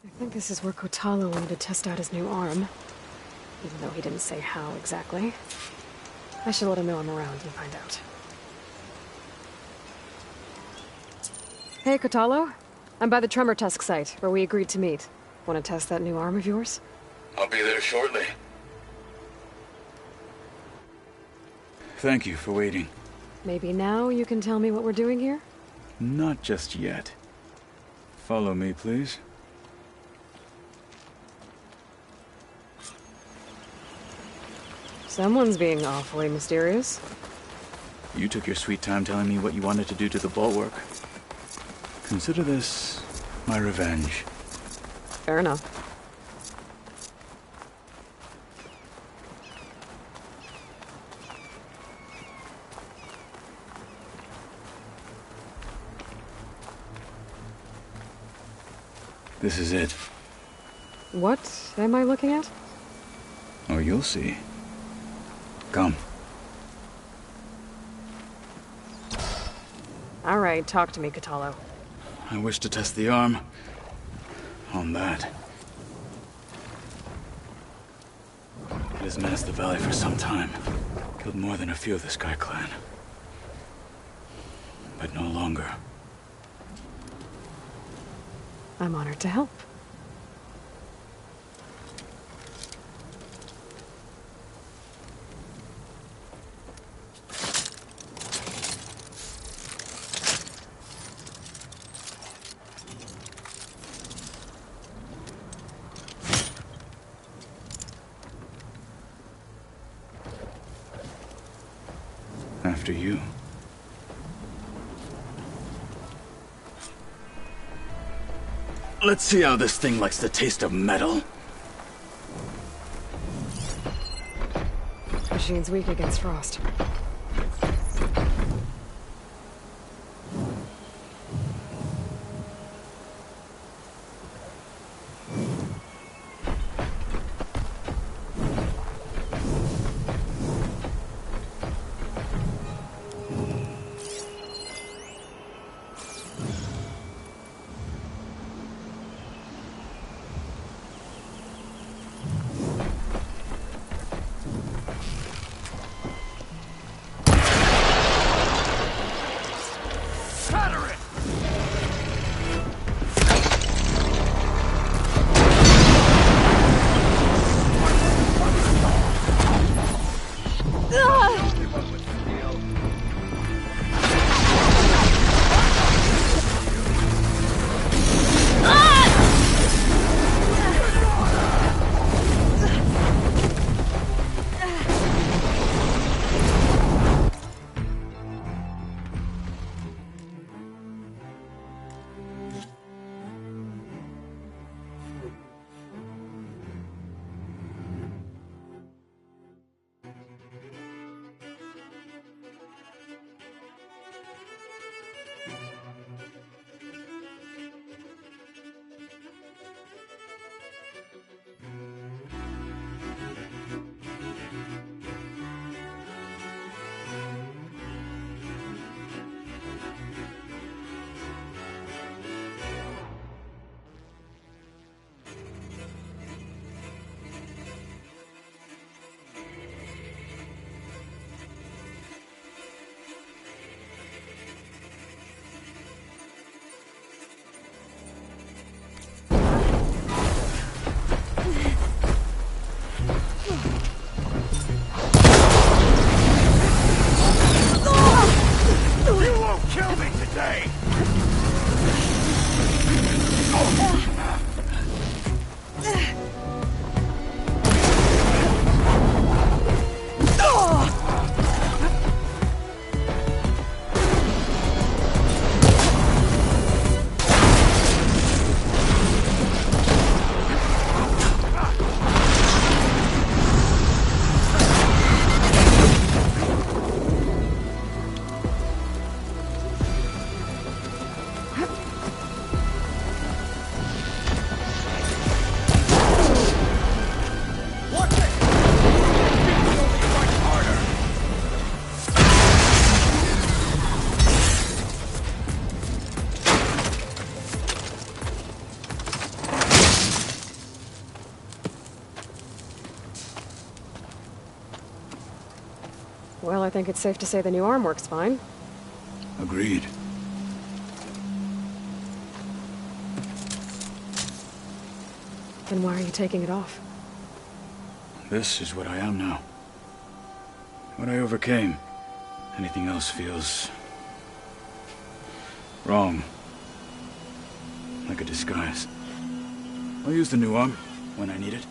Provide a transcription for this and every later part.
I think this is where Kotalo wanted to test out his new arm. Even though he didn't say how exactly. I should let him know I'm around and find out. Hey, Kotalo. I'm by the Tremor Tusk site, where we agreed to meet. Want to test that new arm of yours? I'll be there shortly. Thank you for waiting. Maybe now you can tell me what we're doing here? Not just yet. Follow me, please. Someone's being awfully mysterious. You took your sweet time telling me what you wanted to do to the bulwark. Consider this my revenge. Fair enough. This is it. What am I looking at? Oh, you'll see. Come. All right, talk to me, Kotalo. I wish to test the arm on that. It has menaced the valley for some time. Killed more than a few of the Sky Clan. But no longer. I'm honored to help. After you. Let's see how this thing likes the taste of metal. Machine's weak against frost. I think it's safe to say the new arm works fine. Agreed. Then why are you taking it off? This is what I am now. What I overcame. Anything else feels... wrong. Like a disguise. I'll use the new arm when I need it,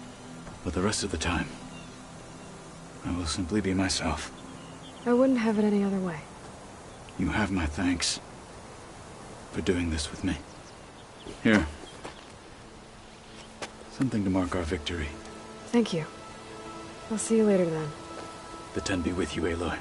but the rest of the time, I will simply be myself. I wouldn't have it any other way. You have my thanks for doing this with me. Here. Something to mark our victory. Thank you. I'll see you later then. The Ten be with you, Aloy.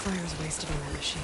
Fire's wasted on that machine.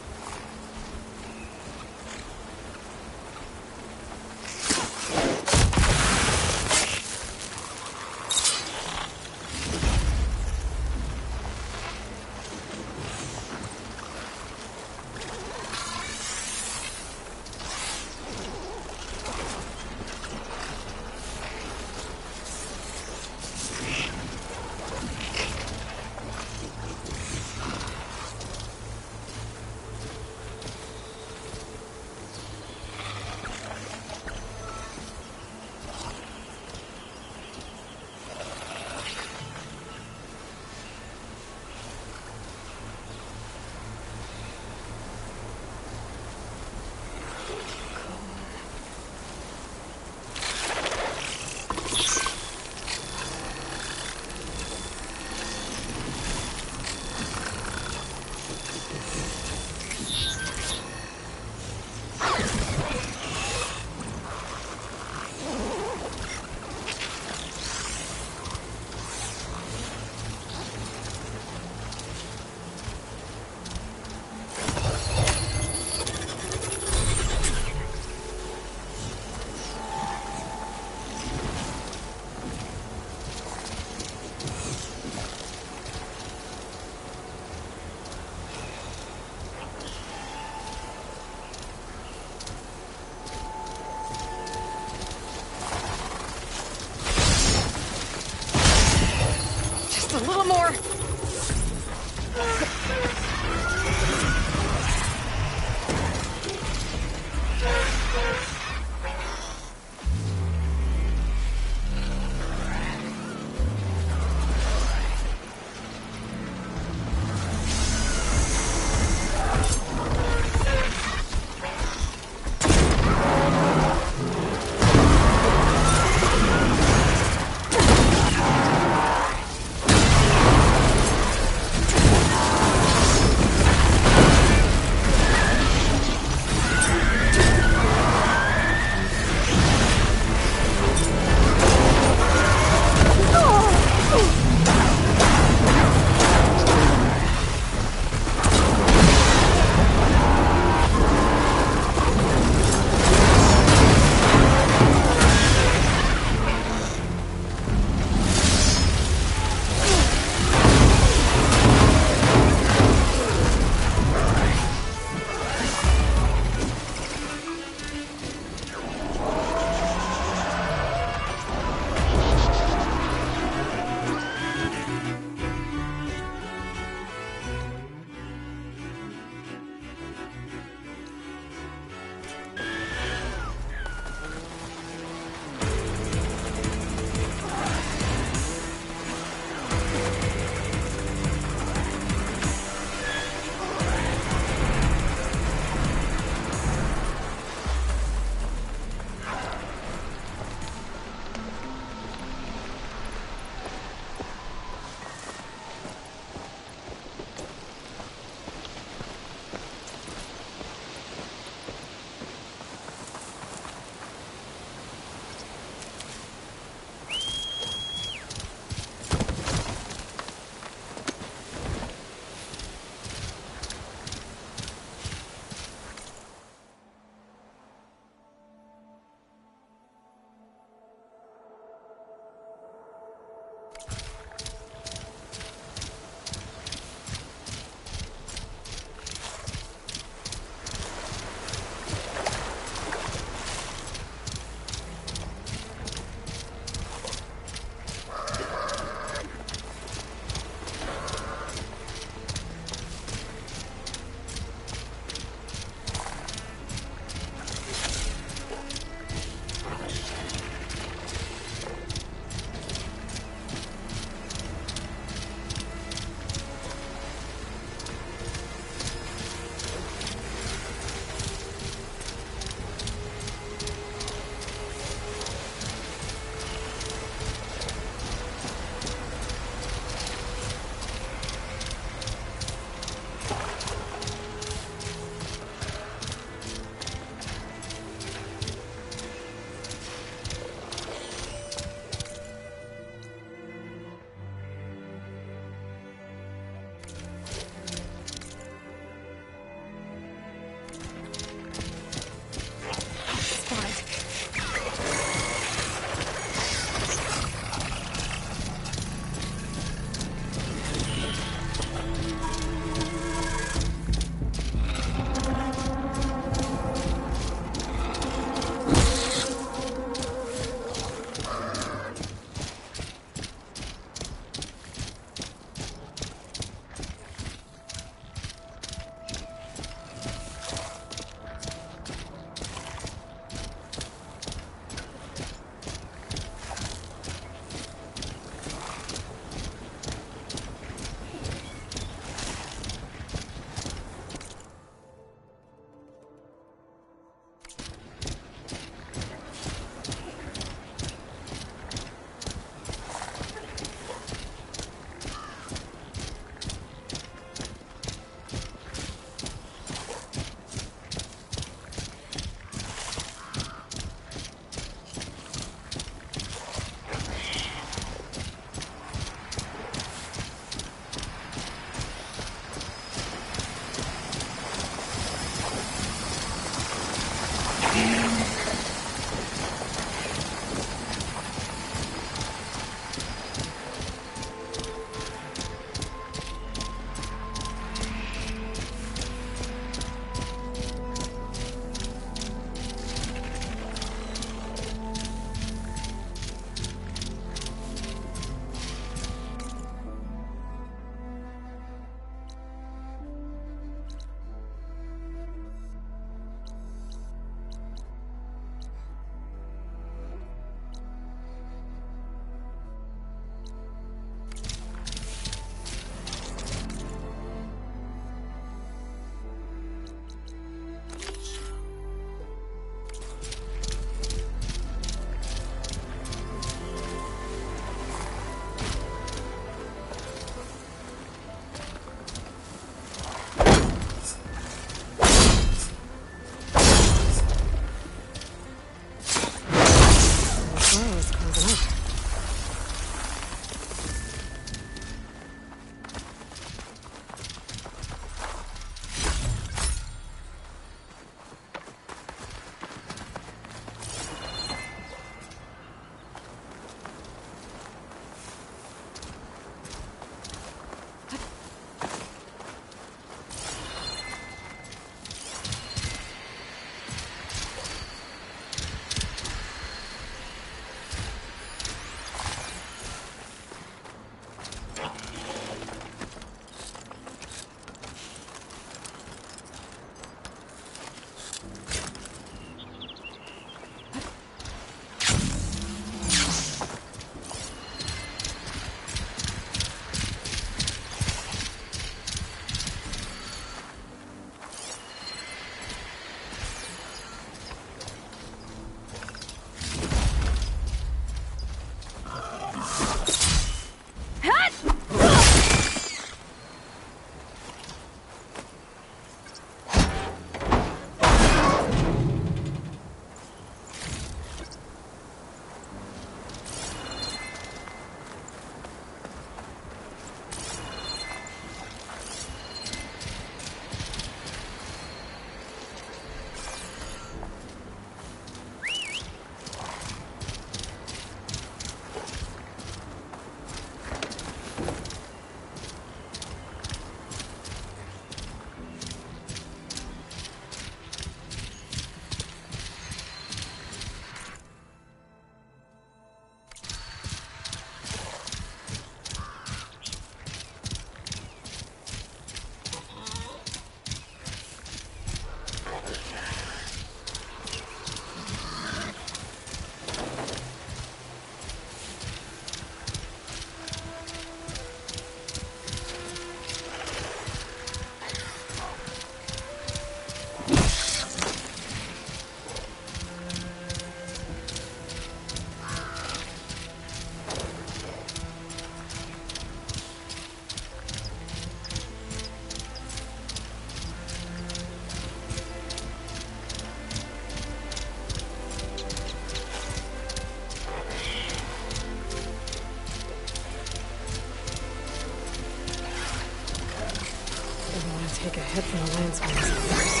take a hit from the landstorms first.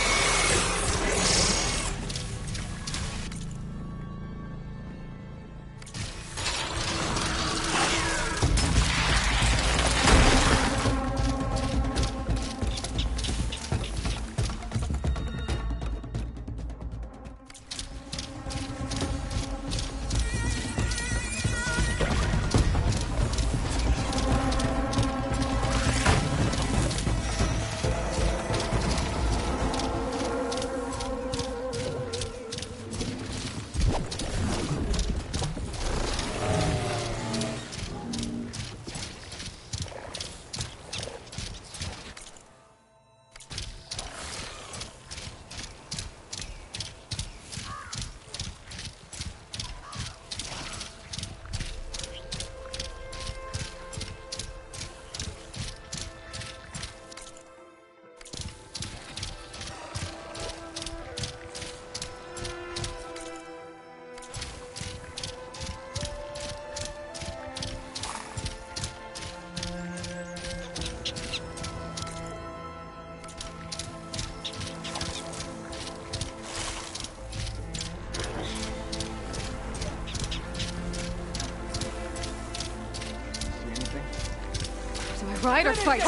Do I ride or fight?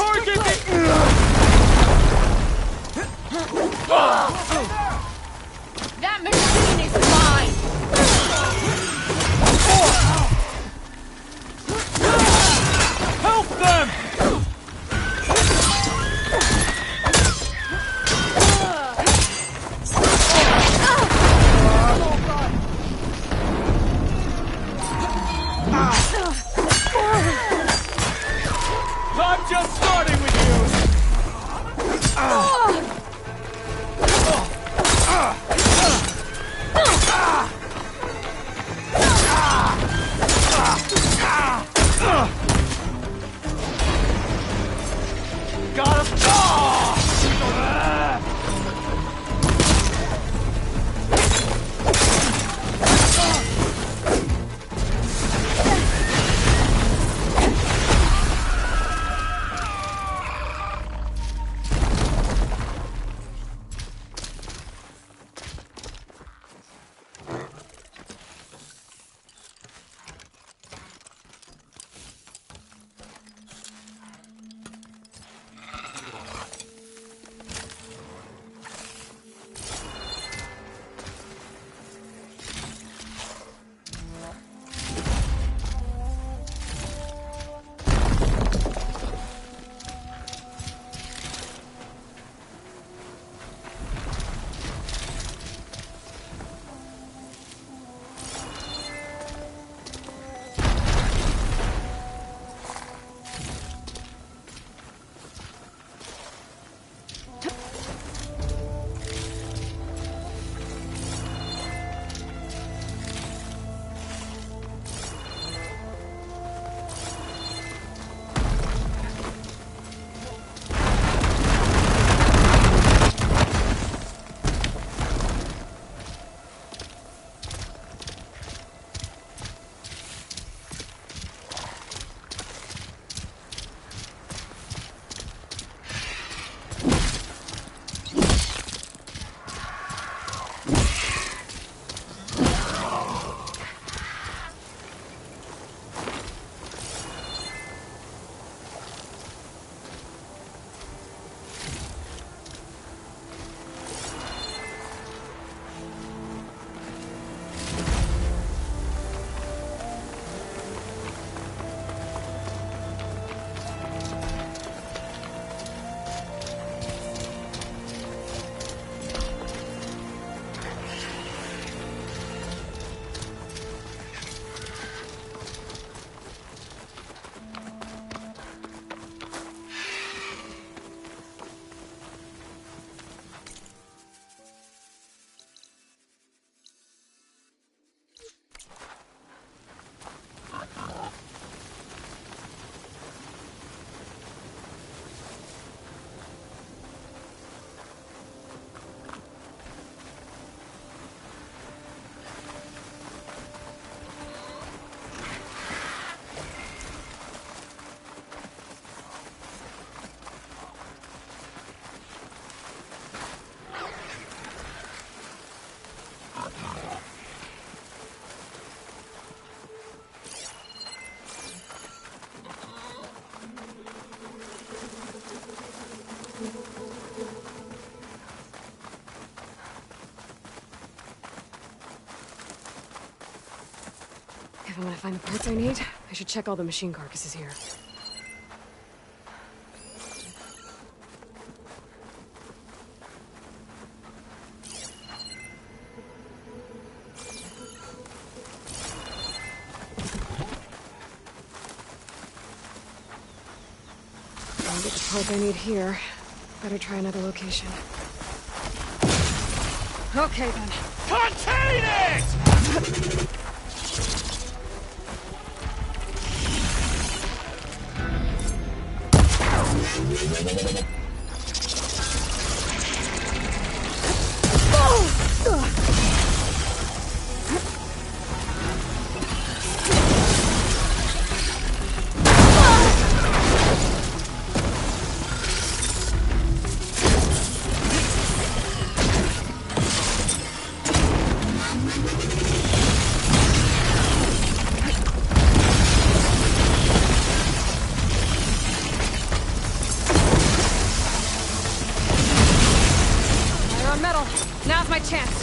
That machine is mine! Help them! I'm just starting with you! If I'm gonna find the parts I need, I should check all the machine carcasses here. I'll get the part I need here. Better try another location. Okay then. Contain it! Iron metal. Now's my chance.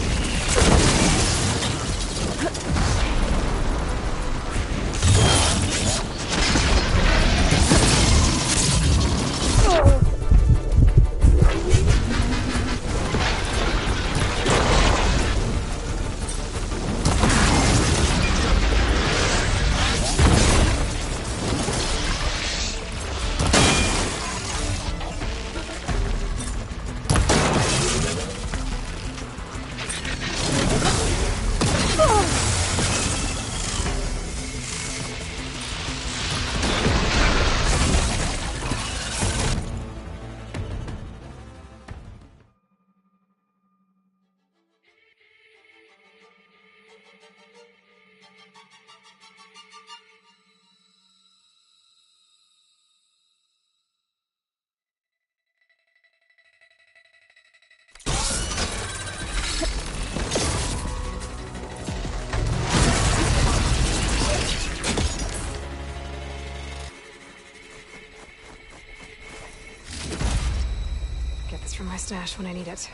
Get this from my stash when I need it.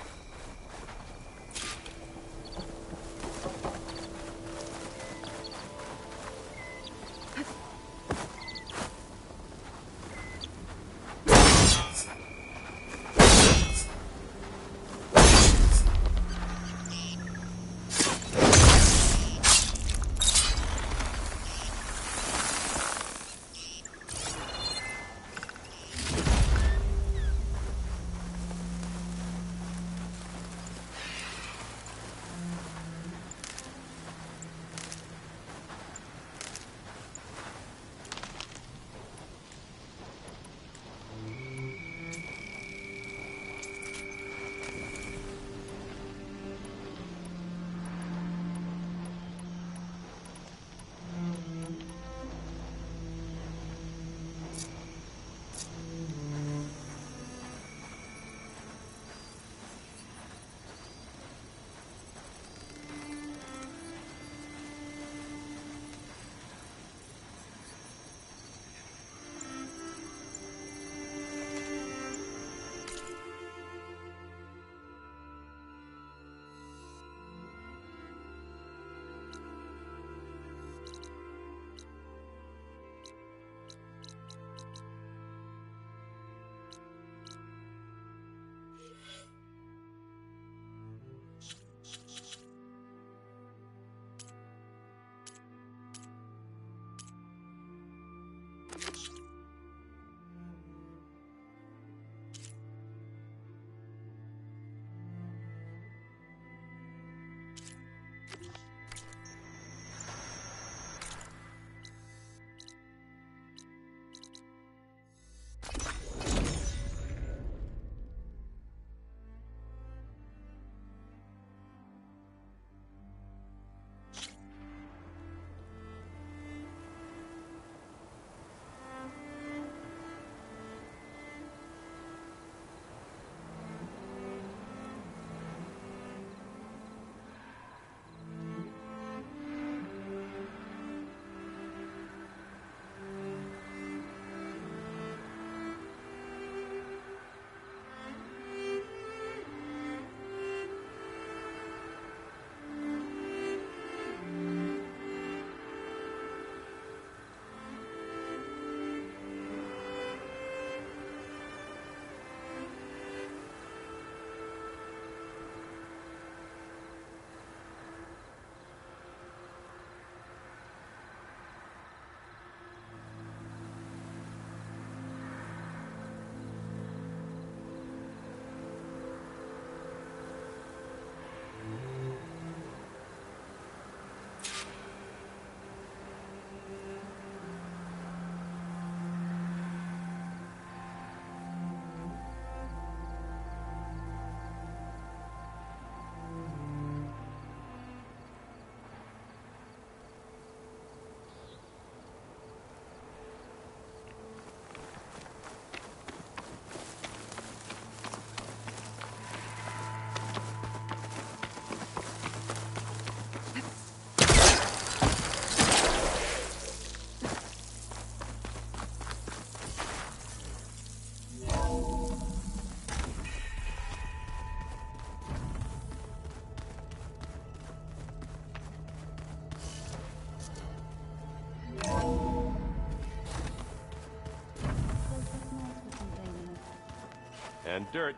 And dirt.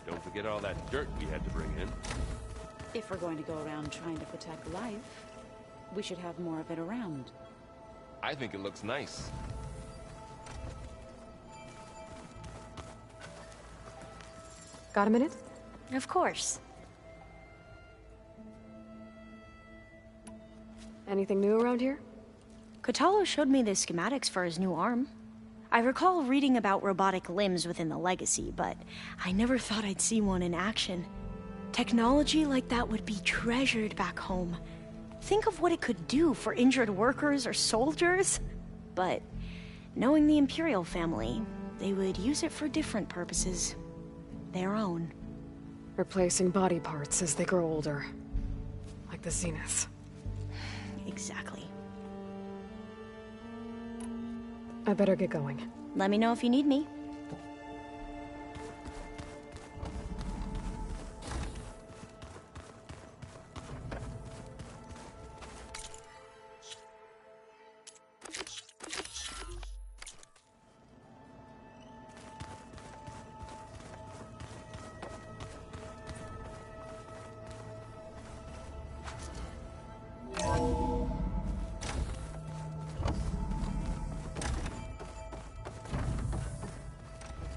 Don't forget all that dirt we had to bring in. If we're going to go around trying to protect life, we should have more of it around. I think it looks nice. Got a minute? Of course. Anything new around here? Kotallo showed me the schematics for his new arm. I recall reading about robotic limbs within the Legacy, but I never thought I'd see one in action. Technology like that would be treasured back home. Think of what it could do for injured workers or soldiers. But knowing the Imperial family, they would use it for different purposes. Their own. Replacing body parts as they grow older. Like the Zeniths. Exactly. I better get going. Let me know if you need me.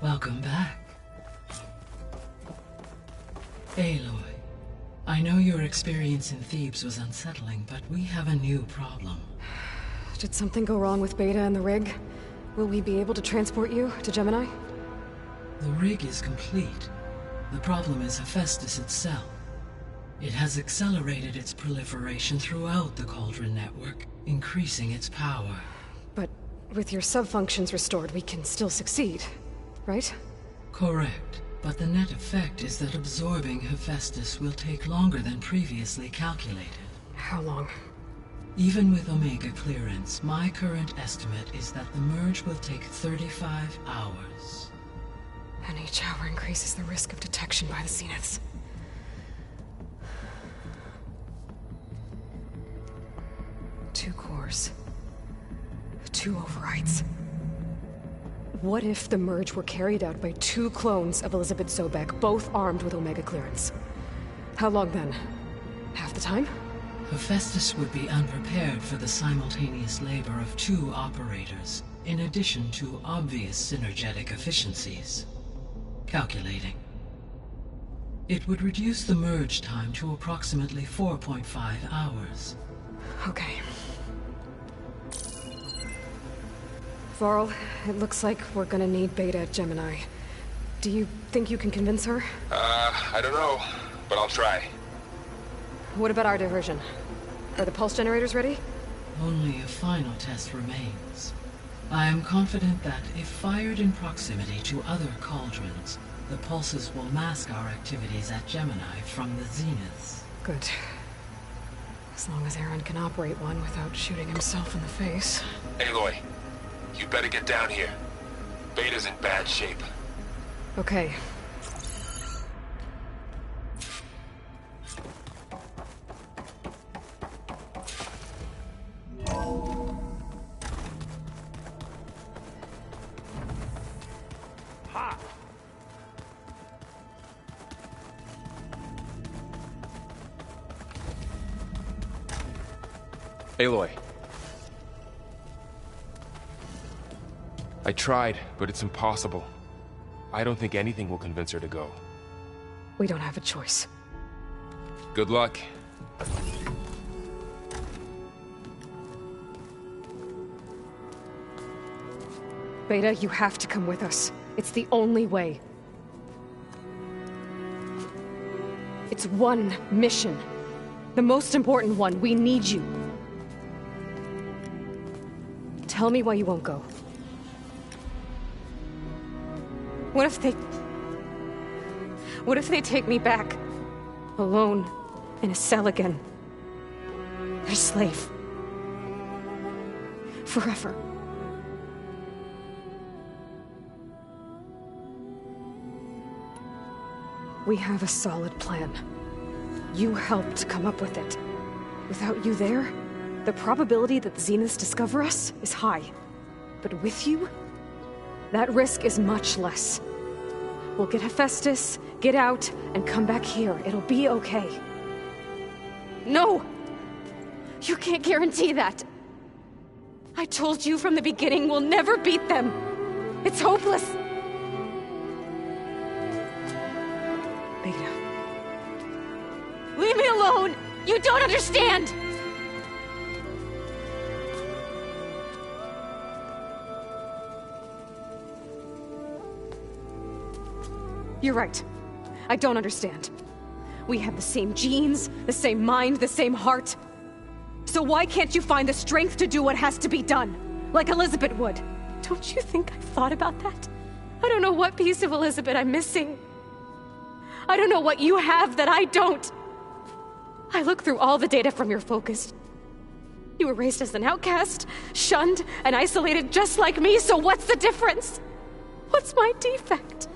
Welcome back. Aloy, I know your experience in Thebes was unsettling, but we have a new problem. Did something go wrong with Beta and the rig? Will we be able to transport you to Gemini? The rig is complete. The problem is Hephaestus itself. It has accelerated its proliferation throughout the Cauldron network, increasing its power. But with your sub-functions restored, we can still succeed, right? Correct, but the net effect is that absorbing Hephaestus will take longer than previously calculated. How long? Even with Omega clearance, my current estimate is that the merge will take 35 hours. And each hour increases the risk of detection by the Zeniths. Two cores. Two overrides. What if the merge were carried out by two clones of Elizabeth Sobek, both armed with Omega clearance? How long then? Half the time? Hephaestus would be unprepared for the simultaneous labor of two operators, in addition to obvious synergetic efficiencies. Calculating. It would reduce the merge time to approximately 4.5 hours. Okay. Varl, it looks like we're gonna need Beta at Gemini. Do you think you can convince her? I don't know, but I'll try. What about our diversion? Are the pulse generators ready? Only a final test remains. I am confident that if fired in proximity to other cauldrons, the pulses will mask our activities at Gemini from the Zeniths. Good. As long as Aaron can operate one without shooting himself in the face. Aloy, you better get down here. Beta's in bad shape. Okay. Ha! Aloy. I tried, but it's impossible. I don't think anything will convince her to go. We don't have a choice. Good luck. Beta, you have to come with us. It's the only way. It's one mission. The most important one. We need you. Tell me why you won't go. What if they take me back? Alone, in a cell again. Their slave. Forever. We have a solid plan. You helped come up with it. Without you there, the probability that the Zeniths discover us is high. But with you, that risk is much less. We'll get Hephaestus, get out, and come back here. It'll be okay. No! You can't guarantee that. I told you from the beginning we'll never beat them. It's hopeless. Beta. Leave me alone! You don't understand! You're right. I don't understand. We have the same genes, the same mind, the same heart. So why can't you find the strength to do what has to be done? Like Elizabeth would. Don't you think I've thought about that? I don't know what piece of Elizabeth I'm missing. I don't know what you have that I don't. I look through all the data from your focus. You were raised as an outcast, shunned, and isolated just like me, so what's the difference? What's my defect?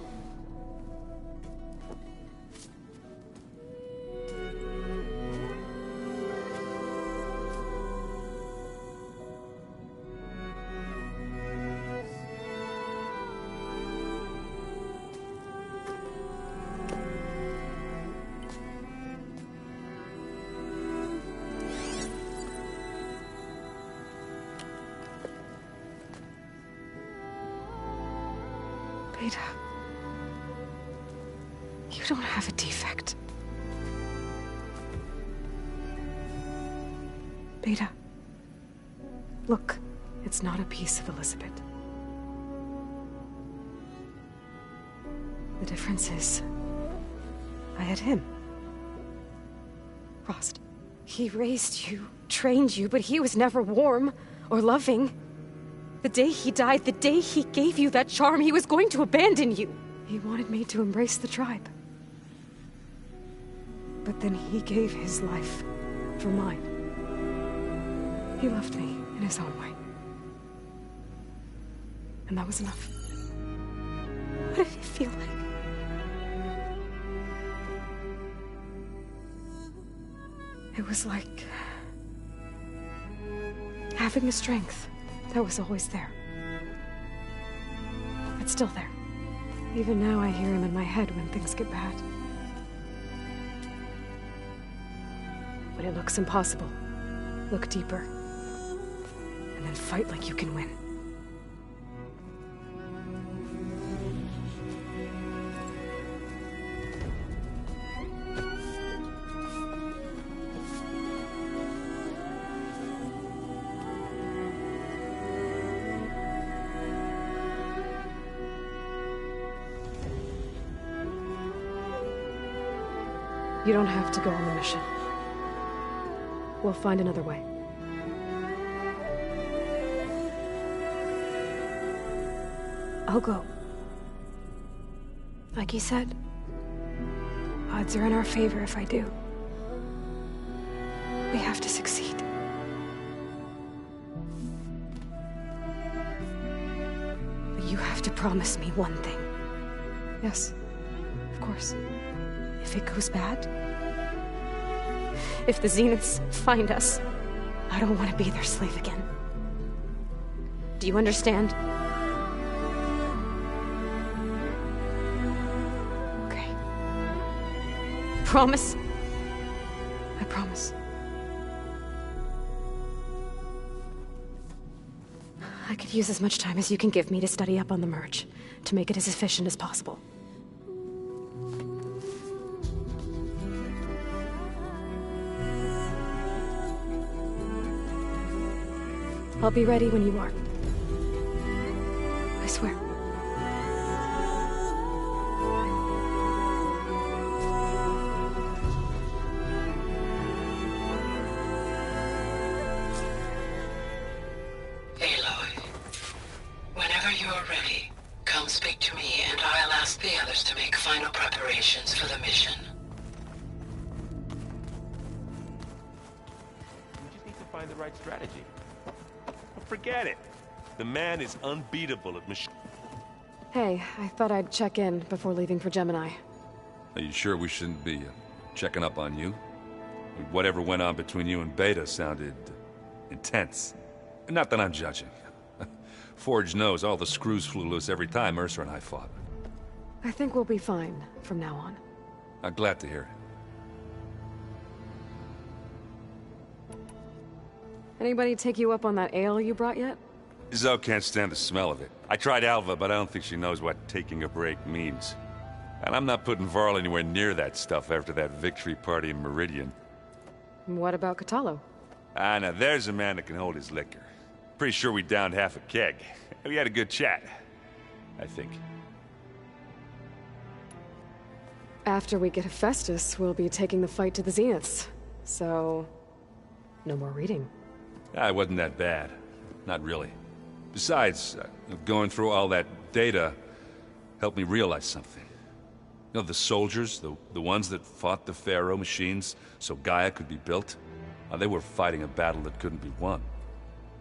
Beta, you don't have a defect. Beta, look, it's not a piece of Elizabeth. The difference is, I had him. Rost. He raised you, trained you, but he was never warm or loving. The day he died, the day he gave you that charm, he was going to abandon you. He wanted me to embrace the tribe. But then he gave his life for mine. He loved me in his own way. And that was enough. What did it feel like? It was like having a strength that was always there. It's still there. Even now I hear him in my head when things get bad. When it looks impossible, look deeper. And then fight like you can win. You don't have to go on the mission. We'll find another way. I'll go. Like you said, odds are in our favor if I do. We have to succeed. But you have to promise me one thing. Yes, of course. If it goes bad, if the Zeniths find us, I don't want to be their slave again. Do you understand? Okay. Promise? I promise. I could use as much time as you can give me to study up on the merge, to make it as efficient as possible. I'll be ready when you are. I swear. Aloy, whenever you're ready, come speak to me and I'll ask the others to make final preparations for the mission. We just need to find the right strategy. Forget it. The man is unbeatable at machine. Hey, I thought I'd check in before leaving for Gemini. Are you sure we shouldn't be checking up on you? Whatever went on between you and Beta sounded intense. Not that I'm judging. Forge knows all the screws flew loose every time Mercer and I fought. I think we'll be fine from now on. I'm glad to hear it. Anybody take you up on that ale you brought yet? Zoe can't stand the smell of it. I tried Alva, but I don't think she knows what taking a break means. And I'm not putting Varl anywhere near that stuff after that victory party in Meridian. What about Kotallo? Ah, now there's a man that can hold his liquor. Pretty sure we downed half a keg. We had a good chat, I think. After we get Hephaestus, we'll be taking the fight to the Zeniths. So, no more reading. Ah, it wasn't that bad. Not really. Besides, going through all that data helped me realize something. You know, the soldiers, the ones that fought the Pharaoh machines so Gaia could be built, they were fighting a battle that couldn't be won.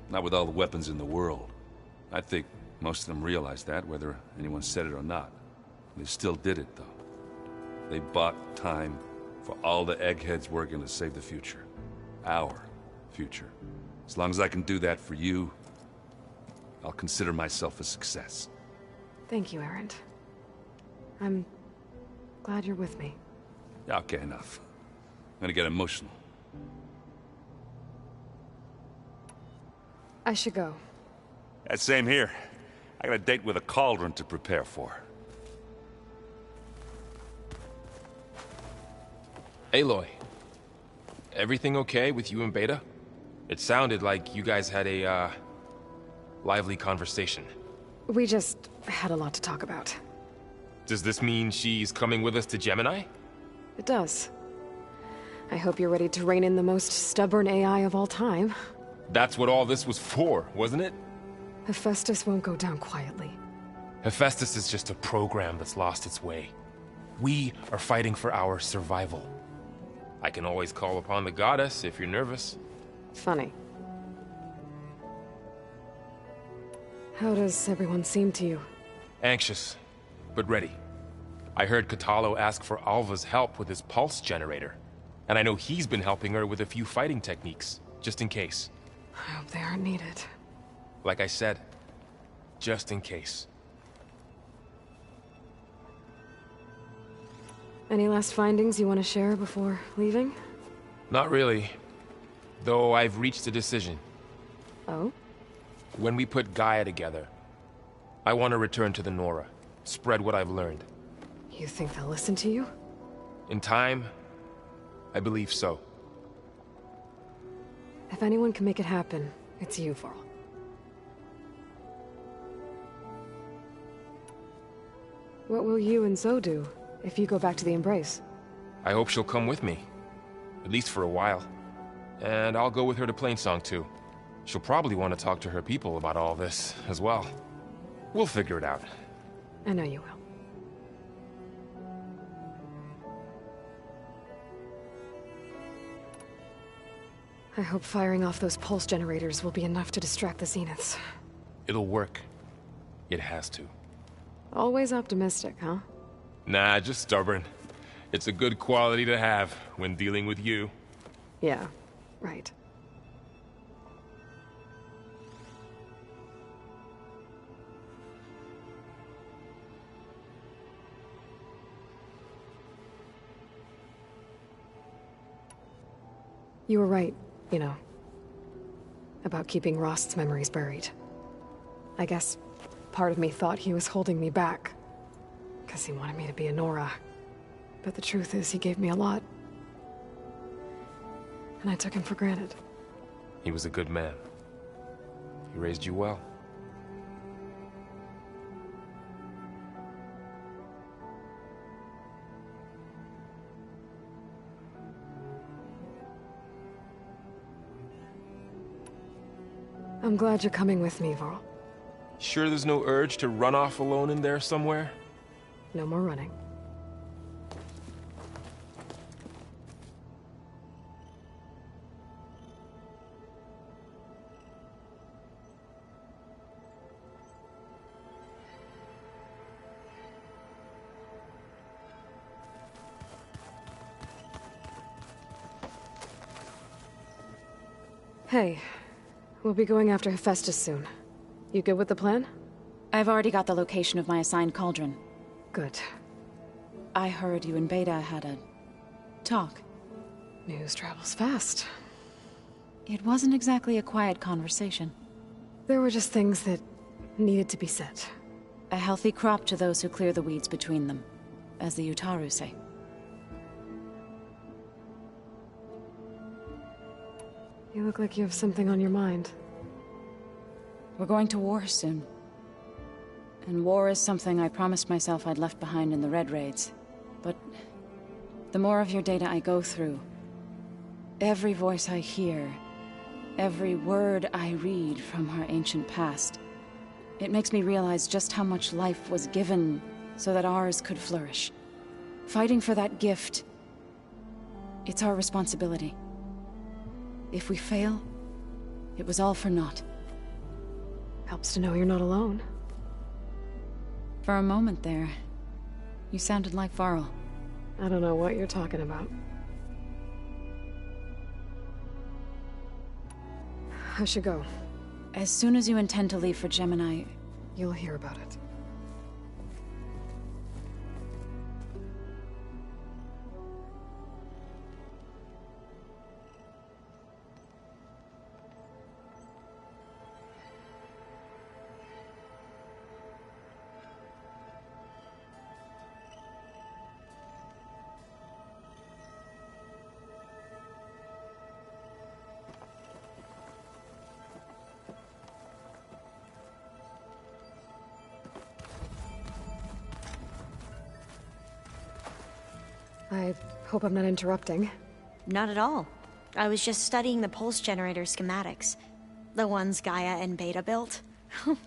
Not with all the weapons in the world. I think most of them realized that, whether anyone said it or not. They still did it, though. They bought time for all the eggheads working to save the future. Our future. As long as I can do that for you, I'll consider myself a success. Thank you, Erend. I'm glad you're with me. Okay, enough. I'm gonna get emotional. I should go. That same here. I got a date with a cauldron to prepare for. Aloy, everything okay with you and Beta? It sounded like you guys had a, lively conversation. We just had a lot to talk about. Does this mean she's coming with us to Gemini? It does. I hope you're ready to rein in the most stubborn AI of all time. That's what all this was for, wasn't it? Hephaestus won't go down quietly. Hephaestus is just a program that's lost its way. We are fighting for our survival. I can always call upon the goddess if you're nervous. Funny. How does everyone seem to you? Anxious, but ready. I heard Kotallo ask for Alva's help with his pulse generator. And I know he's been helping her with a few fighting techniques, just in case. I hope they aren't needed. Like I said, just in case. Any last findings you want to share before leaving? Not really. Though I've reached a decision. Oh? When we put Gaia together, I want to return to the Nora. Spread what I've learned. You think they'll listen to you? In time, I believe so. If anyone can make it happen, it's you, Varl. What will you and Zoe do if you go back to the Embrace? I hope she'll come with me. At least for a while. And I'll go with her to Plainsong too. She'll probably want to talk to her people about all this as well. We'll figure it out. I know you will. I hope firing off those pulse generators will be enough to distract the Zeniths. It'll work. It has to. Always optimistic, huh? Nah, just stubborn. It's a good quality to have when dealing with you. Yeah, right. You were right, you know, about keeping Rost's memories buried. I guess part of me thought he was holding me back, because he wanted me to be a Nora. But the truth is, he gave me a lot. And I took him for granted. He was a good man. He raised you well. I'm glad you're coming with me, Varl. Sure there's no urge to run off alone in there somewhere? No more running. Hey, we'll be going after Hephaestus soon. You good with the plan? I've already got the location of my assigned cauldron. Good. I heard you and Beta had a talk. News travels fast. It wasn't exactly a quiet conversation. There were just things that needed to be said. A healthy crop to those who clear the weeds between them, as the Utaru say. You look like you have something on your mind. We're going to war soon. And war is something I promised myself I'd left behind in the Red Raids. But the more of your data I go through, every voice I hear, every word I read from our ancient past, it makes me realize just how much life was given so that ours could flourish. Fighting for that gift, it's our responsibility. If we fail, it was all for naught. Helps to know you're not alone. For a moment there, you sounded like Varl. I don't know what you're talking about. I should go. As soon as you intend to leave for Gemini, you'll hear about it. I hope I'm not interrupting. Not at all. I was just studying the pulse generator schematics. The ones Gaia and Beta built.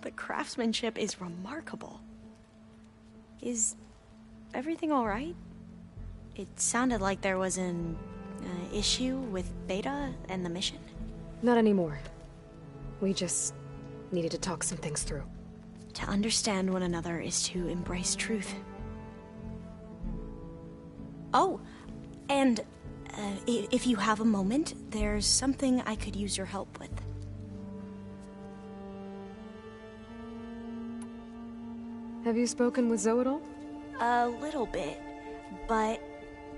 The craftsmanship is remarkable. Is everything alright? It sounded like there was an issue with Beta and the mission. Not anymore. We just needed to talk some things through. To understand one another is to embrace truth. Oh, and if you have a moment, there's something I could use your help with. Have you spoken with Zoe at all? A little bit, but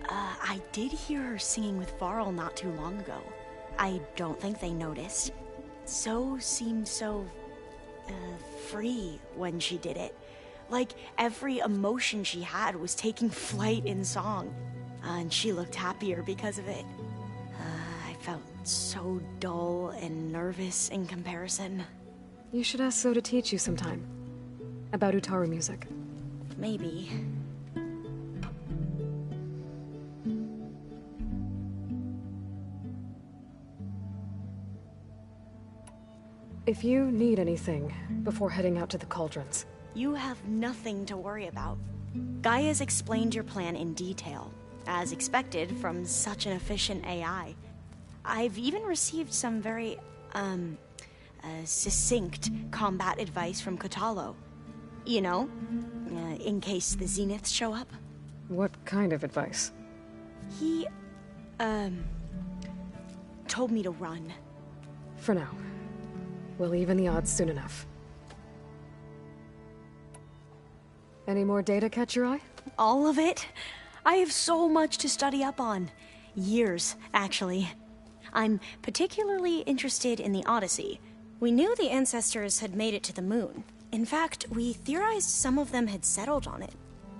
I did hear her singing with Varl not too long ago. I don't think they noticed. Zoe seemed so free when she did it. Like every emotion she had was taking flight in song. And she looked happier because of it. I felt so dull and nervous in comparison. You should ask Zoe to teach you sometime. About Utaru music. Maybe. If you need anything before heading out to the Cauldrons... You have nothing to worry about. Gaia's explained your plan in detail, as expected from such an efficient AI. I've even received some very, succinct combat advice from Kotallo. You know, in case the Zeniths show up. What kind of advice? He, told me to run. For now. We'll even the odds soon enough. Any more data catch your eye? All of it? I have so much to study up on. Years, actually. I'm particularly interested in the Odyssey. We knew the ancestors had made it to the moon. In fact, we theorized some of them had settled on it.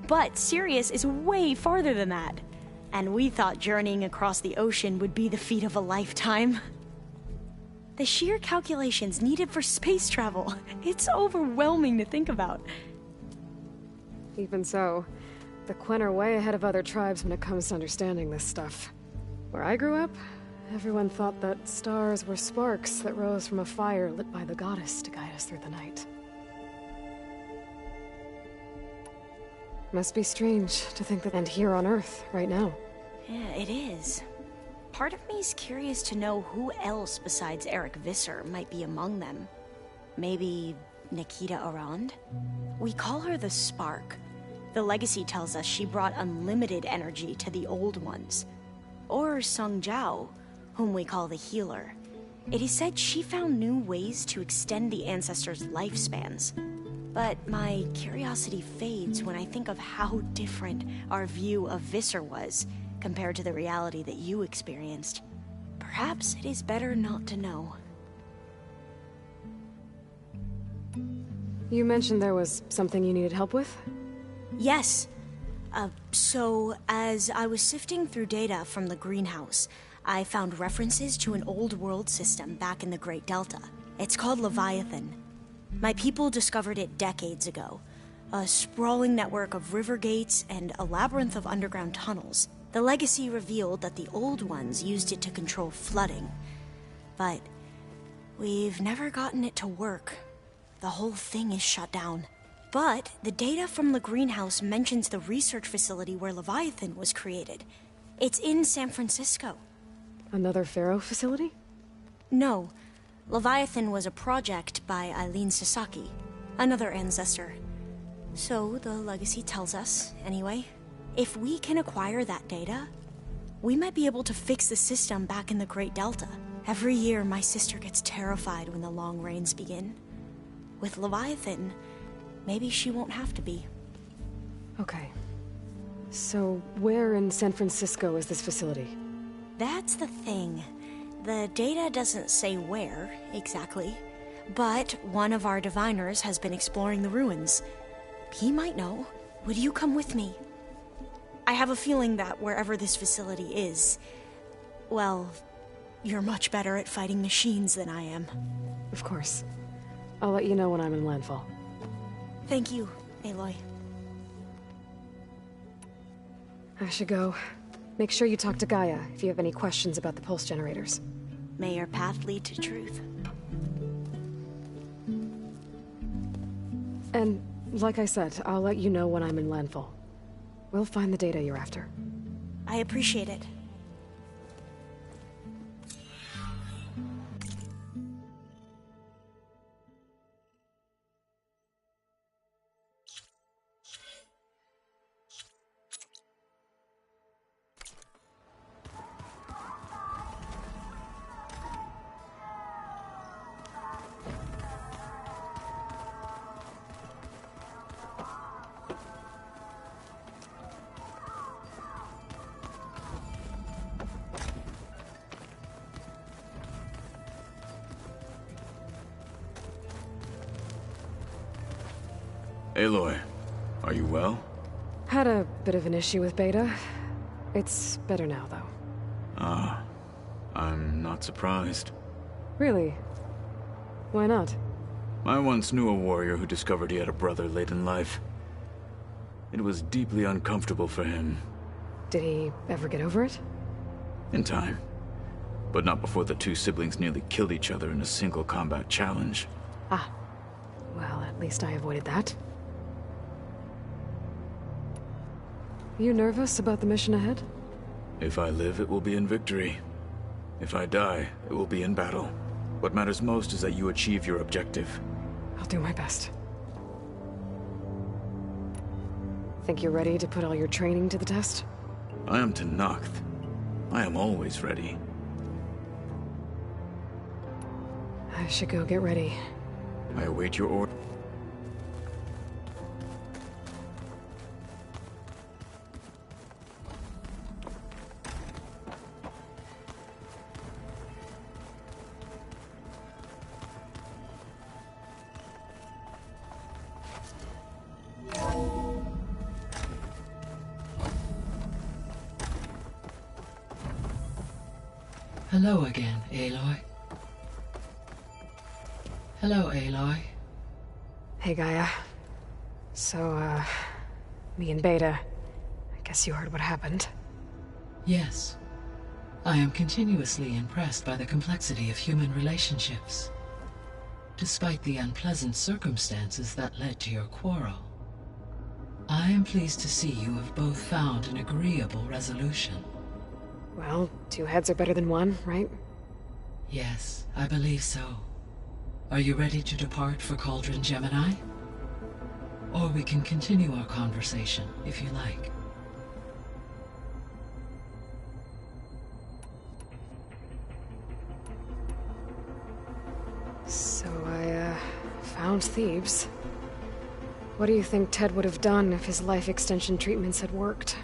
But Sirius is way farther than that. And we thought journeying across the ocean would be the feat of a lifetime. The sheer calculations needed for space travel, it's overwhelming to think about. Even so, the Quen are way ahead of other tribes when it comes to understanding this stuff. Where I grew up, everyone thought that stars were sparks that rose from a fire lit by the goddess to guide us through the night. Must be strange to think that and here on Earth, right now. Yeah, it is. Part of me's curious to know who else besides Eric Visser might be among them. Maybe Nikita Arand? We call her the Spark. The legacy tells us she brought unlimited energy to the old ones. Or Sung Jiao, whom we call the Healer. It is said she found new ways to extend the ancestors' lifespans. But my curiosity fades when I think of how different our view of Visser was compared to the reality that you experienced. Perhaps it is better not to know. You mentioned there was something you needed help with? Yes. So, as I was sifting through data from the greenhouse, I found references to an old world system back in the Great Delta. It's called Leviathan. My people discovered it decades ago. A sprawling network of river gates and a labyrinth of underground tunnels. The legacy revealed that the old ones used it to control flooding. But we've never gotten it to work. The whole thing is shut down. But the data from the greenhouse mentions the research facility where Leviathan was created. It's in San Francisco. Another Pharaoh facility? No. Leviathan was a project by Eileen Sasaki, another ancestor. So the legacy tells us, anyway. If we can acquire that data, we might be able to fix the system back in the Great Delta. Every year, my sister gets terrified when the long rains begin. With Leviathan, maybe she won't have to be. Okay. So, where in San Francisco is this facility? That's the thing. The data doesn't say where, exactly. But one of our diviners has been exploring the ruins. He might know. Would you come with me? I have a feeling that wherever this facility is, well, you're much better at fighting machines than I am. Of course. I'll let you know when I'm in landfall. Thank you, Aloy. I should go. Make sure you talk to Gaia if you have any questions about the pulse generators. May your path lead to truth. And, like I said, I'll let you know when I'm in landfall. We'll find the data you're after. I appreciate it. Aloy, are you well? Had a bit of an issue with Beta. It's better now, though. Ah, I'm not surprised. Really? Why not? I once knew a warrior who discovered he had a brother late in life. It was deeply uncomfortable for him. Did he ever get over it? In time. But not before the two siblings nearly killed each other in a single combat challenge. Ah. Well, at least I avoided that. You nervous about the mission ahead? If I live, it will be in victory. If I die, it will be in battle. What matters most is that you achieve your objective. I'll do my best. Think you're ready to put all your training to the test? I am Tenakth. I am always ready. I should go get ready. I await your order. Hello again, Aloy. Hello, Aloy. Hey, Gaia. So, me and Beta. I guess you heard what happened. Yes. I am continuously impressed by the complexity of human relationships. Despite the unpleasant circumstances that led to your quarrel, I am pleased to see you have both found an agreeable resolution. Well, two heads are better than one, right? Yes, I believe so. Are you ready to depart for Cauldron Gemini? Or we can continue our conversation, if you like. So I, found Thebes. What do you think Ted would have done if his life extension treatments had worked?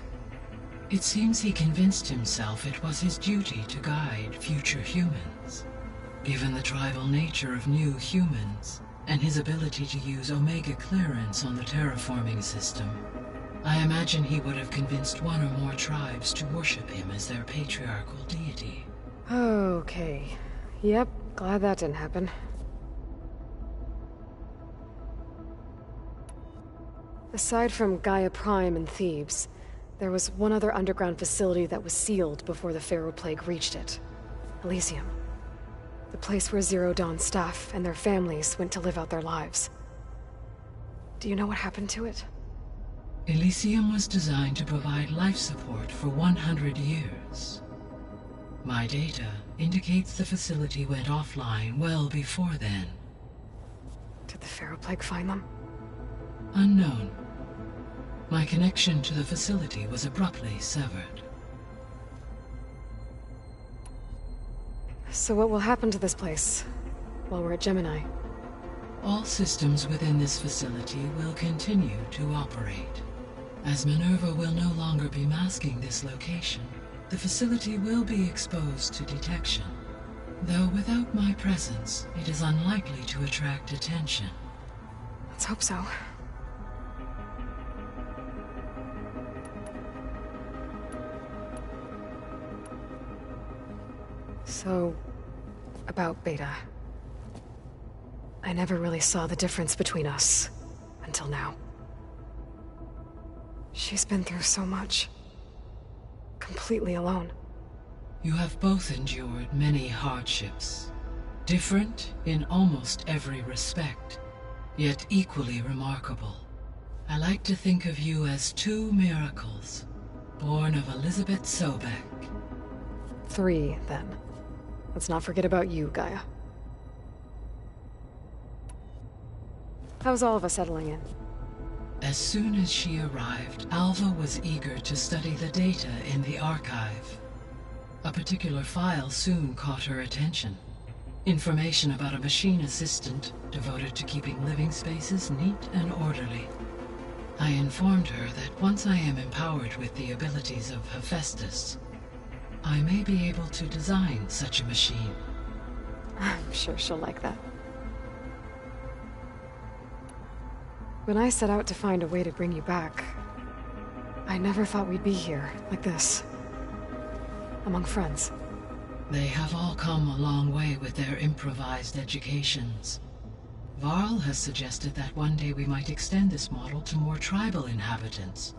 It seems he convinced himself it was his duty to guide future humans. Given the tribal nature of new humans, and his ability to use Omega clearance on the terraforming system, I imagine he would have convinced one or more tribes to worship him as their patriarchal deity. Okay. Yep, glad that didn't happen. Aside from Gaia Prime and Thebes, there was one other underground facility that was sealed before the Pharaoh Plague reached it. Elysium. The place where Zero Dawn staff and their families went to live out their lives. Do you know what happened to it? Elysium was designed to provide life support for 100 years. My data indicates the facility went offline well before then. Did the Pharaoh Plague find them? Unknown. My connection to the facility was abruptly severed. So what will happen to this place while we're at Gemini? All systems within this facility will continue to operate. As Minerva will no longer be masking this location, the facility will be exposed to detection. Though without my presence, it is unlikely to attract attention. Let's hope so. So, about Beta. I never really saw the difference between us, until now. She's been through so much. Completely alone. You have both endured many hardships. Different in almost every respect, yet equally remarkable. I like to think of you as two miracles, born of Elizabeth Sobek. 3, then. Let's not forget about you, Gaia. How's all of us settling in? As soon as she arrived, Alva was eager to study the data in the archive. A particular file soon caught her attention. Information about a machine assistant devoted to keeping living spaces neat and orderly. I informed her that once I am empowered with the abilities of Hephaestus, I may be able to design such a machine. I'm sure she'll like that. When I set out to find a way to bring you back, I never thought we'd be here, like this. Among friends. They have all come a long way with their improvised educations. Varl has suggested that one day we might extend this model to more tribal inhabitants,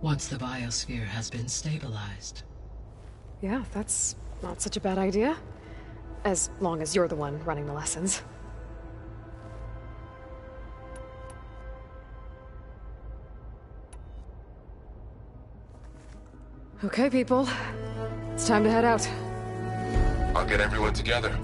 once the biosphere has been stabilized. Yeah, that's not such a bad idea. As long as you're the one running the lessons. Okay, people. It's time to head out. I'll get everyone together.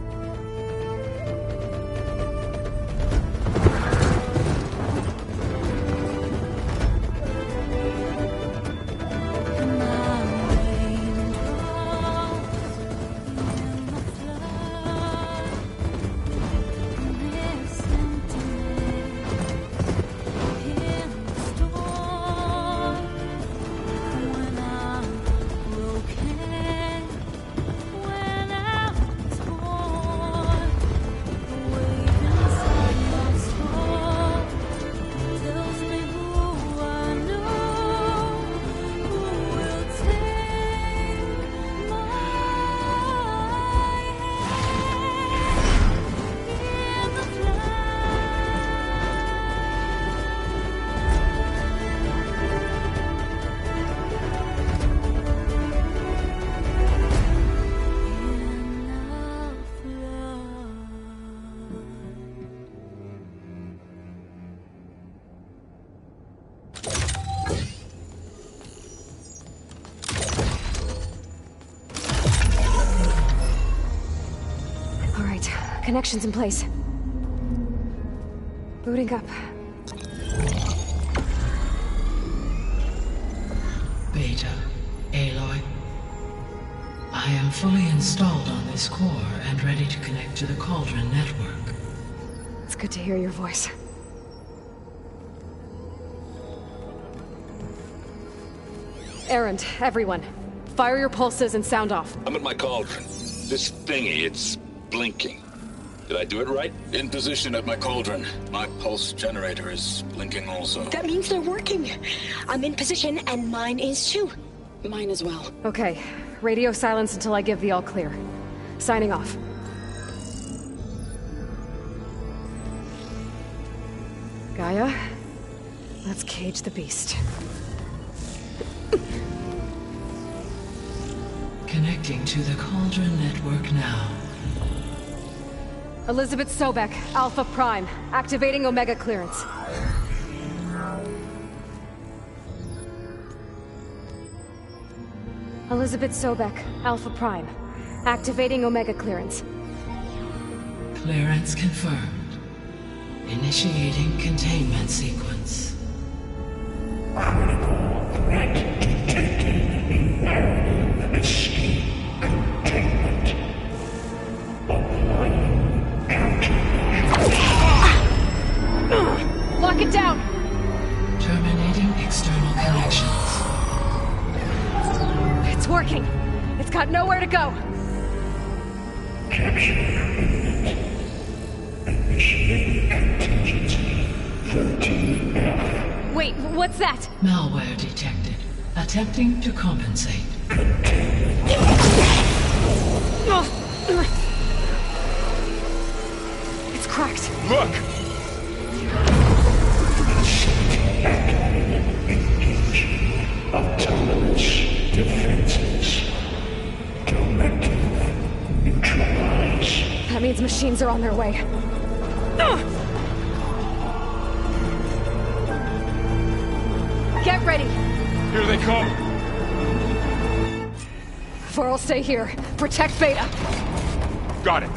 Connections in place. Booting up. Beta, Aloy. I am fully installed on this core and ready to connect to the Cauldron network. It's good to hear your voice. Erend, everyone. Fire your pulses and sound off. I'm at my cauldron. This thingy, it's blinking. Did I do it right? In position at my cauldron. My pulse generator is blinking also. That means they're working. I'm in position, and mine is too. Mine as well. Okay. Radio silence until I give the all clear. Signing off. Gaia, let's cage the beast. Connecting to the Cauldron network now. Elizabeth Sobek, Alpha Prime, activating Omega clearance. Elizabeth Sobek, Alpha Prime, activating Omega clearance. Clearance confirmed. Initiating containment sequence. Critical threat detected. Imperative escape containment. Applying countermeasures. Lock it down! Terminating external connections. It's working. It's got nowhere to go. Capture. Initiating contingency 13F. Wait, what's that? Malware detected. Attempting to compensate. It's cracked. Look! Engage. Autonomous defenses. Directive. Neutralize. That means machines are on their way. Get ready! Here they come! Varl, stay here. Protect Beta. Got it.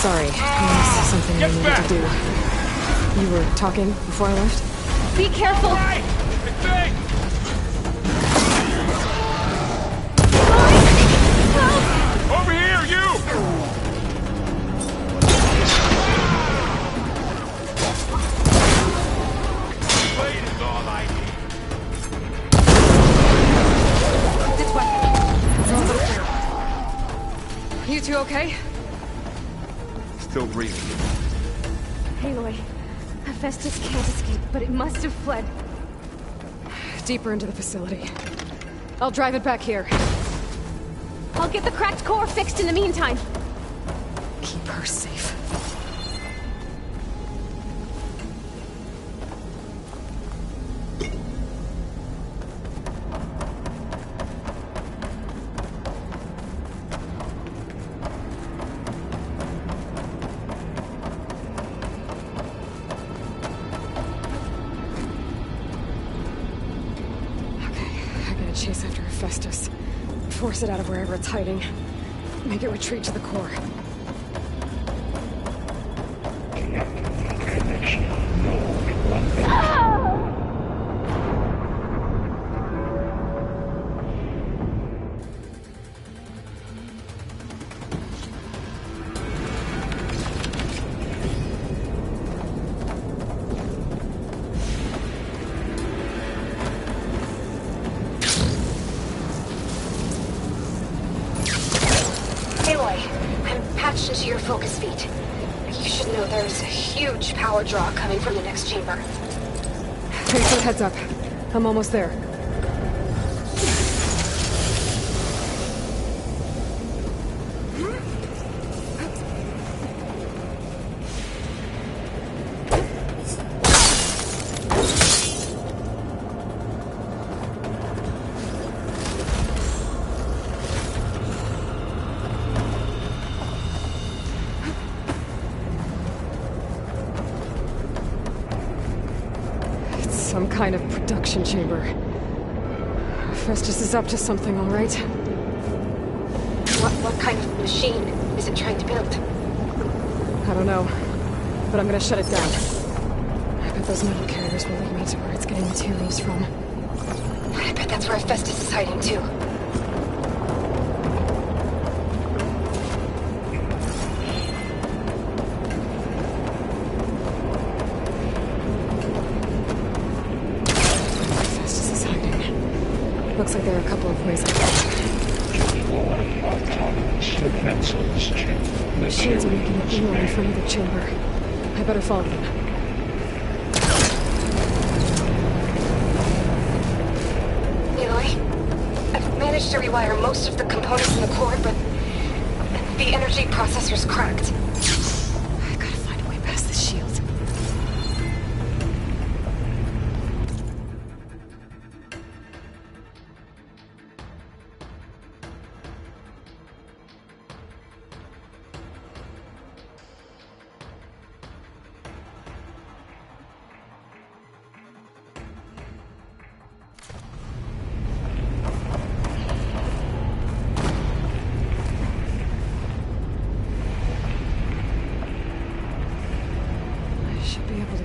Sorry, there's something I needed to do. You were talking before I left? Be careful! Hey! It's me! Over here, you! Blade is all I need. This way. It's all but clear. You two okay? Still breathing. Aloy, Hephaestus can't escape, but it must have fled. Deeper into the facility. I'll drive it back here. I'll get the cracked core fixed in the meantime. Keep her safe. Chase after Hephaestus. Force it out of wherever it's hiding. Make it retreat to the core. Connection node 1. Into your focus feed. You should know there's a huge power draw coming from the next chamber. Thanks for the heads up. I'm almost there. Some kind of production chamber. Festus is up to something, all right? What kind of machine is it trying to build? I don't know, but I'm gonna shut it down. I bet those metal carriers will lead me to where it's getting materials from. I bet that's where Festus is hiding too. Looks like there are a couple of ways out. Deploy autonomous defenses chamber. Machines are making a beeline in front of the chamber. I better follow them. Aloy, I've managed to rewire most of the components in the core, but the energy processor's cracked. I gotta find a way past the shield.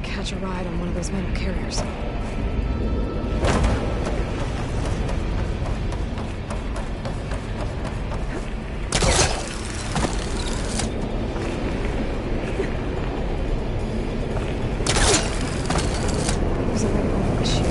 Catch a ride on one of those metal carriers. There's a way to over the shield.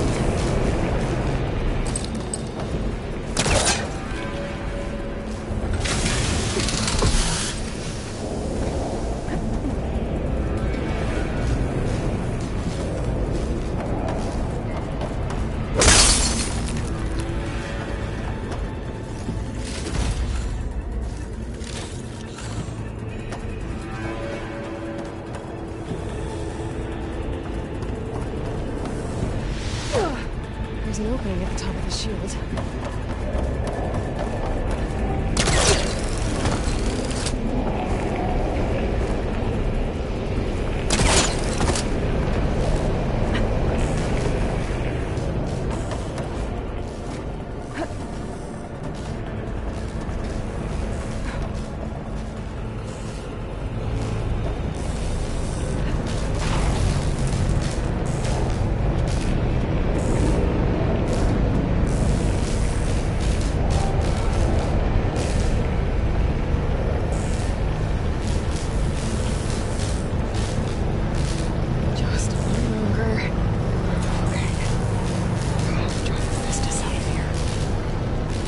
There's an opening at the top of the shield.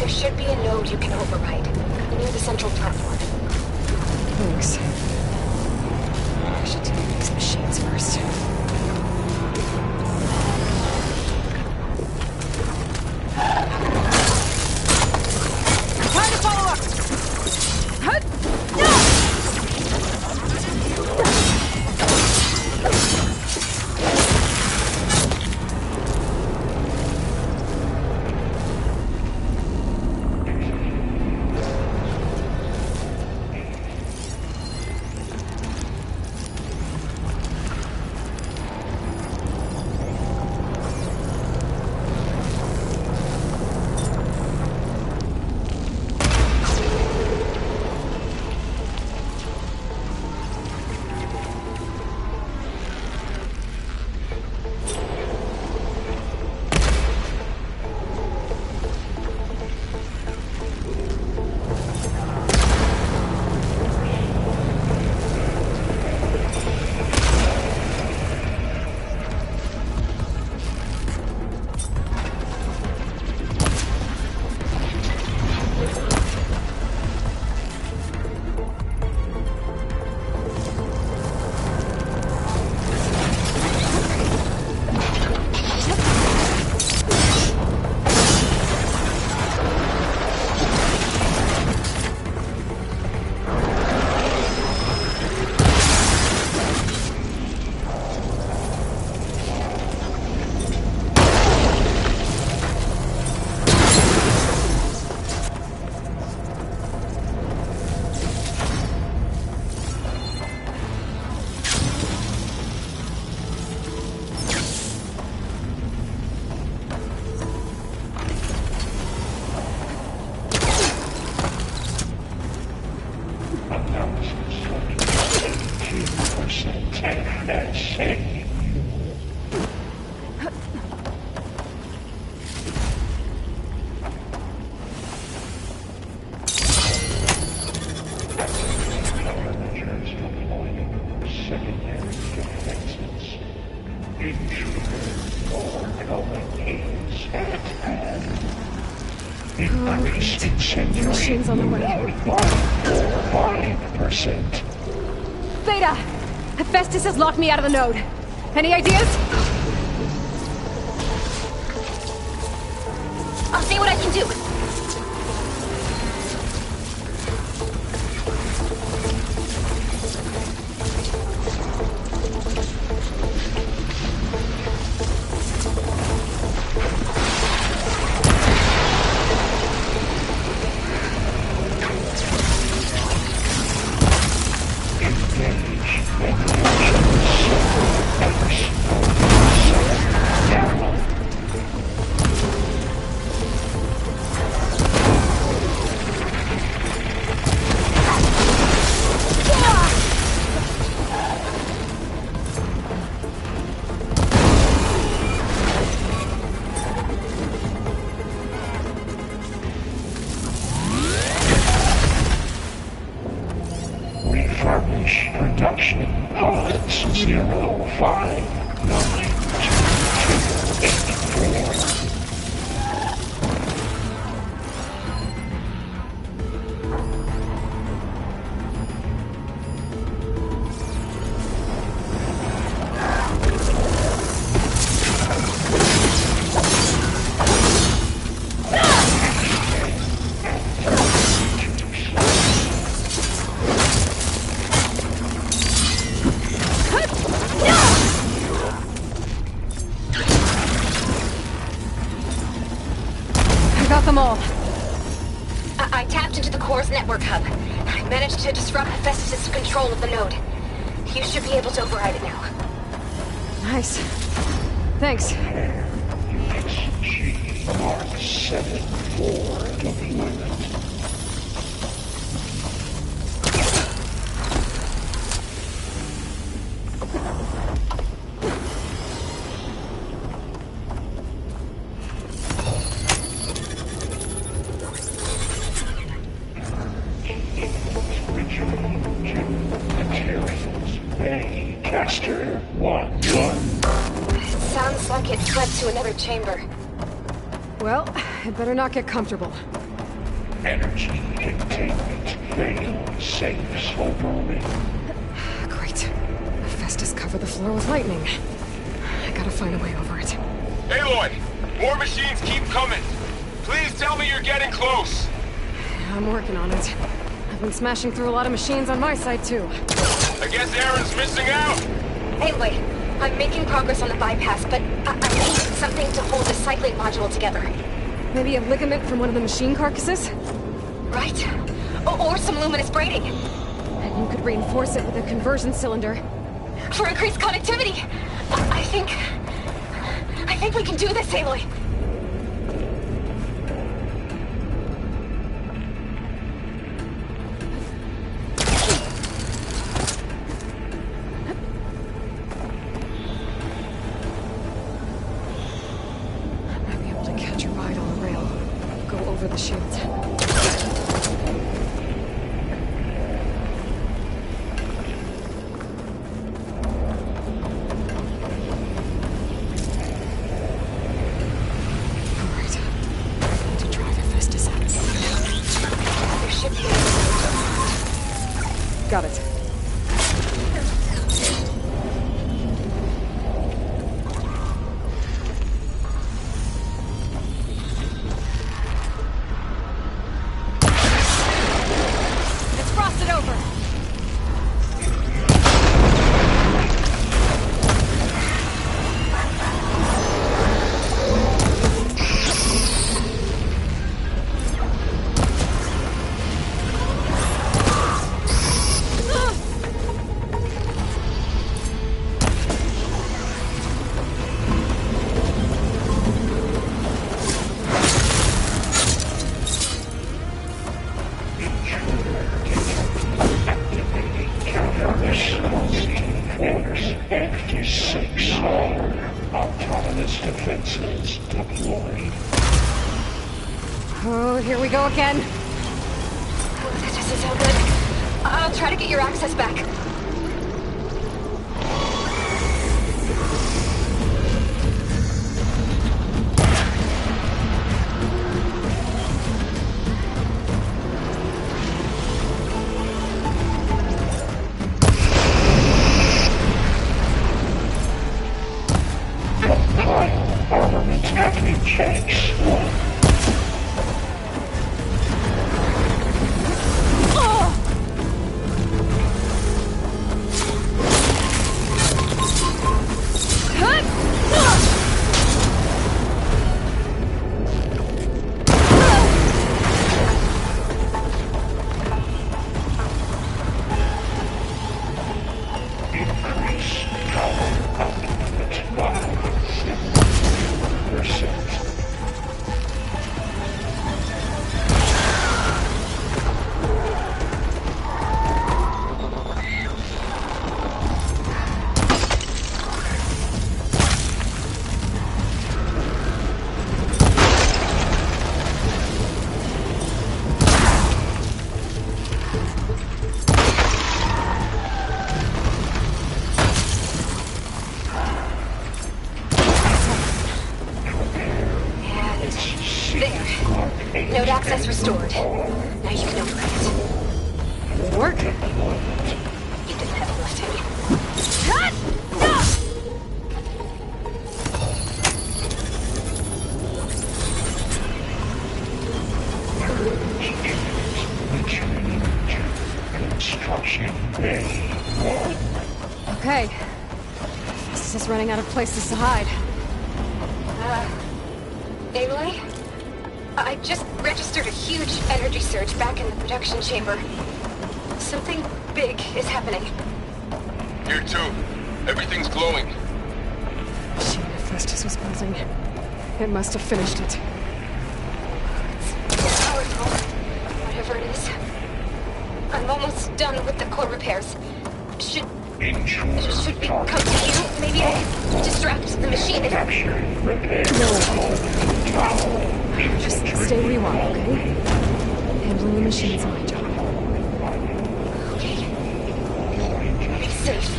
should be a node you can override, near the central platform. Thanks. I should take these machines first. Time to follow up! Hut! The machine's on the way. 5%. Beta! Hephaestus has locked me out of the node. Any ideas? I'll see what I can do. Production pods 059284. Got them all. I tapped into the core's network hub. I managed to disrupt Hephaestus' control of the node. You should be able to override it now. Nice. Thanks. XG Mark 7-4 deployment. Caster 1-1. Sounds like it fled to another chamber. Well, it better not get comfortable. Energy containment failed. Safes overrunning. Great. Festus covered the floor with lightning. I gotta find a way over it. Aloy! More machines keep coming! Please tell me you're getting close! I'm working on it. I've been smashing through a lot of machines on my side, too. I guess Aaron's missing out! Anyway, I'm making progress on the bypass, but I need something to hold the cycling module together. Maybe a ligament from one of the machine carcasses? Right. Or some luminous braiding. And you could reinforce it with a conversion cylinder. For increased connectivity! I think we can do this, Aloy! I might be able to catch a ride on the rail. Go over the shields. Got it. Let's frost it over! Autonomous defenses deployed. Oh, here we go again. Oh, that doesn't sound good. I'll try to get your access back. Armament happening checks. Increase power output by 7%. Node access restored. Now you can operate it. Working. You didn't have it left in you. Construction Bay 1. Okay. This is running out of places to hide. Aloy? I just registered a huge energy surge back in the production chamber. Something big is happening. Here too. Everything's glowing. Machine Hephaestus was building. It must have finished it. It's powerful. Whatever it is. I'm almost done with the core repairs. Should we come to you? Maybe I distract the machine. Just stay where you are, okay? Handling the machine's my job. Okay. Be safe.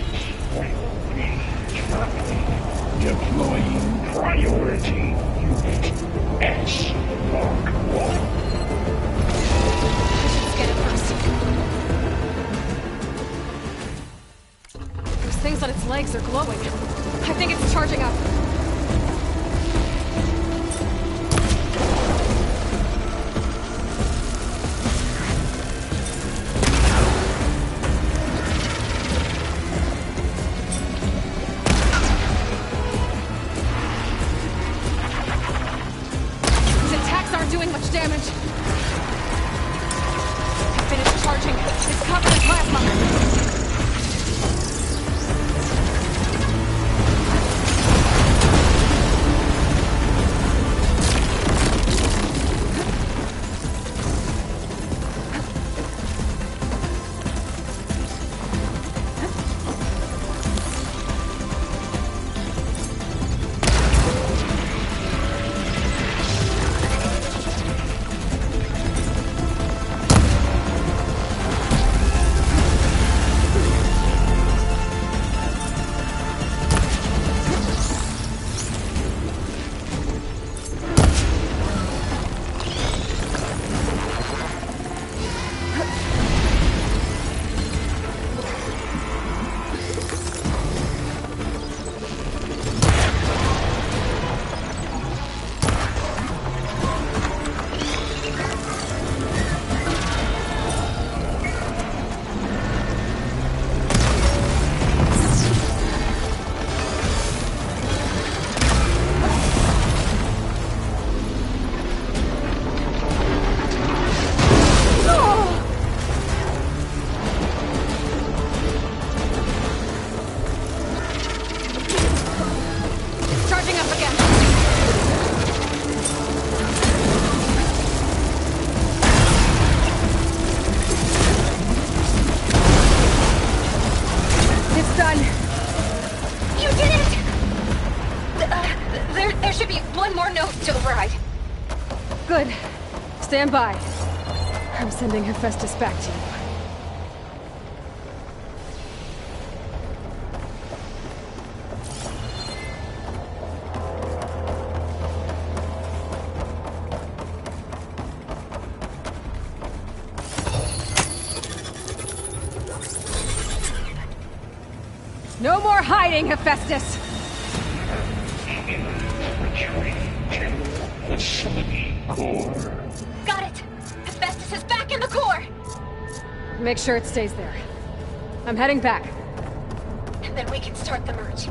Deploying priority unit S Mark 1. not doing much damage. I finished charging. It's covered in plasma. Stand by. I'm sending Hephaestus back to you. No more hiding, Hephaestus! Retreat to the Slimy Core. Got it! Hephaestus is back in the core! Make sure it stays there. I'm heading back. And then we can start the merge.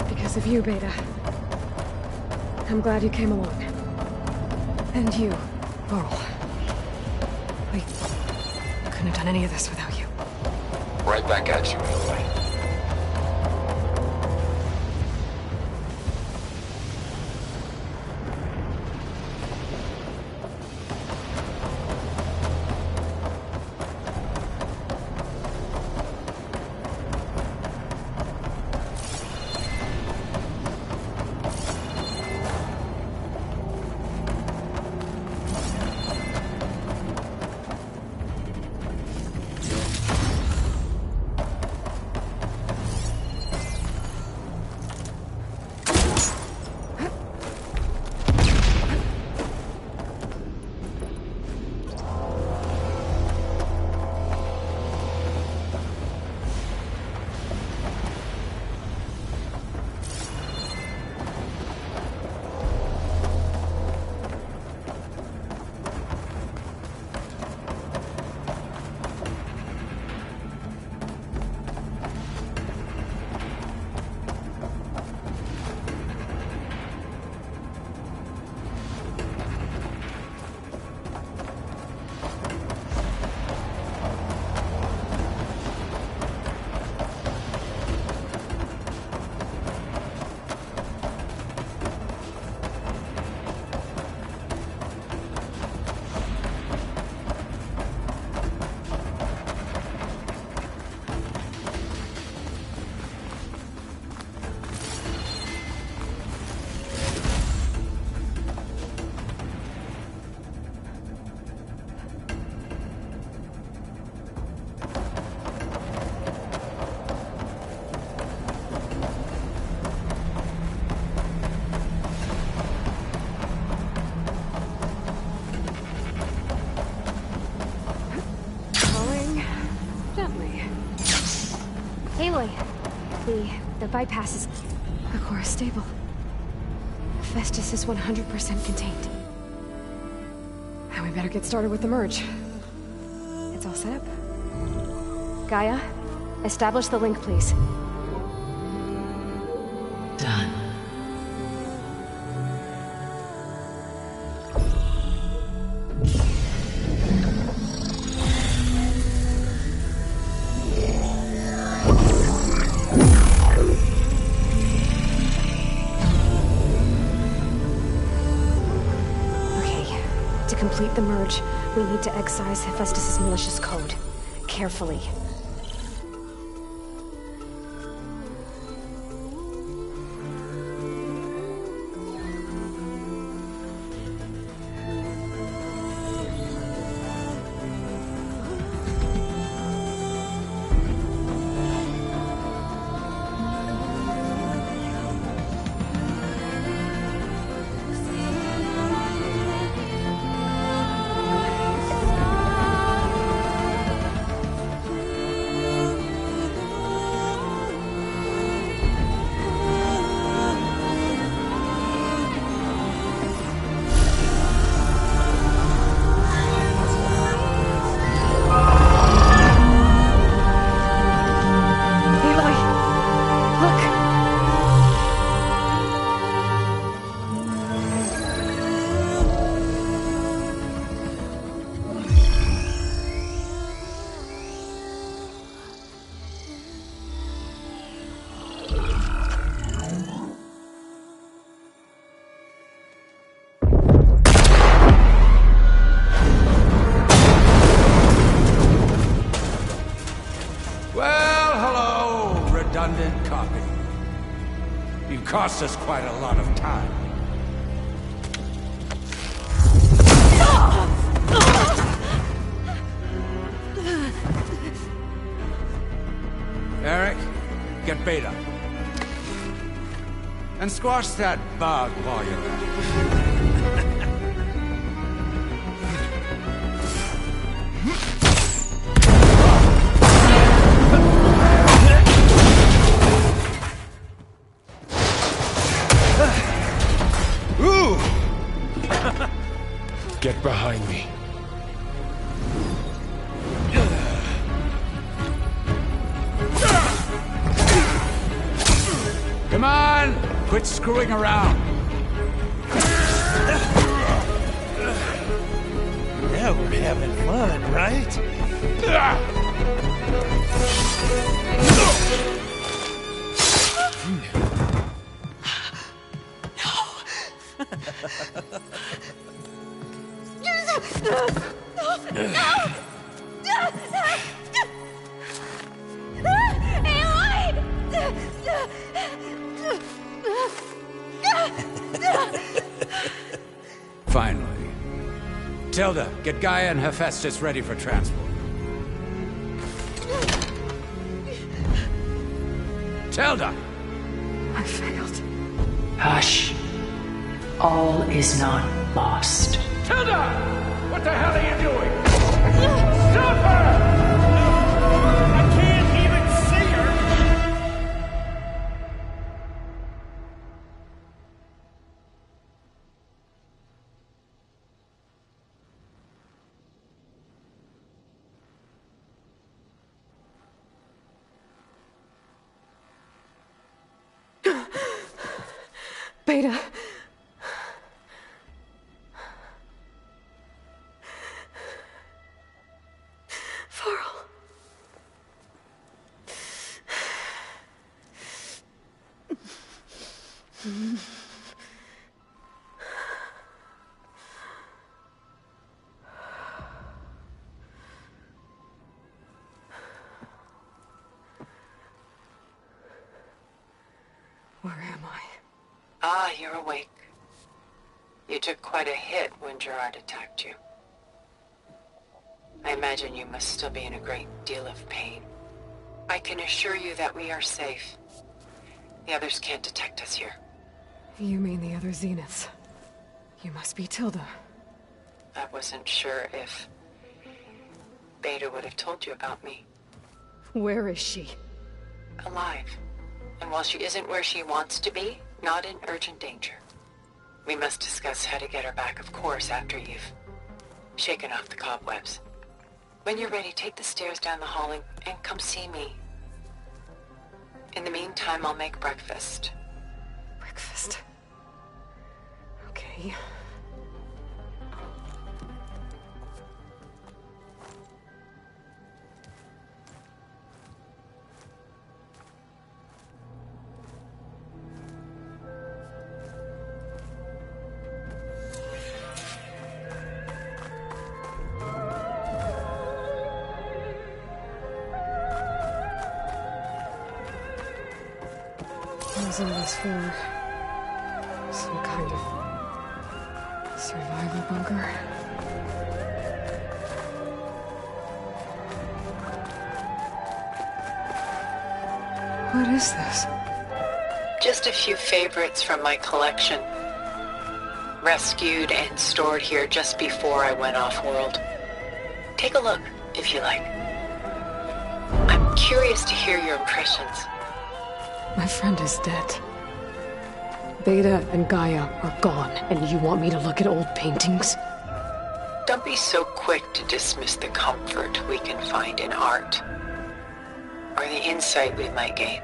Because of you, Beta. I'm glad you came along. And you, Laurel. We couldn't have done any of this without you. Right back at you, Aloy. Aloy, the bypass is... The core is stable. Hephaestus is 100% contained. Now we better get started with the merge. It's all set up. Gaia, establish the link, please. Done. complete the merge, we need to excise Hephaestus' malicious code. Carefully. redundant copy. You cost us quite a lot of time. Eric, get Beta. And squash that bug while you're at it. Get behind me. Come on! Quit screwing around! Now we're having fun, right? Finally. Tilda, get Gaia and Hephaestus ready for transport. Tilda! I failed. Hush. All is not lost. Tilda! What the hell are you doing? Stop her! I can't even see her! Beta. Varl. Where am I? Ah, you're awake. You took quite a hit when Gerard attacked you. I imagine you must still be in a great deal of pain. I can assure you that we are safe. The others can't detect us here. You mean the other Zeniths? You must be Tilda. I wasn't sure if Beta would have told you about me. Where is she? Alive. And while she isn't where she wants to be, not in urgent danger. We must discuss how to get her back, of course, after you've shaken off the cobwebs. When you're ready, take the stairs down the hall and come see me. In the meantime, I'll make breakfast. Breakfast? Okay. was all this for? Some kind of survival bunker? What is this? Just a few favorites from my collection. Rescued and stored here just before I went off-world. Take a look, if you like. I'm curious to hear your impressions. My friend is dead. Beta and Gaia are gone, and you want me to look at old paintings? Don't be so quick to dismiss the comfort we can find in art, or the insight we might gain.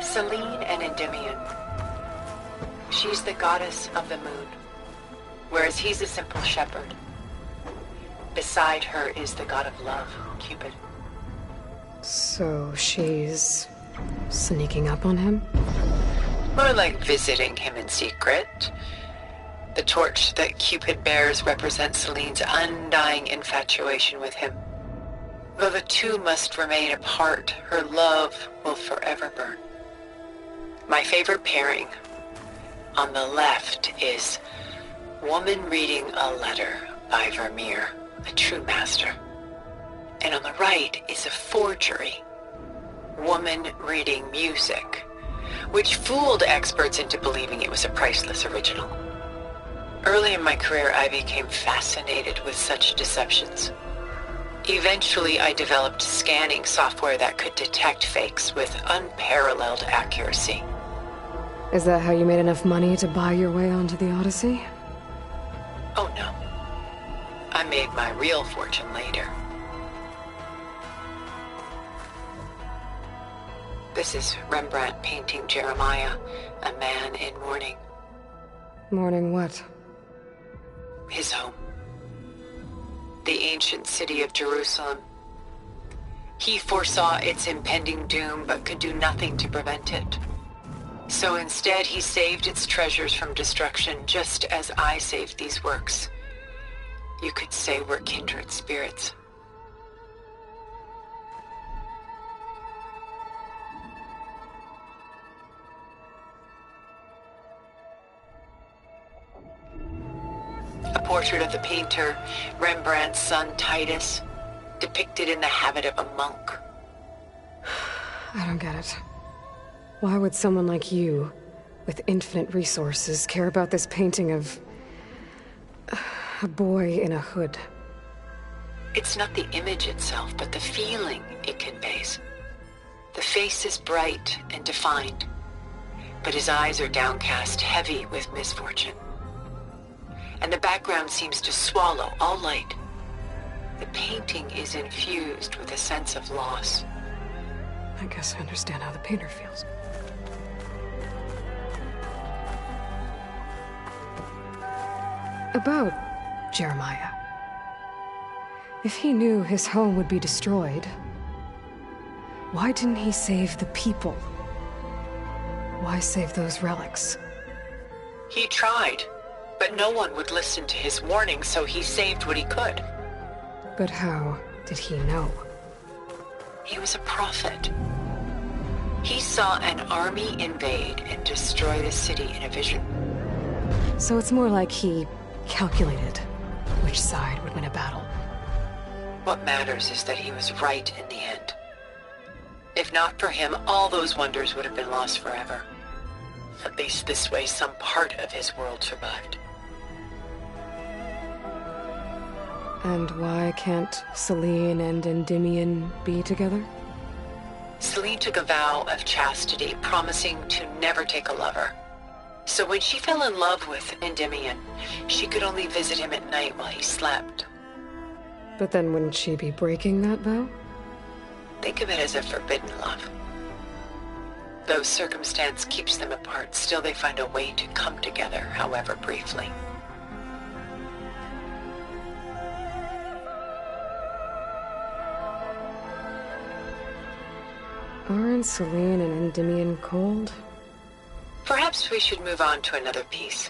Selene and Endymion. She's the goddess of the moon, whereas he's a simple shepherd. Beside her is the god of love, Cupid. So she's sneaking up on him? More like visiting him in secret. The torch that Cupid bears represents Selene's undying infatuation with him. Though the two must remain apart, her love will forever burn. My favorite pairing on the left is Woman Reading a Letter by Vermeer, a true master. And on the right is a forgery, Woman Reading Music, which fooled experts into believing it was a priceless original. Early in my career, I became fascinated with such deceptions. Eventually, I developed scanning software that could detect fakes with unparalleled accuracy. Is that how you made enough money to buy your way onto the Odyssey? Oh no. I made my real fortune later. This is Rembrandt painting Jeremiah, a man in mourning. Mourning what? His home. The ancient city of Jerusalem. He foresaw its impending doom, but could do nothing to prevent it. So instead, he saved its treasures from destruction, just as I saved these works. You could say we're kindred spirits. A portrait of the painter, Rembrandt's son Titus, depicted in the habit of a monk. I don't get it. Why would someone like you, with infinite resources, care about this painting of a boy in a hood? It's not the image itself, but the feeling it conveys. The face is bright and defined, but his eyes are downcast, heavy with misfortune. And the background seems to swallow all light. The painting is infused with a sense of loss. I guess I understand how the painter feels. About Jeremiah. If he knew his home would be destroyed, why didn't he save the people? Why save those relics? He tried, but no one would listen to his warning, so he saved what he could. But how did he know? He was a prophet. He saw an army invade and destroy the city in a vision. So it's more like he calculated which side would win a battle. What matters is that he was right in the end. If not for him, all those wonders would have been lost forever. At least this way, some part of his world survived. And why can't Selene and Endymion be together? Selene took a vow of chastity, promising to never take a lover. So when she fell in love with Endymion, she could only visit him at night while he slept. But then wouldn't she be breaking that vow? Think of it as a forbidden love. Though circumstance keeps them apart, still they find a way to come together, however briefly. Aren't Selene and Endymion cold? Perhaps Perhaps we should move on to another piece.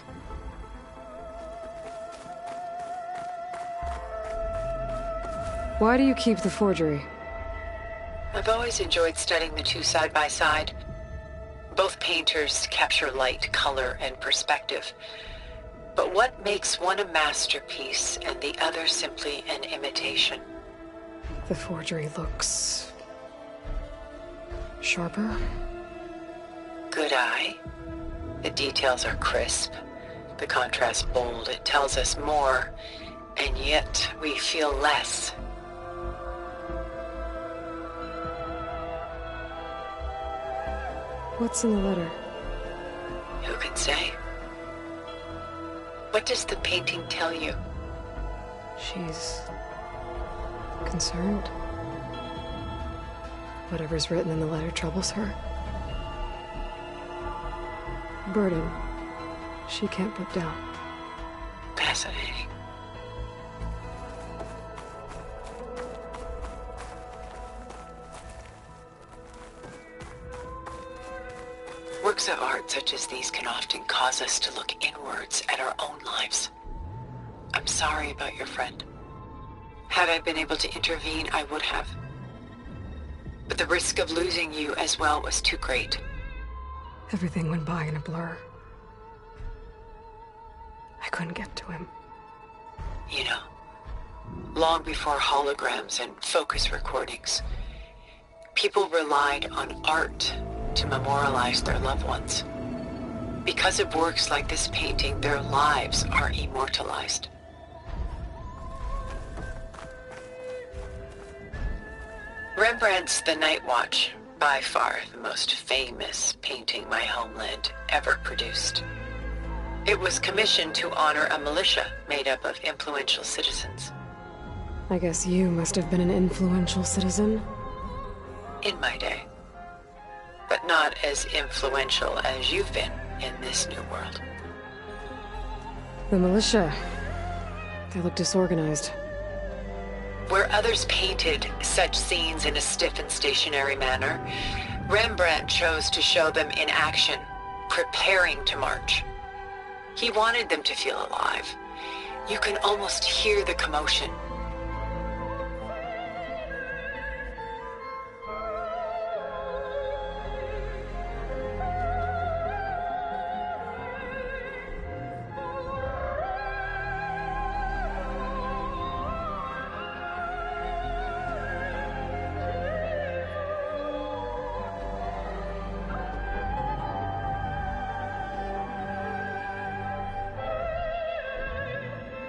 Why do you keep the forgery? I've always enjoyed studying the two side by side. Both painters capture light, color, and perspective. But what makes one a masterpiece and the other simply an imitation? The forgery looks... sharper? Good eye. The details are crisp. The contrast bold. It tells us more, and yet we feel less. What's in the letter? Who can say? What does the painting tell you? She's... concerned. Whatever's written in the letter troubles her. Burden she can't put down. Fascinating. Works of art such as these can often cause us to look inwards at our own lives. I'm sorry about your friend. Had I been able to intervene, I would have. But the risk of losing you as well was too great. Everything went by in a blur. I couldn't get to him. You know, long before holograms and focus recordings, people relied on art to memorialize their loved ones. Because of works like this painting, their lives are immortalized. Rembrandt's The Night Watch, by far the most famous painting my homeland ever produced. It was commissioned to honor a militia made up of influential citizens. I guess you must have been an influential citizen. In my day. But not as influential as you've been in this new world. The militia. They look disorganized. Where others painted such scenes in a stiff and stationary manner, Rembrandt chose to show them in action, preparing to march. He wanted them to feel alive. You can almost hear the commotion.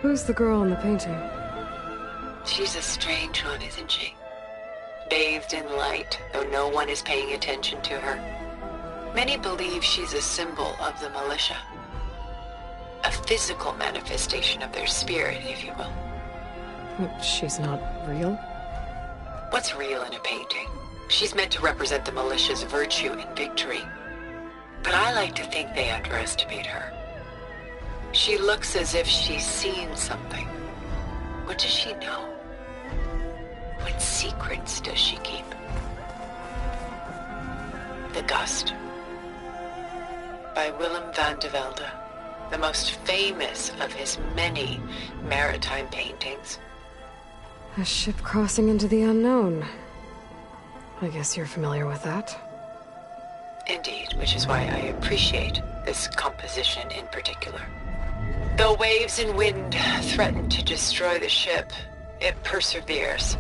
Who's the girl in the painting? She's a strange one, isn't she? Bathed in light, though no one is paying attention to her. Many believe she's a symbol of the militia. A physical manifestation of their spirit, if you will. But she's not real? What's real in a painting? She's meant to represent the militia's virtue and victory. But I like to think they underestimate her. She looks as if she's seen something. What does she know? What secrets does she keep? The Gust, by Willem van de Velde, the most famous of his many maritime paintings. A ship crossing into the unknown. I guess you're familiar with that. Indeed, which is why I appreciate this composition in particular. Though waves and wind threaten to destroy the ship, it perseveres,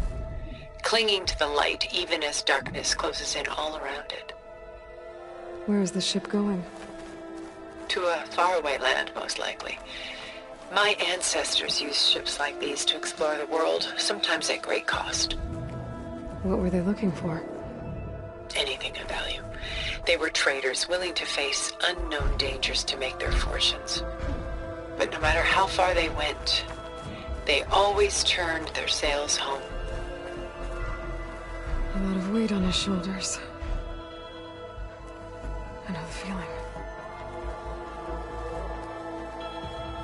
clinging to the light even as darkness closes in all around it. Where is the ship going? To a faraway land, most likely. My ancestors used ships like these to explore the world, sometimes at great cost. What were they looking for? Anything of value. They were traders willing to face unknown dangers to make their fortunes. But no matter how far they went, they always turned their sails home. A lot of weight on his shoulders. I know the feeling.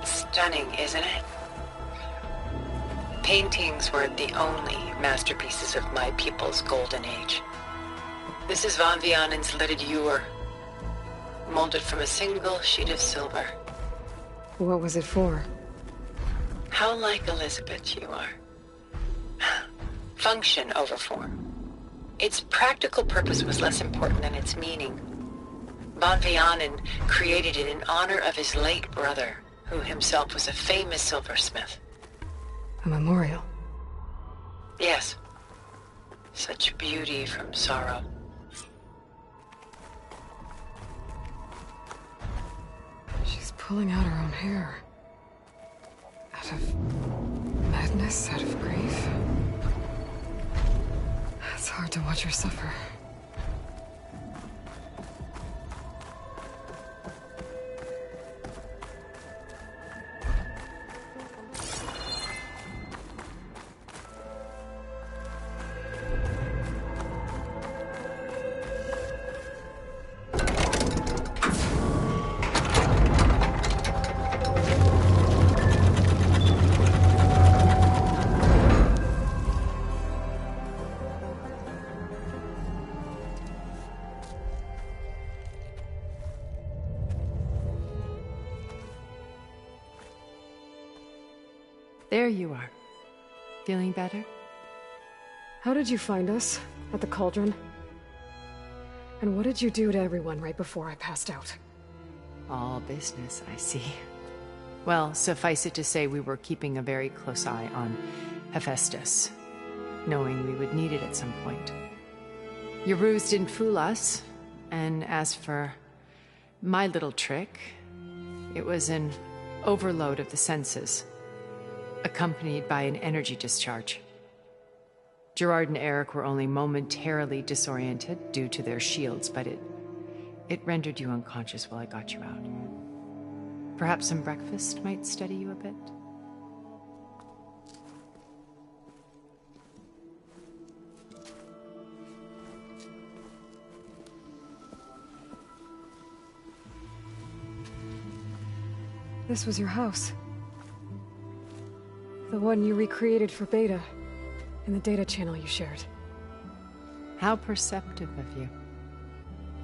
Stunning, isn't it? Paintings weren't the only masterpieces of my people's golden age. This is Van Vianen's Lidded Ewer. molded from a single sheet of silver. What was it for? How like Elizabeth you are. Function over form. Its practical purpose was less important than its meaning. Von Vianen created it in honor of his late brother, who himself was a famous silversmith. A memorial? Yes. Such beauty from sorrow. She's pulling out her own hair. Out of madness, out of grief. It's hard to watch her suffer. There you are. Feeling better? How did you find us? At the Cauldron? And what did you do to everyone right before I passed out? All business, I see. Well, suffice it to say we were keeping a very close eye on Hephaestus, knowing we would need it at some point. Your ruse didn't fool us, and as for my little trick, it was an overload of the senses, accompanied by an energy discharge. Gerard and Eric were only momentarily disoriented due to their shields, but it rendered you unconscious while I got you out. Perhaps some breakfast might steady you a bit? This was your house. The one you recreated for Beta, in the data channel you shared. How perceptive of you.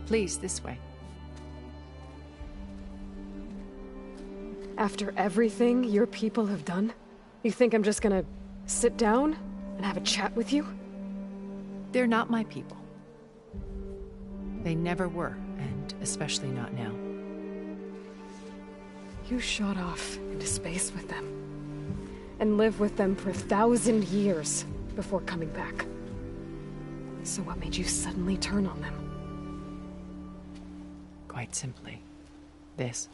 Please, this way. After everything your people have done, you think I'm just gonna sit down and have a chat with you? They're not my people. They never were, and especially not now. You shot off into space with them, and lived with them for 1,000 years before coming back. So what made you suddenly turn on them? Quite simply, this.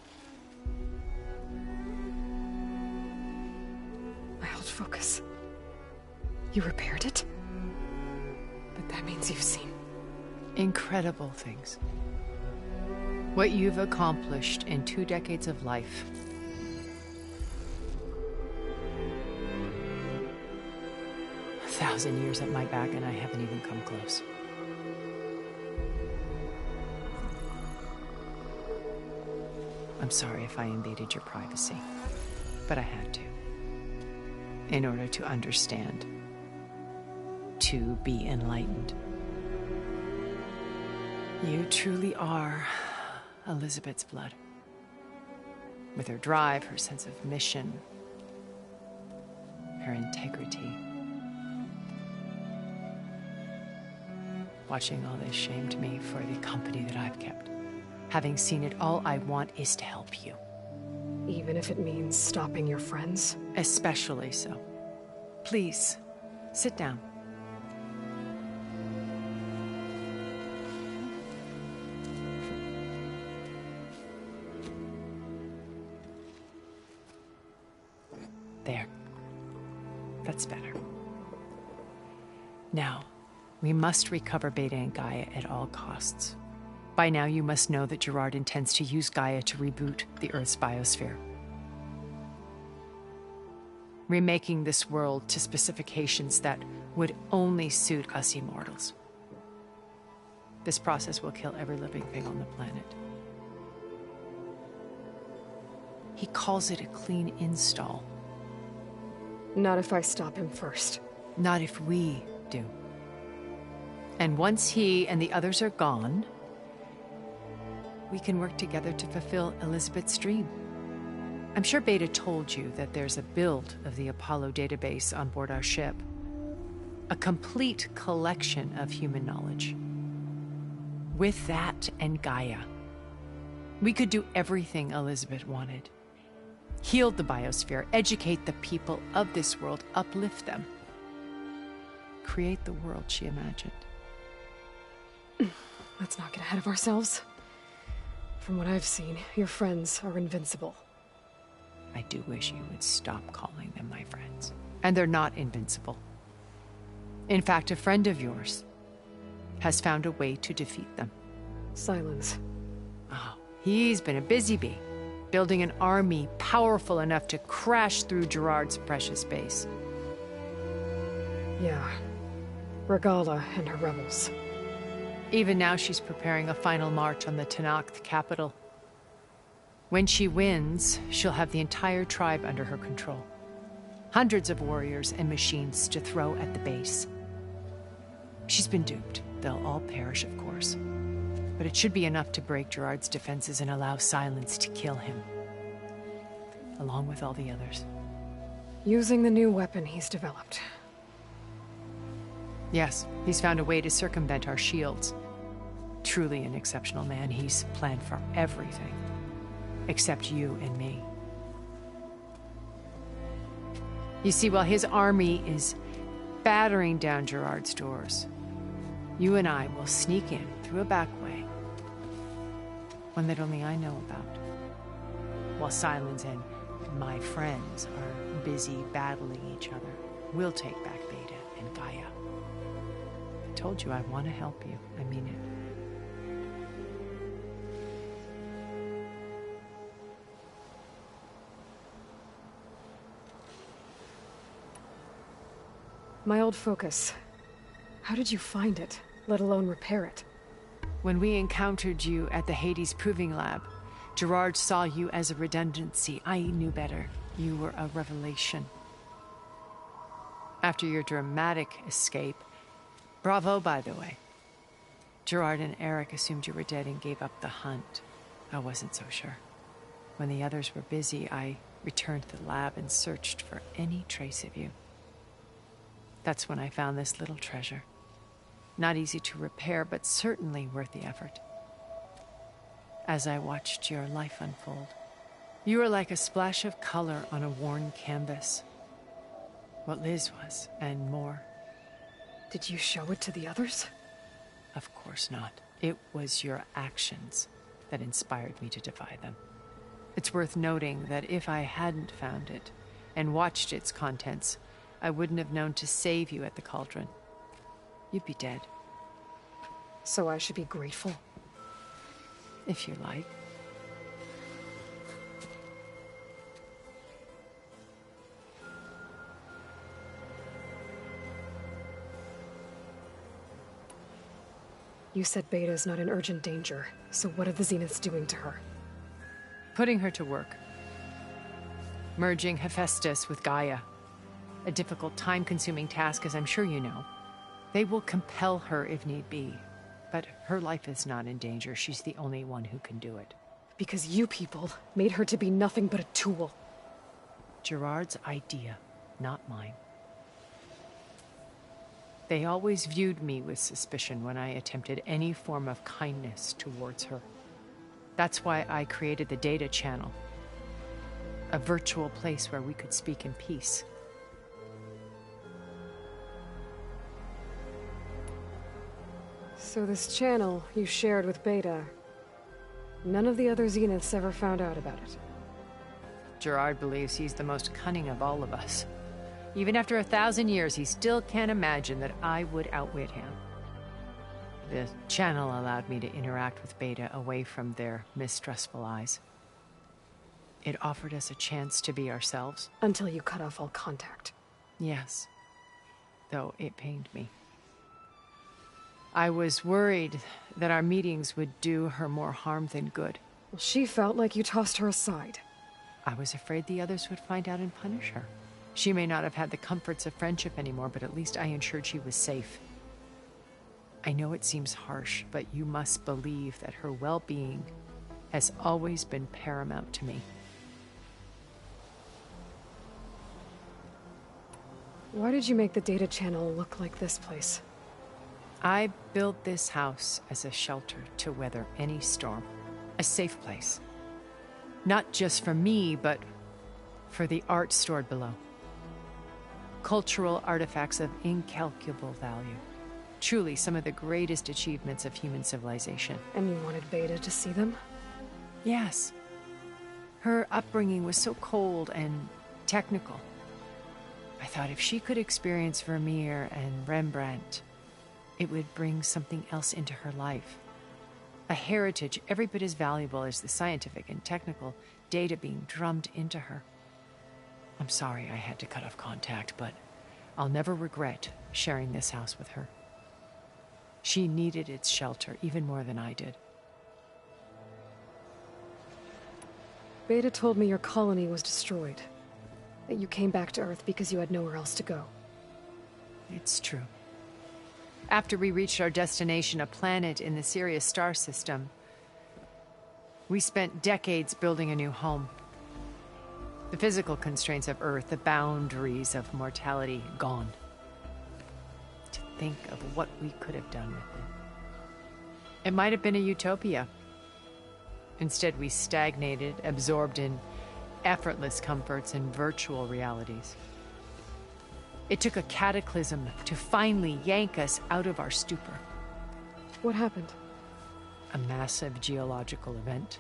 My old focus. You repaired it? But that means you've seen... incredible things. What you've accomplished in 2 decades of life. A 1,000 years at my back and I haven't even come close. I'm sorry if I invaded your privacy, but I had to. In order to understand. To be enlightened. You truly are Elizabeth's blood. With her drive, her sense of mission, her integrity. Watching all this shamed me for the company that I've kept. Having seen it, all I want is to help you. Even if it means stopping your friends? Especially so. Please, sit down. There. That's better. Now, we must recover Beta and Gaia at all costs. By now, you must know that Gerard intends to use Gaia to reboot the Earth's biosphere. Remaking this world to specifications that would only suit us immortals. This process will kill every living thing on the planet. He calls it a clean install. Not if I stop him first. Not if we do. And once he and the others are gone, we can work together to fulfill Elizabeth's dream. I'm sure Beta told you that there's a build of the Apollo database on board our ship. A complete collection of human knowledge. With that and Gaia, we could do everything Elizabeth wanted. Heal the biosphere, educate the people of this world, uplift them. Create the world she imagined. Let's not get ahead of ourselves. From what I've seen, your friends are invincible. I do wish you would stop calling them my friends. And they're not invincible. In fact, a friend of yours has found a way to defeat them. Silence. Oh, he's been a busy bee, building an army powerful enough to crash through Gerard's precious base. Yeah. Regalla and her rebels. Even now she's preparing a final march on the Tenakth capital. When she wins, she'll have the entire tribe under her control. Hundreds of warriors and machines to throw at the base. She's been duped. They'll all perish, of course. But it should be enough to break Gerard's defenses and allow Silence to kill him. Along with all the others. Using the new weapon he's developed. Yes, he's found a way to circumvent our shields. Truly an exceptional man. He's planned for everything. Except you and me. You see, while his army is battering down Gerard's doors, you and I will sneak in through a back way. One that only I know about. While Silence and my friends are busy battling each other, we'll take back Beta and Gaia. I told you I want to help you. I mean it. My old focus. How did you find it, let alone repair it? When we encountered you at the Hades Proving Lab, Gerard saw you as a redundancy. I knew better. You were a revelation. After your dramatic escape, bravo, by the way. Gerard and Eric assumed you were dead and gave up the hunt. I wasn't so sure. When the others were busy, I returned to the lab and searched for any trace of you. That's when I found this little treasure. Not easy to repair, but certainly worth the effort. As I watched your life unfold, you were like a splash of color on a worn canvas. What Liz was, and more. Did you show it to the others? Of course not. It was your actions that inspired me to defy them. It's worth noting that if I hadn't found it and watched its contents, I wouldn't have known to save you at the Cauldron. You'd be dead. So I should be grateful? If you like. You said Beta's not in urgent danger, so what are the Zeniths doing to her? Putting her to work. Merging Hephaestus with Gaia. A difficult, time-consuming task, as I'm sure you know. They will compel her if need be. But her life is not in danger. She's the only one who can do it. Because you people made her to be nothing but a tool. Gerard's idea, not mine. They always viewed me with suspicion when I attempted any form of kindness towards her. That's why I created the Data Channel. A virtual place where we could speak in peace. So this channel you shared with Beta, none of the other Zeniths ever found out about it? Gerard believes he's the most cunning of all of us. Even after 1,000 years, he still can't imagine that I would outwit him. The channel allowed me to interact with Beta away from their mistrustful eyes. It offered us a chance to be ourselves. Until you cut off all contact. Yes. Though it pained me. I was worried that our meetings would do her more harm than good. Well, she felt like you tossed her aside. I was afraid the others would find out and punish her. She may not have had the comforts of friendship anymore, but at least I ensured she was safe. I know it seems harsh, but you must believe that her well-being has always been paramount to me. Why did you make the data channel look like this place? I built this house as a shelter to weather any storm. A safe place. Not just for me, but for the art stored below. Cultural artifacts of incalculable value. Truly some of the greatest achievements of human civilization. And you wanted Beta to see them? Yes. Her upbringing was so cold and technical. I thought if she could experience Vermeer and Rembrandt, it would bring something else into her life. A heritage every bit as valuable as the scientific and technical data being drummed into her. I'm sorry I had to cut off contact, but I'll never regret sharing this house with her. She needed its shelter even more than I did. Beta told me your colony was destroyed. That you came back to Earth because you had nowhere else to go. It's true. After we reached our destination, a planet in the Sirius star system, we spent decades building a new home. The physical constraints of Earth, the boundaries of mortality, gone. To think of what we could have done with it. It might have been a utopia. Instead, we stagnated, absorbed in effortless comforts and virtual realities. It took a cataclysm to finally yank us out of our stupor. What happened? A massive geological event.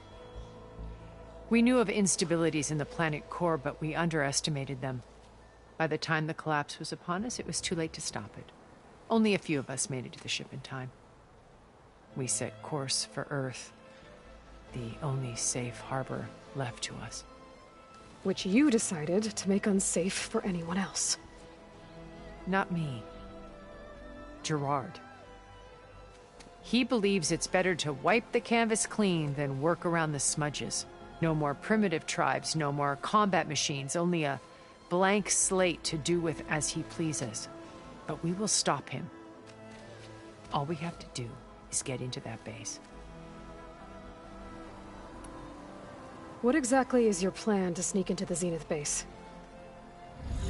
We knew of instabilities in the planet core, but we underestimated them. By the time the collapse was upon us, it was too late to stop it. Only a few of us made it to the ship in time. We set course for Earth, the only safe harbor left to us. Which you decided to make unsafe for anyone else. Not me. Gerard. He believes it's better to wipe the canvas clean than work around the smudges. No more primitive tribes, no more combat machines, only a blank slate to do with as he pleases. But we will stop him. All we have to do is get into that base. What exactly is your plan to sneak into the Zenith base?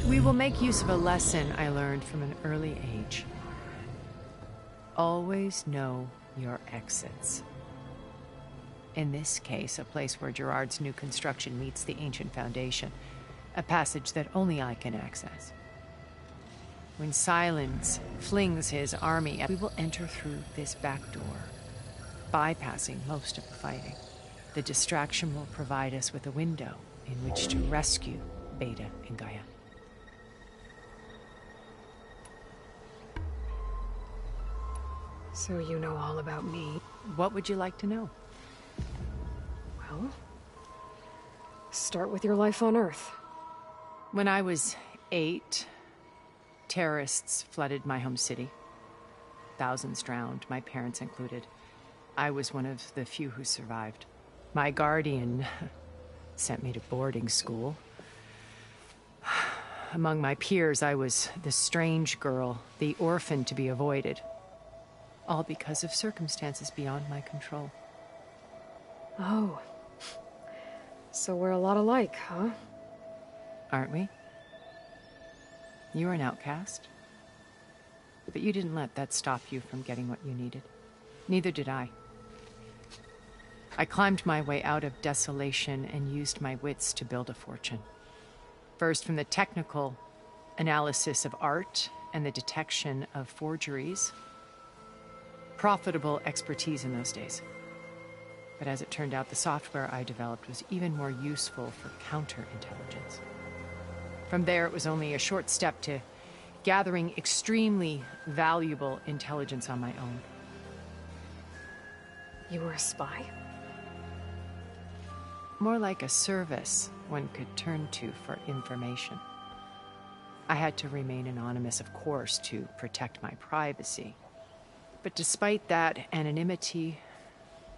We will make use of a lesson I learned from an early age. Always know your exits. In this case, a place where Gerard's new construction meets the ancient foundation, a passage that only I can access. When Silence flings his army, we will enter through this back door, bypassing most of the fighting. The distraction will provide us with a window in which to rescue Beta and Gaia. So you know all about me. What would you like to know? Well, start with your life on Earth. When I was 8, terrorists flooded my home city. Thousands drowned, my parents included. I was one of the few who survived. My guardian sent me to boarding school. Among my peers, I was the strange girl, the orphan to be avoided. All because of circumstances beyond my control. Oh. So we're a lot alike, huh? Aren't we? You were an outcast. But you didn't let that stop you from getting what you needed. Neither did I. I climbed my way out of desolation and used my wits to build a fortune. First, from the technical analysis of art and the detection of forgeries. Profitable expertise in those days. But as it turned out, the software I developed was even more useful for counterintelligence. From there, it was only a short step to gathering extremely valuable intelligence on my own. You were a spy? More like a service one could turn to for information. I had to remain anonymous, of course, to protect my privacy. But despite that anonymity,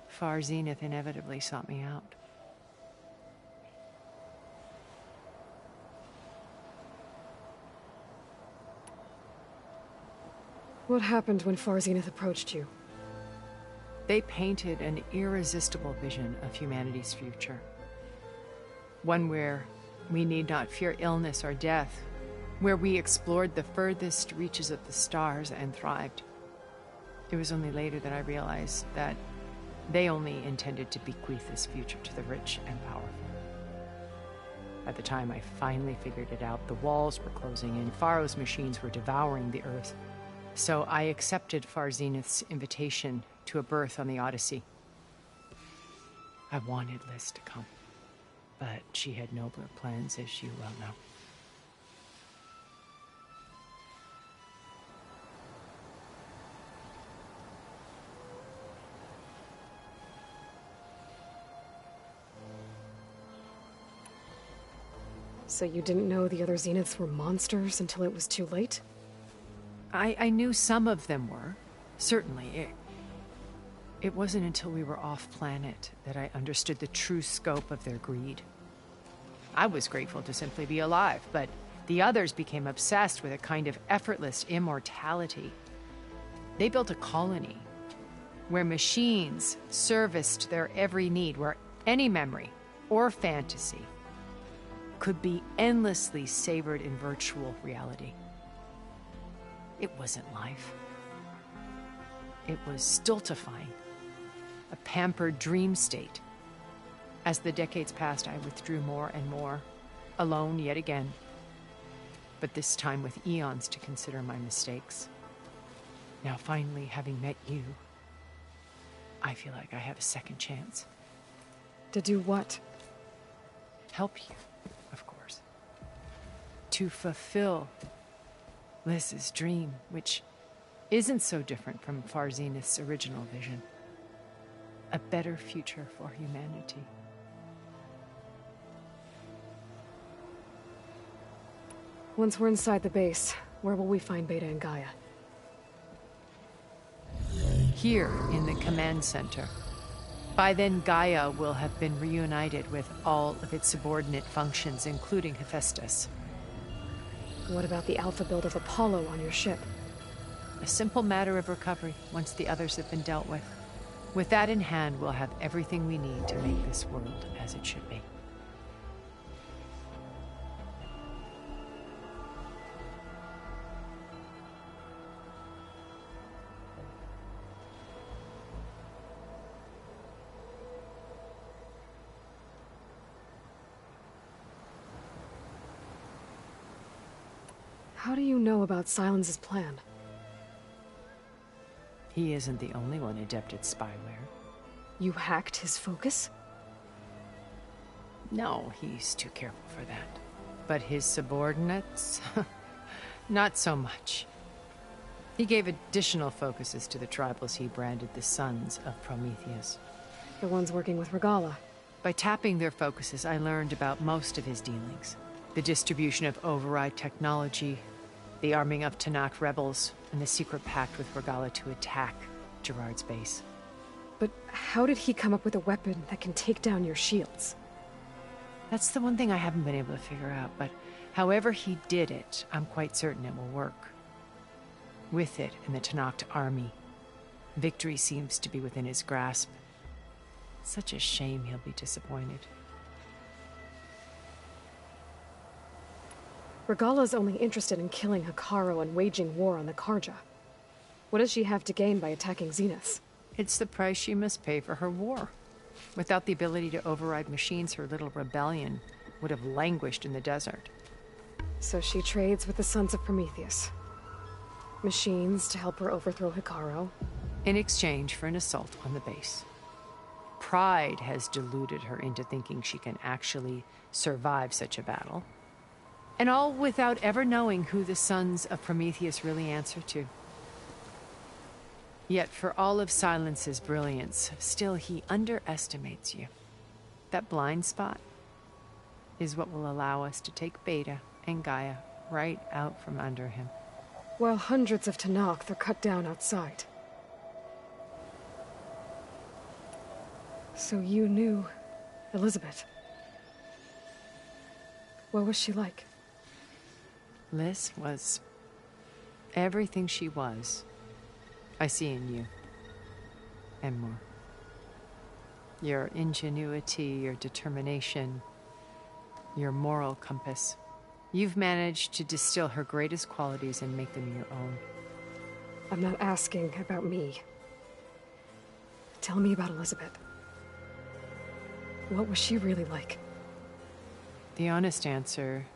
Far Zenith inevitably sought me out. What happened when Far Zenith approached you? They painted an irresistible vision of humanity's future. One where we need not fear illness or death, where we explored the furthest reaches of the stars and thrived. It was only later that I realized that they only intended to bequeath this future to the rich and powerful. By the time I finally figured it out, the walls were closing in, Pharaoh's machines were devouring the Earth. So I accepted Far Zenith's invitation to a berth on the Odyssey. I wanted Liz to come, but she had nobler plans, as you well know. So you didn't know the other Zeniths were monsters until it was too late? I knew some of them were, certainly. It wasn't until we were off-planet that I understood the true scope of their greed. I was grateful to simply be alive, but the others became obsessed with a kind of effortless immortality. They built a colony where machines serviced their every need, where any memory or fantasy could be endlessly savored in virtual reality. It wasn't life. It was stultifying, a pampered dream state. As the decades passed, I withdrew more and more, alone yet again, but this time with eons to consider my mistakes. Now finally, having met you, I feel like I have a second chance. To do what? Help you, of course. To fulfill Liz's dream, which isn't so different from Far Zenith's original vision. A better future for humanity. Once we're inside the base, where will we find Beta and Gaia? Here, in the command center. By then, Gaia will have been reunited with all of its subordinate functions, including Hephaestus. What about the Alpha build of Apollo on your ship? A simple matter of recovery, once the others have been dealt with. With that in hand, we'll have everything we need to make this world as it should be. How do you know about Silence's plan? He isn't the only one adept at spyware. You hacked his focus? No, he's too careful for that. But his subordinates? Not so much. He gave additional focuses to the tribals he branded the Sons of Prometheus. The ones working with Regalla. By tapping their focuses, I learned about most of his dealings. The distribution of override technology, the arming of Tanakh rebels, and the secret pact with Regalla to attack Gerard's base. But how did he come up with a weapon that can take down your shields? That's the one thing I haven't been able to figure out, but however he did it, I'm quite certain it will work. With it and the Tanakh army, victory seems to be within his grasp. Such a shame he'll be disappointed. Regalla's only interested in killing Hekarro and waging war on the Karja. What does she have to gain by attacking Zeniths? It's the price she must pay for her war. Without the ability to override machines, her little rebellion would have languished in the desert. So she trades with the Sons of Prometheus. Machines to help her overthrow Hekarro. In exchange for an assault on the base. Pride has deluded her into thinking she can actually survive such a battle. And all without ever knowing who the Sons of Prometheus really answer to. Yet for all of Silence's brilliance, still he underestimates you. That blind spot is what will allow us to take Beta and Gaia right out from under him. While hundreds of Tanakh are cut down outside. So you knew Elizabeth. What was she like? Liz was everything she was. I see in you. and more. Your ingenuity, your determination, your moral compass. You've managed to distill her greatest qualities and make them your own. I'm not asking about me. Tell me about Elizabeth. What was she really like? The honest answer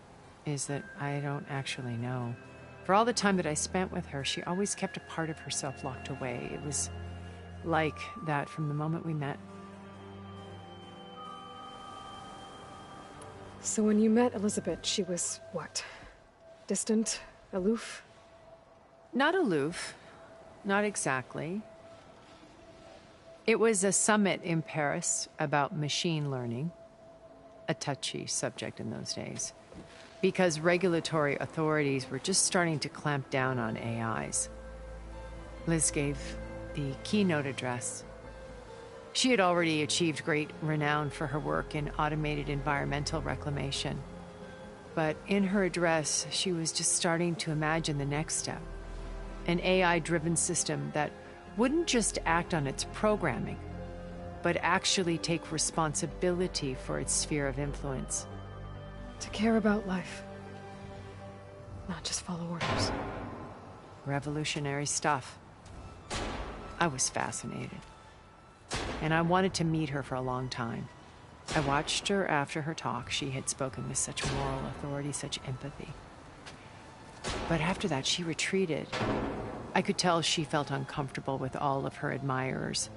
is that I don't actually know. For all the time that I spent with her, she always kept a part of herself locked away. It was like that from the moment we met. So when you met Elizabeth, she was what? Distant? Aloof? Not aloof. Not exactly. It was a summit in Paris about machine learning, a touchy subject in those days, because regulatory authorities were just starting to clamp down on AIs. Liz gave the keynote address. She had already achieved great renown for her work in automated environmental reclamation. But in her address, she was just starting to imagine the next step. An AI-driven system that wouldn't just act on its programming, but actually take responsibility for its sphere of influence. To care about life. Not just follow orders. Revolutionary stuff. I was fascinated. And I wanted to meet her for a long time. I watched her after her talk. She had spoken with such moral authority, such empathy. But after that, she retreated. I could tell she felt uncomfortable with all of her admirers.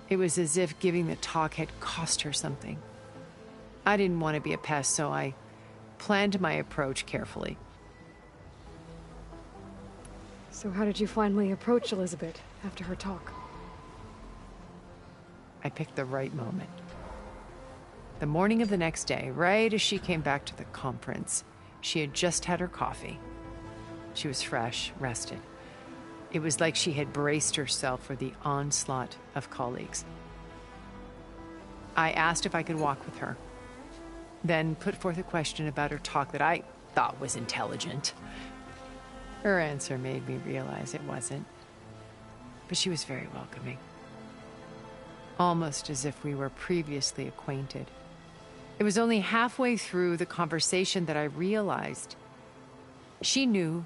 It was as if giving the talk had cost her something. I didn't want to be a pest, so I planned my approach carefully. So how did you finally approach Elizabeth after her talk? I picked the right moment. The morning of the next day, right as she came back to the conference, she had just had her coffee. She was fresh, rested. It was like she had braced herself for the onslaught of colleagues. I asked if I could walk with her, then put forth a question about her talk that I thought was intelligent. Her answer made me realize it wasn't, but she was very welcoming. Almost as if we were previously acquainted. It was only halfway through the conversation that I realized she knew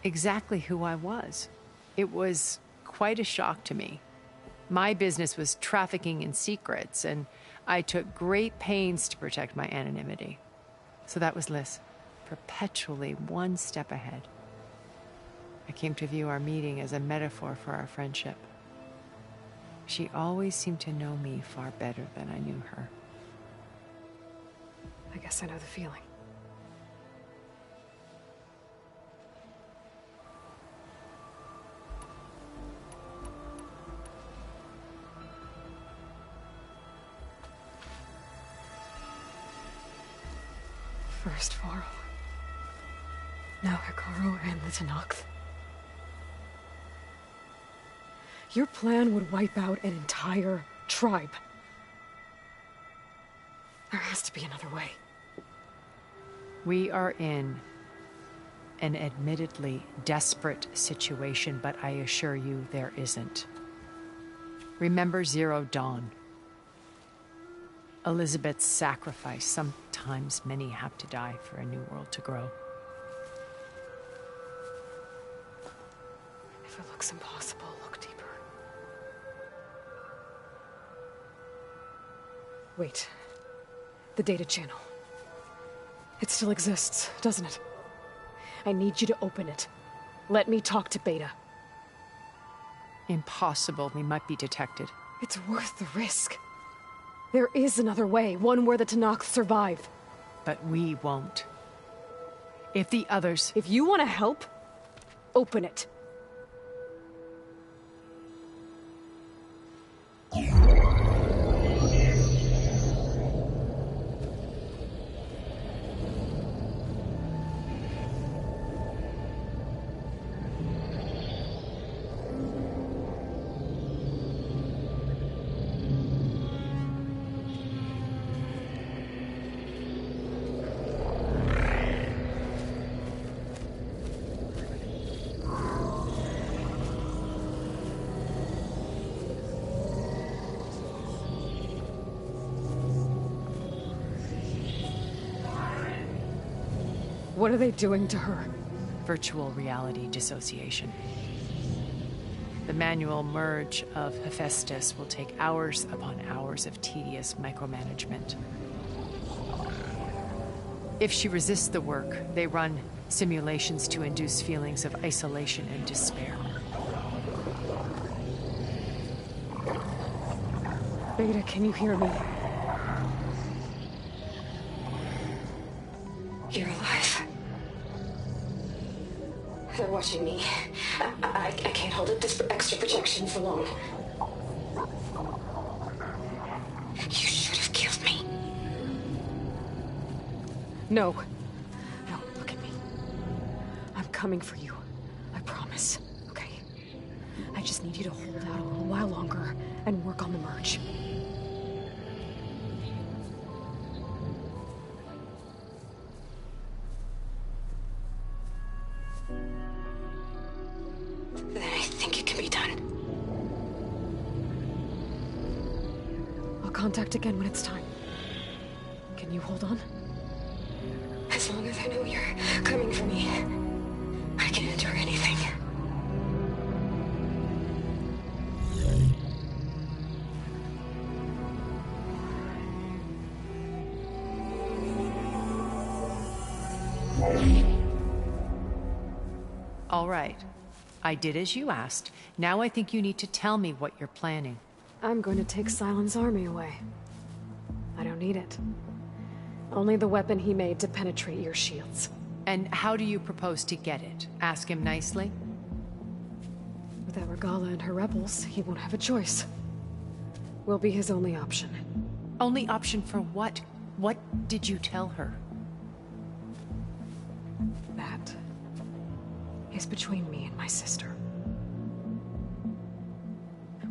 exactly who I was. It was quite a shock to me. My business was trafficking in secrets, and I took great pains to protect my anonymity. So that was Liz, perpetually one step ahead. I came to view our meeting as a metaphor for our friendship. She always seemed to know me far better than I knew her. I guess I know the feeling. First Varl. Now Hekarro and the Tenakth. Your plan would wipe out an entire tribe. There has to be another way. We are in an admittedly desperate situation, but I assure you there isn't. Remember Zero Dawn. Elizabeth's sacrifice. Sometimes many have to die for a new world to grow. If it looks impossible, look deeper. Wait. The data channel. It still exists, doesn't it? I need you to open it. Let me talk to Beta. Impossible. We might be detected. It's worth the risk. There is another way, one where the Tenakth survive. But we won't. If the others... If you want to help, open it. What are they doing to her? Virtual reality dissociation. The manual merge of Hephaestus will take hours upon hours of tedious micromanagement. If she resists the work, they run simulations to induce feelings of isolation and despair. Beta, can you hear me? You're alive. They're watching me. I can't hold up this extra protection for long. You should have killed me. No. No, look at me. I'm coming for you. I promise, okay? I just need you to hold out a little while longer and work on the merge. Then I think it can be done. I'll contact again when it's time. Can you hold on? As long as I know you're coming for me, I can endure anything. All right. I did as you asked. Now I think you need to tell me what you're planning. I'm going to take Sylens' army away. I don't need it. Only the weapon he made to penetrate your shields. And how do you propose to get it? Ask him nicely? Without Regala and her rebels, he won't have a choice. We'll be his only option. Only option for what? What did you tell her? That is between me and my sister.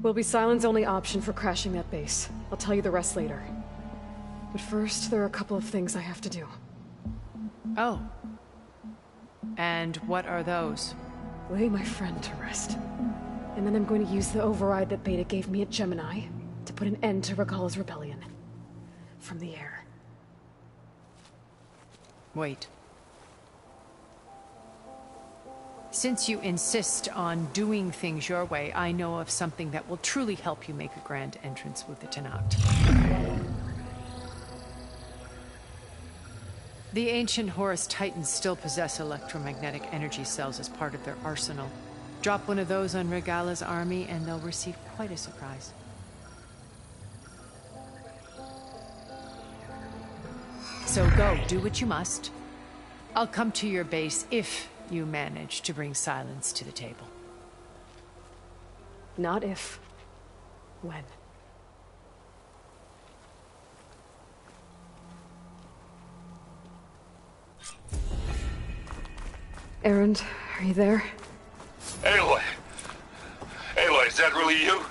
Will be Sylens' only option for crashing that base. I'll tell you the rest later. But first, there are a couple of things I have to do. Oh. And what are those? Lay my friend to rest. And then I'm going to use the override that Beta gave me at Gemini to put an end to Regala's rebellion. From the air. Wait. Since you insist on doing things your way, I know of something that will truly help you make a grand entrance with the Tenakth. The ancient Horus Titans still possess electromagnetic energy cells as part of their arsenal. Drop one of those on Regala's army and they'll receive quite a surprise. So go, do what you must. I'll come to your base if you manage to bring Sylens to the table. Not if. When. Erend, are you there? Aloy! Aloy, is that really you?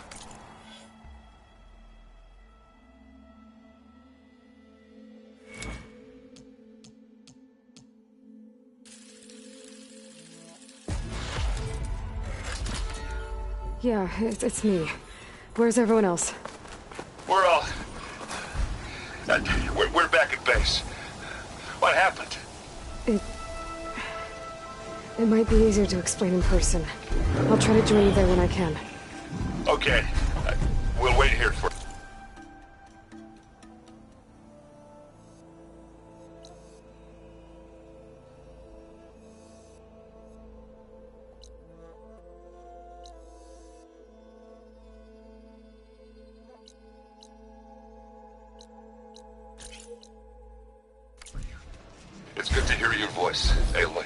Yeah, it's me. Where's everyone else? We're all... We're back at base. What happened? It might be easier to explain in person. I'll try to join you there when I can. Okay. We'll wait here for... It's good to hear your voice, Aloy.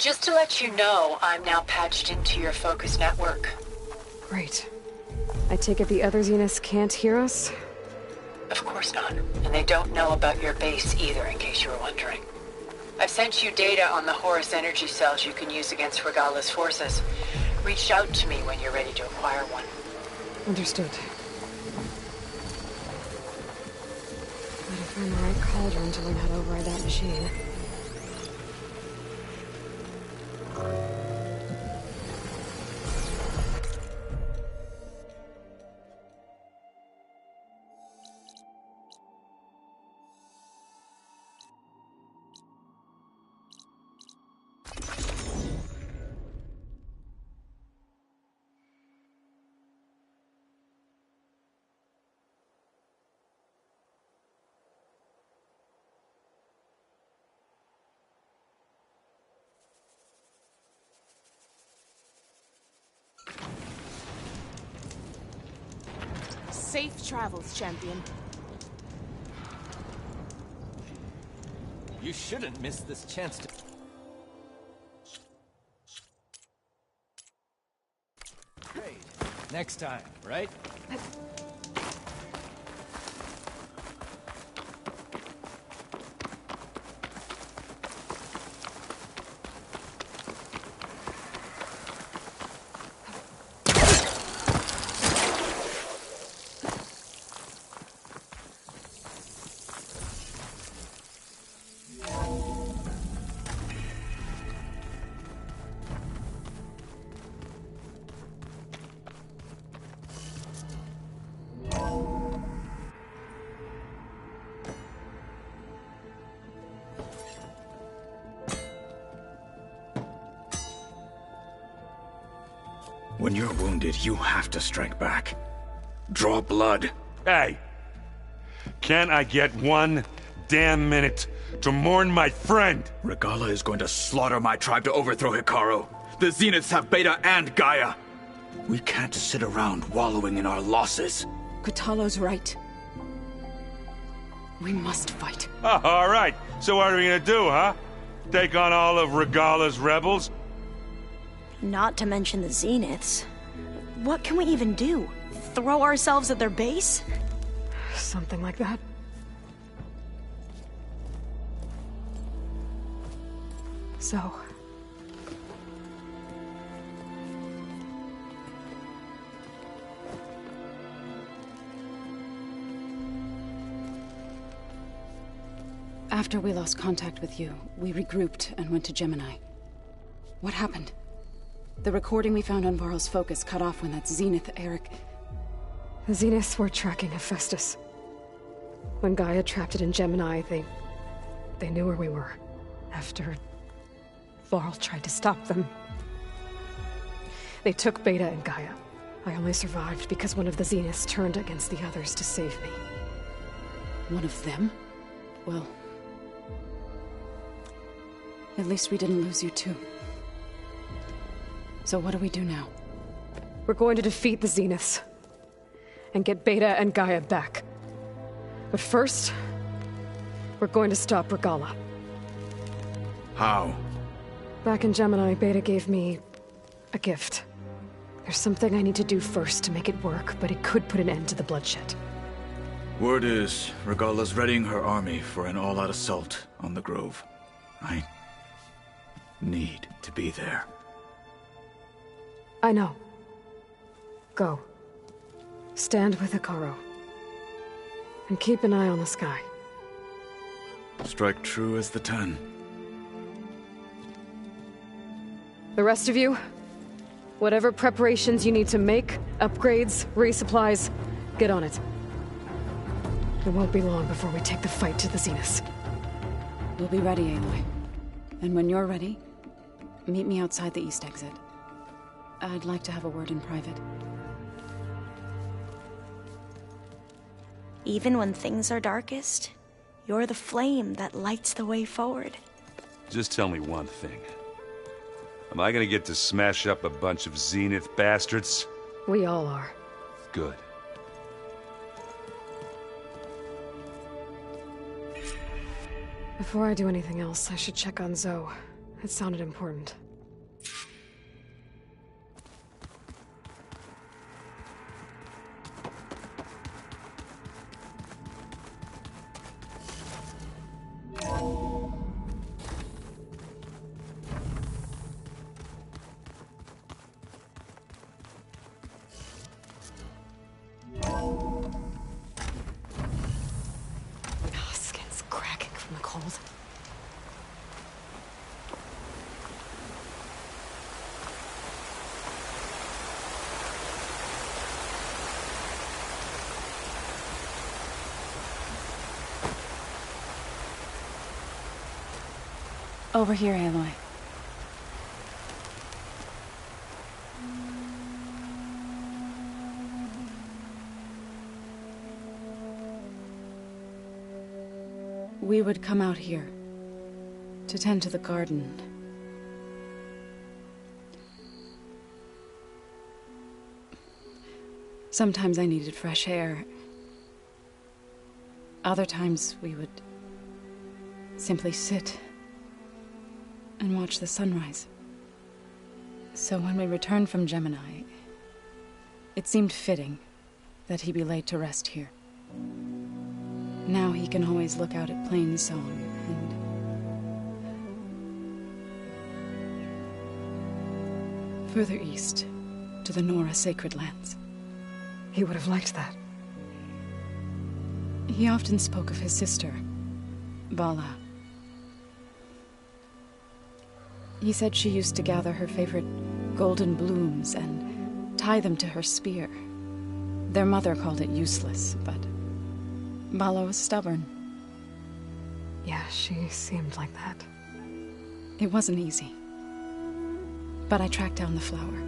Just to let you know, I'm now patched into your focus network. Great. I take it the other Zeniths can't hear us? Of course not. And they don't know about your base either, in case you were wondering. I've sent you data on the Horus energy cells you can use against Regalla's forces. Reach out to me when you're ready to acquire one. Understood. Gotta find the right cauldron to learn how to override that machine. Safe travels, champion. You shouldn't miss this chance to... Great. Next time, right? When you're wounded, you have to strike back. Draw blood. Hey! Can I get one damn minute to mourn my friend? Regalla is going to slaughter my tribe to overthrow Hekarro. The Zeniths have Beta and Gaia. We can't sit around wallowing in our losses. Kotallo's right. We must fight. Oh, all right. So what are we gonna do, huh? Take on all of Regalla's rebels? Not to mention the Zeniths. What can we even do? Throw ourselves at their base? Something like that. So... After we lost contact with you, we regrouped and went to Gemini. What happened? The recording we found on Varl's focus cut off when that Zenith, Eric... The Zeniths were tracking Hephaestus. When Gaia trapped it in Gemini, they knew where we were. After... Varl tried to stop them. They took Beta and Gaia. I only survived because one of the Zeniths turned against the others to save me. One of them? Well... At least we didn't lose you too. So what do we do now? We're going to defeat the Zeniths. And get Beta and Gaia back. But first... we're going to stop Regalla. How? Back in Gemini, Beta gave me... a gift. There's something I need to do first to make it work, but it could put an end to the bloodshed. Word is, Regalla's readying her army for an all-out assault on the Grove. I... need to be there. I know. Go. Stand with Hekarro. And keep an eye on the sky. Strike true as the 10. The rest of you, whatever preparations you need to make, upgrades, resupplies, get on it. It won't be long before we take the fight to the Zeniths. We'll be ready, Aloy. And when you're ready, meet me outside the east exit. I'd like to have a word in private. Even when things are darkest, you're the flame that lights the way forward. Just tell me one thing. Am I gonna get to smash up a bunch of Zenith bastards? We all are. Good. Before I do anything else, I should check on Zoe. It sounded important. Skin's cracking from the cold. Over here, Aloy. We would come out here to tend to the garden. Sometimes I needed fresh air. Other times we would simply sit and watch the sunrise. So when we returned from Gemini, it seemed fitting that he be laid to rest here. Now he can always look out at Plainsong and further east to the Nora Sacred Lands. He would have liked that. He often spoke of his sister, Vala. He said she used to gather her favorite golden blooms and tie them to her spear. Their mother called it useless, but Vala was stubborn. Yeah, she seemed like that. It wasn't easy. But I tracked down the flower.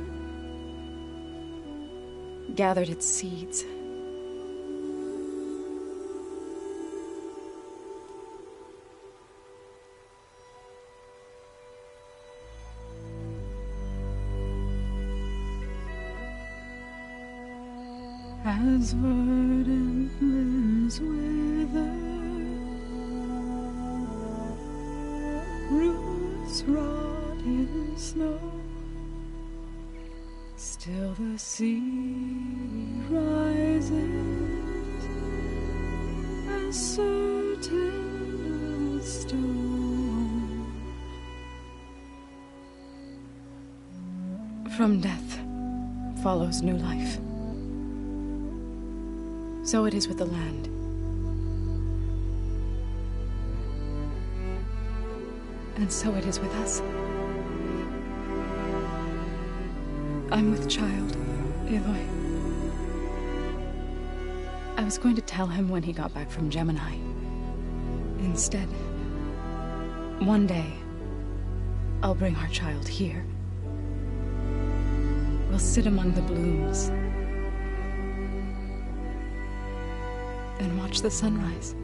Gathered its seeds. As verdant limbs wither, roots rot in snow, still the sea rises as certain as stone. From death follows new life. So it is with the land. And so it is with us. I'm with child, Aloy. I was going to tell him when he got back from Gemini. Instead, one day, I'll bring our child here. We'll sit among the blooms and watch the sunrise.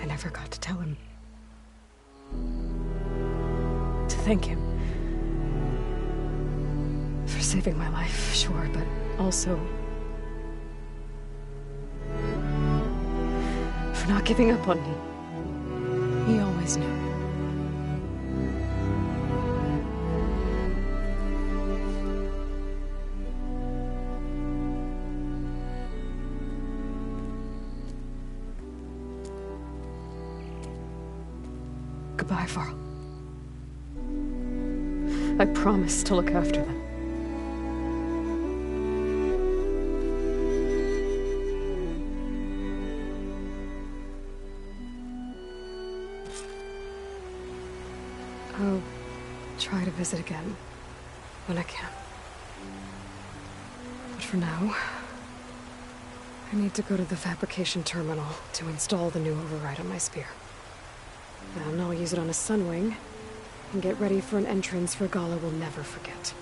I never got to tell him. To thank him. For saving my life, sure, but also for not giving up on me. He always knew. Goodbye, Varl. I promise to look after them. I'll try to visit again when I can. But for now, I need to go to the fabrication terminal to install the new override on my spear. Then I'll use it on a Sunwing, and get ready for an entrance Regalla will never forget.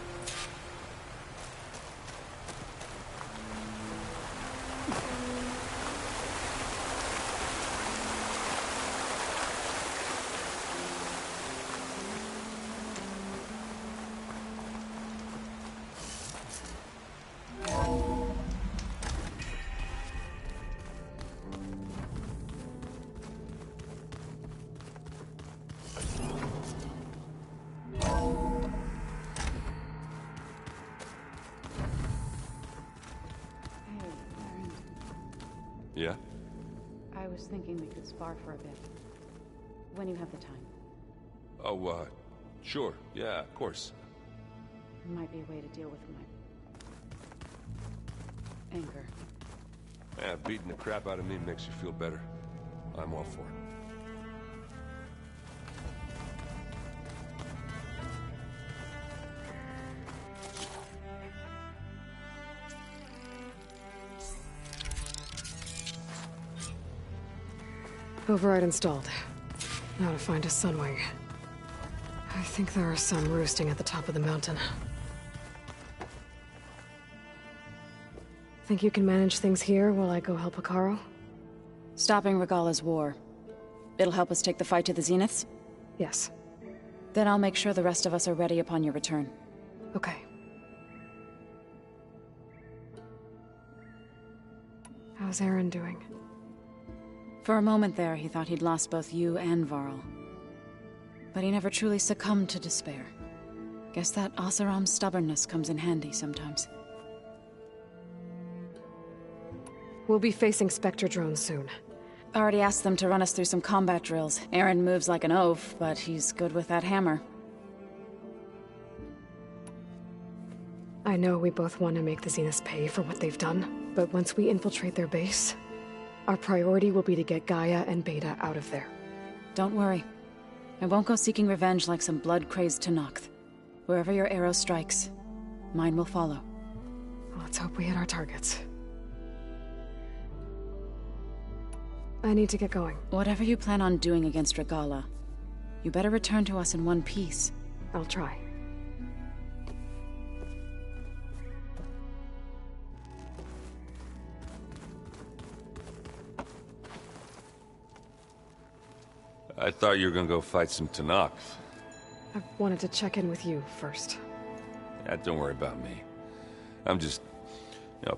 I was thinking we could spar for a bit. When you have the time. Oh, sure. Yeah, of course. Might be a way to deal with my anger. Yeah, beating the crap out of me makes you feel better. I'm all for it. Override installed. Now to find a Sunwing. I think there are some roosting at the top of the mountain. Think you can manage things here while I go help Hekarro? Stopping Regalla's war. It'll help us take the fight to the Zeniths? Yes. Then I'll make sure the rest of us are ready upon your return. Okay. How's Eren doing? For a moment there, he thought he'd lost both you and Varl. But he never truly succumbed to despair. Guess that Oseram's stubbornness comes in handy sometimes. We'll be facing Spectre drones soon. Already asked them to run us through some combat drills. Eren moves like an oaf, but he's good with that hammer. I know we both want to make the Zeniths pay for what they've done, but once we infiltrate their base, our priority will be to get Gaia and Beta out of there. Don't worry. I won't go seeking revenge like some blood-crazed Tenakth. Wherever your arrow strikes, mine will follow. Let's hope we hit our targets. I need to get going. Whatever you plan on doing against Regalla, you better return to us in one piece. I'll try. I thought you were gonna go fight some Tenakth. I wanted to check in with you first. Yeah, don't worry about me. I'm just,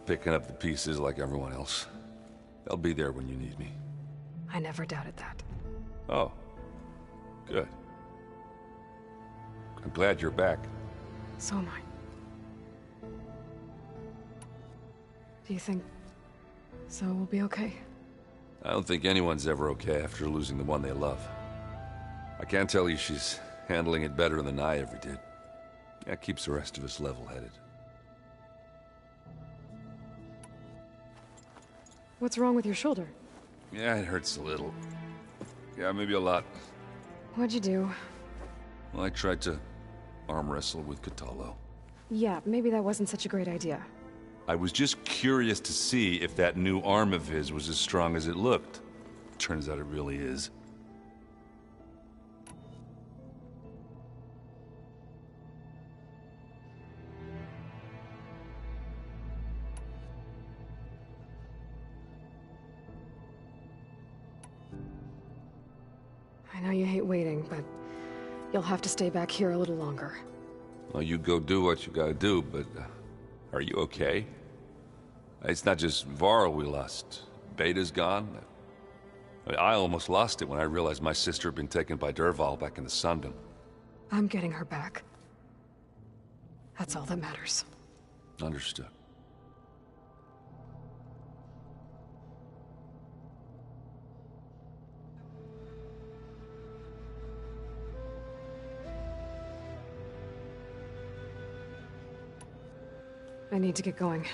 picking up the pieces like everyone else. I'll be there when you need me. I never doubted that. Oh. Good. I'm glad you're back. So am I. Do you think Zoe will be okay? I don't think anyone's ever okay after losing the one they love. I can't tell you she's handling it better than I ever did. That keeps the rest of us level-headed. What's wrong with your shoulder? Yeah, it hurts a little. Yeah, maybe a lot. What'd you do? Well, I tried to arm wrestle with Kotallo. Yeah, maybe that wasn't such a great idea. I was just curious to see if that new arm of his was as strong as it looked. Turns out it really is. I know you hate waiting, but you'll have to stay back here a little longer. Well, you go do what you gotta do, but are you okay? It's not just Varl we lost. Beta's gone. I almost lost it when I realized my sister had been taken by Dervahl back in the Sundom. I'm getting her back. That's all that matters. Understood. I need to get going.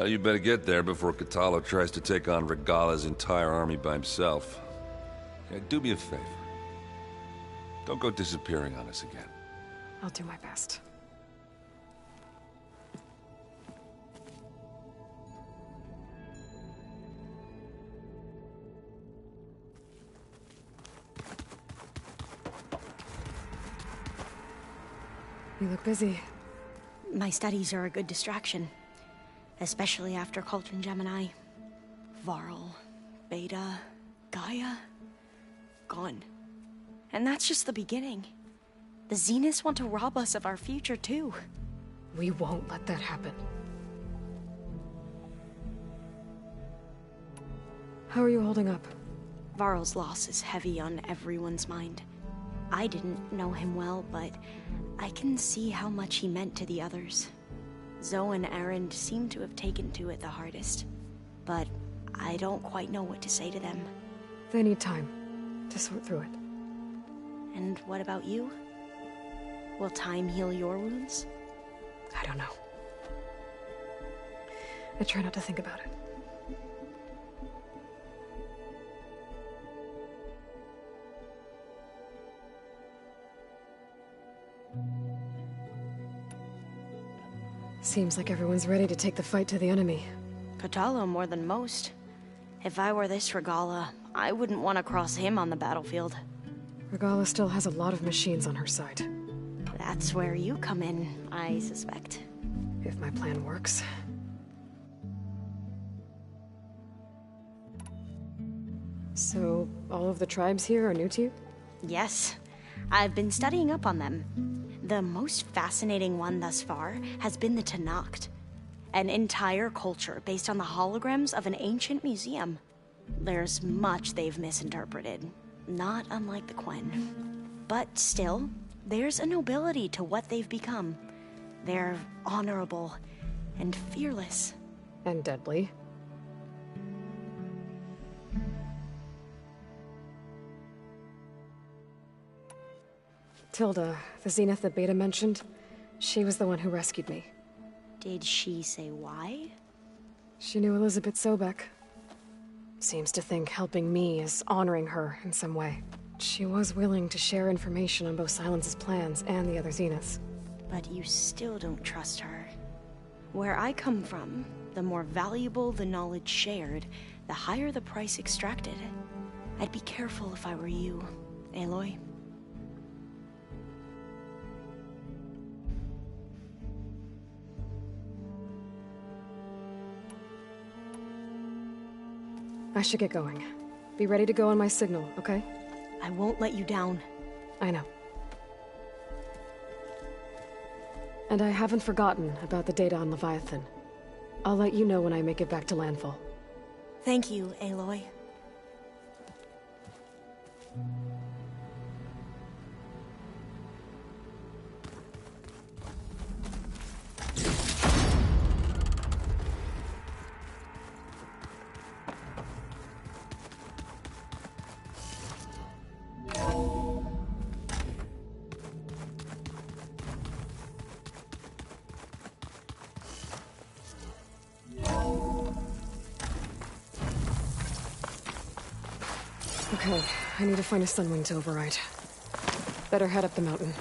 You better get there before Kotallo tries to take on Regalla's entire army by himself. Yeah, do me a favor. Don't go disappearing on us again. I'll do my best. You look busy. My studies are a good distraction. Especially after Cauldron Gemini. Varl, Beta, Gaia... gone. And that's just the beginning. The Zeniths want to rob us of our future, too. We won't let that happen. How are you holding up? Varl's loss is heavy on everyone's mind. I didn't know him well, but I can see how much he meant to the others. Zoe and Erend seem to have taken to it the hardest, but I don't quite know what to say to them. They need time to sort through it. And what about you? Will time heal your wounds? I don't know. I try not to think about it. Seems like everyone's ready to take the fight to the enemy. Kotallo more than most. If I were this Regalla, I wouldn't want to cross him on the battlefield. Regalla still has a lot of machines on her side. That's where you come in, I suspect. If my plan works. So, all of the tribes here are new to you? Yes. I've been studying up on them. The most fascinating one thus far has been the Tenakth, an entire culture based on the holograms of an ancient museum. There's much they've misinterpreted, not unlike the Quen. But still, there's a nobility to what they've become. They're honorable and fearless. And deadly. Tilda, the Zenith that Beta mentioned, she was the one who rescued me. Did she say why? She knew Elizabeth Sobek. Seems to think helping me is honoring her in some way. She was willing to share information on both Silence's plans and the other Zeniths. But you still don't trust her. Where I come from, the more valuable the knowledge shared, the higher the price extracted. I'd be careful if I were you, Aloy. I should get going. Be ready to go on my signal, okay? I won't let you down. I know. And I haven't forgotten about the data on Leviathan. I'll let you know when I make it back to landfall. Thank you, Aloy. Okay, I need to find a Sunwing to override. Better head up the mountain.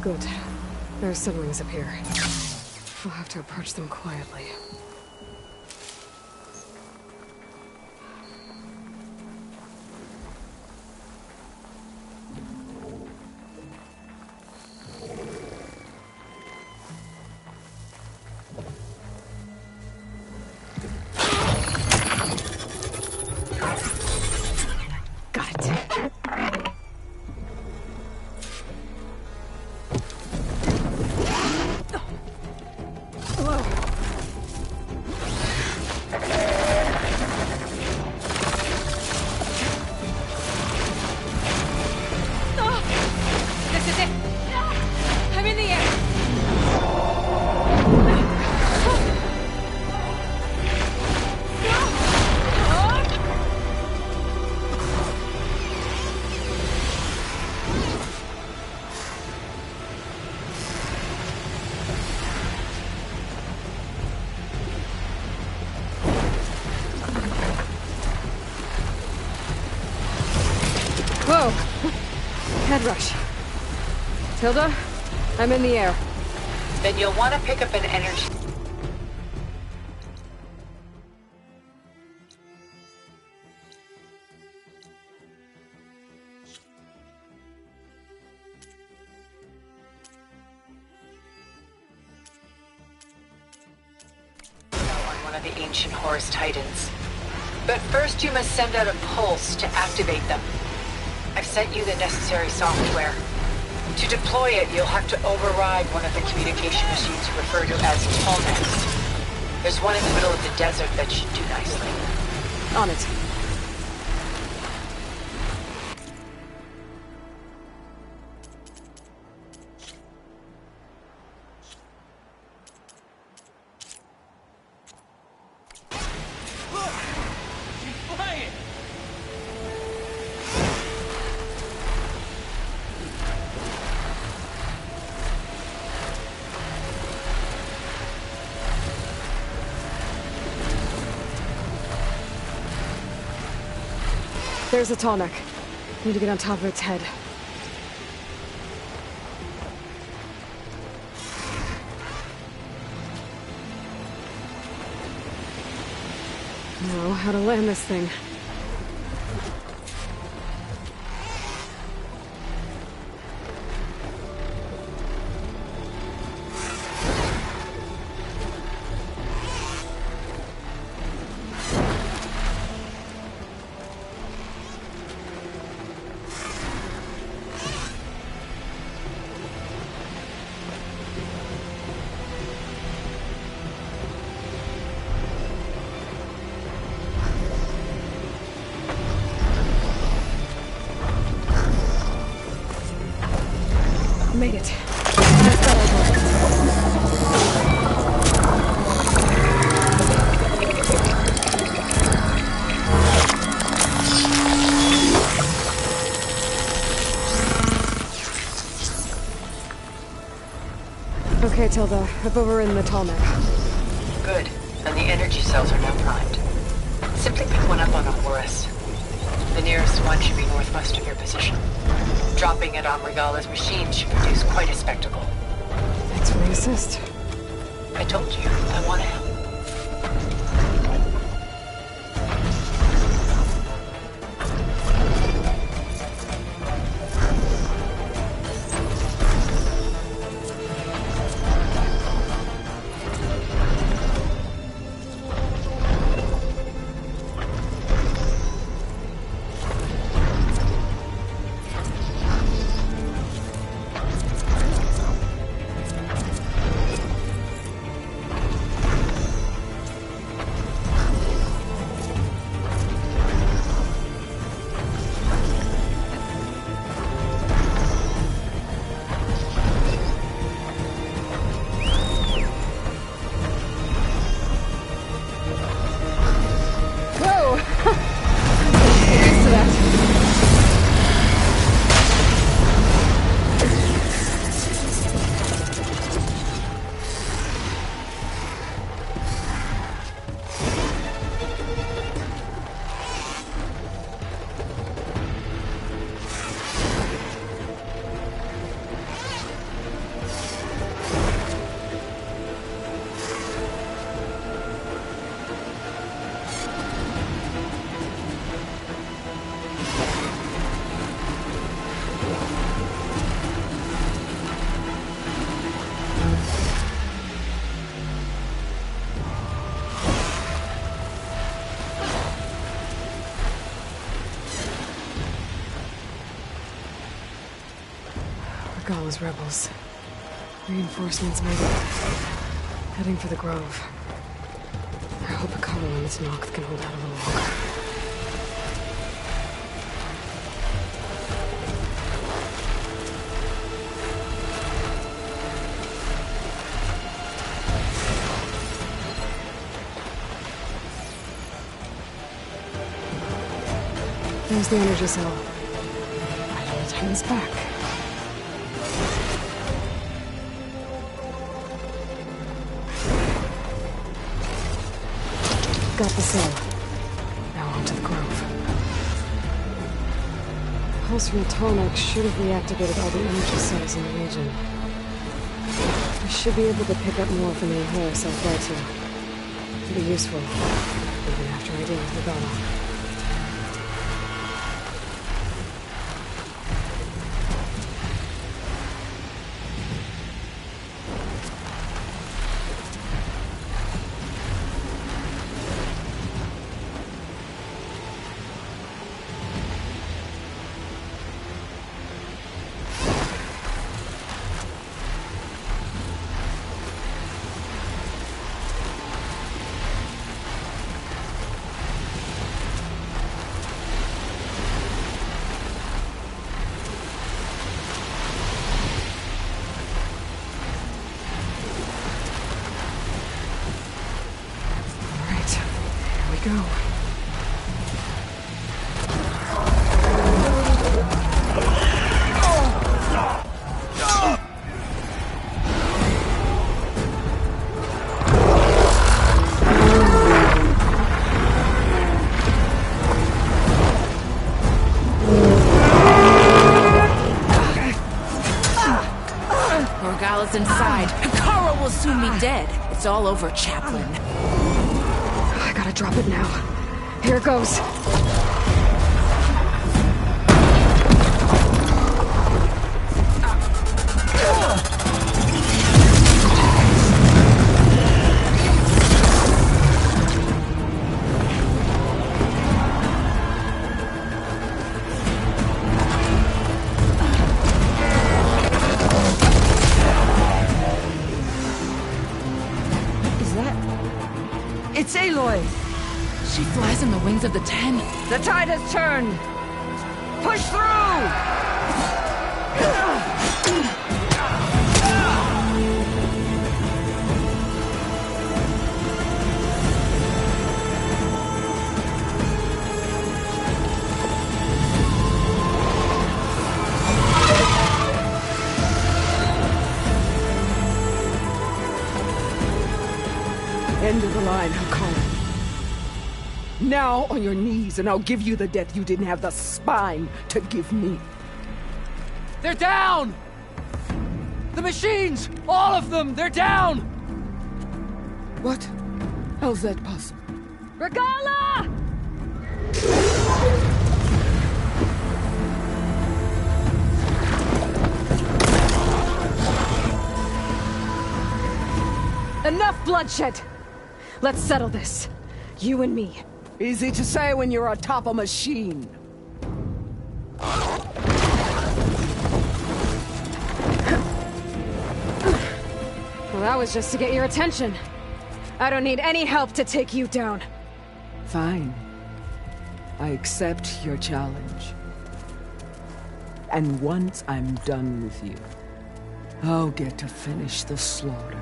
Good. There are Sunwings up here. I'll have to approach them quietly. Whoa! Head rush. Tilda, I'm in the air. Then you'll want to pick up an energy... of the ancient Horus Titans. But first you must send out a pulse to activate them. I've sent you the necessary software. To deploy it, you'll have to override one of the communication machines you refer to as Tallnecks. There's one in the middle of the desert that should do nicely. On it. There's a Tallneck. Need to get on top of its head. Now, how to land this thing. Made it. Okay, Tilda. I've overridden the Tallneck. Good. And the energy cells are now primed. Simply pick one up on a Horus. The nearest one should be northwest of your position. Dropping it on Regala's machine should produce quite a spectacle. Thanks for the assist. I told you, I want to help. Regala's rebels. Reinforcements made it. Heading for the Grove. I hope Akala and its Noct can hold out a little longer. There's the energy cell. I know the time is back. Got the cell. Now on to the Grove. Pulse from the Tallneck should have reactivated all the energy cells in the region. I should be able to pick up more from the Horus I'll fly to. It'll be useful, even after I deal with Regala. go. Morgala's inside. Hikaru will soon be dead. It's all over, Chaplain. I gotta drop it now. Here it goes. It's Aloy! She flies on the wings of the Ten. The tide has turned! Push through! End of the line, Hikaru. Now on your knees, and I'll give you the death you didn't have the spine to give me. They're down! The machines! All of them! They're down! What? How's that possible? Regala! Enough bloodshed! Let's settle this. You and me. Easy to say when you're atop a machine. Well, that was just to get your attention. I don't need any help to take you down. Fine. I accept your challenge. And once I'm done with you, I'll get to finish the slaughter.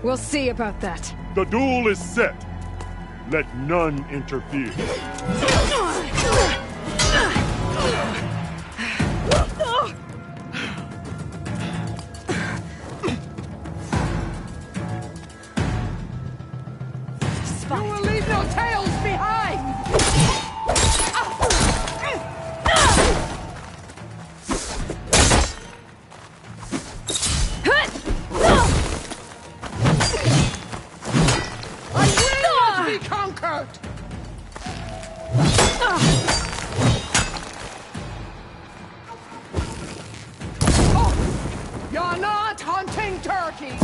We'll see about that. The duel is set. Let none interfere. You will leave no tails behind! Be conquered! Oh, you're not hunting turkeys!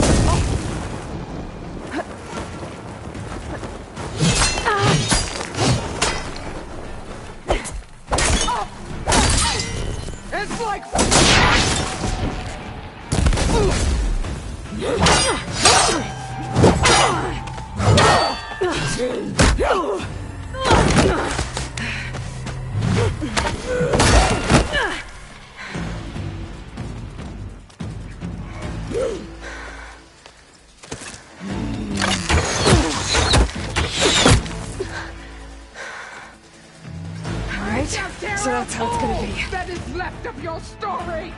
It's like... Alright, so that's how it's gonna be. That is left of your story!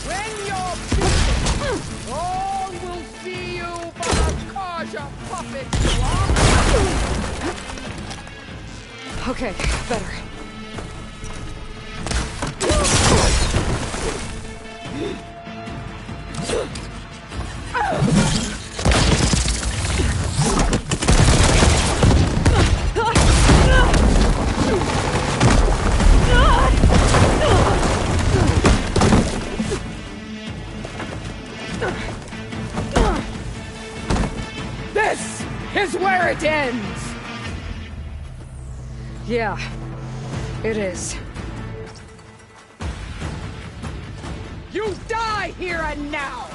When you're beaten, all will see you but a Kaja puppet you are. Okay, better. This is where it ends! Yeah, it is. You die here and now!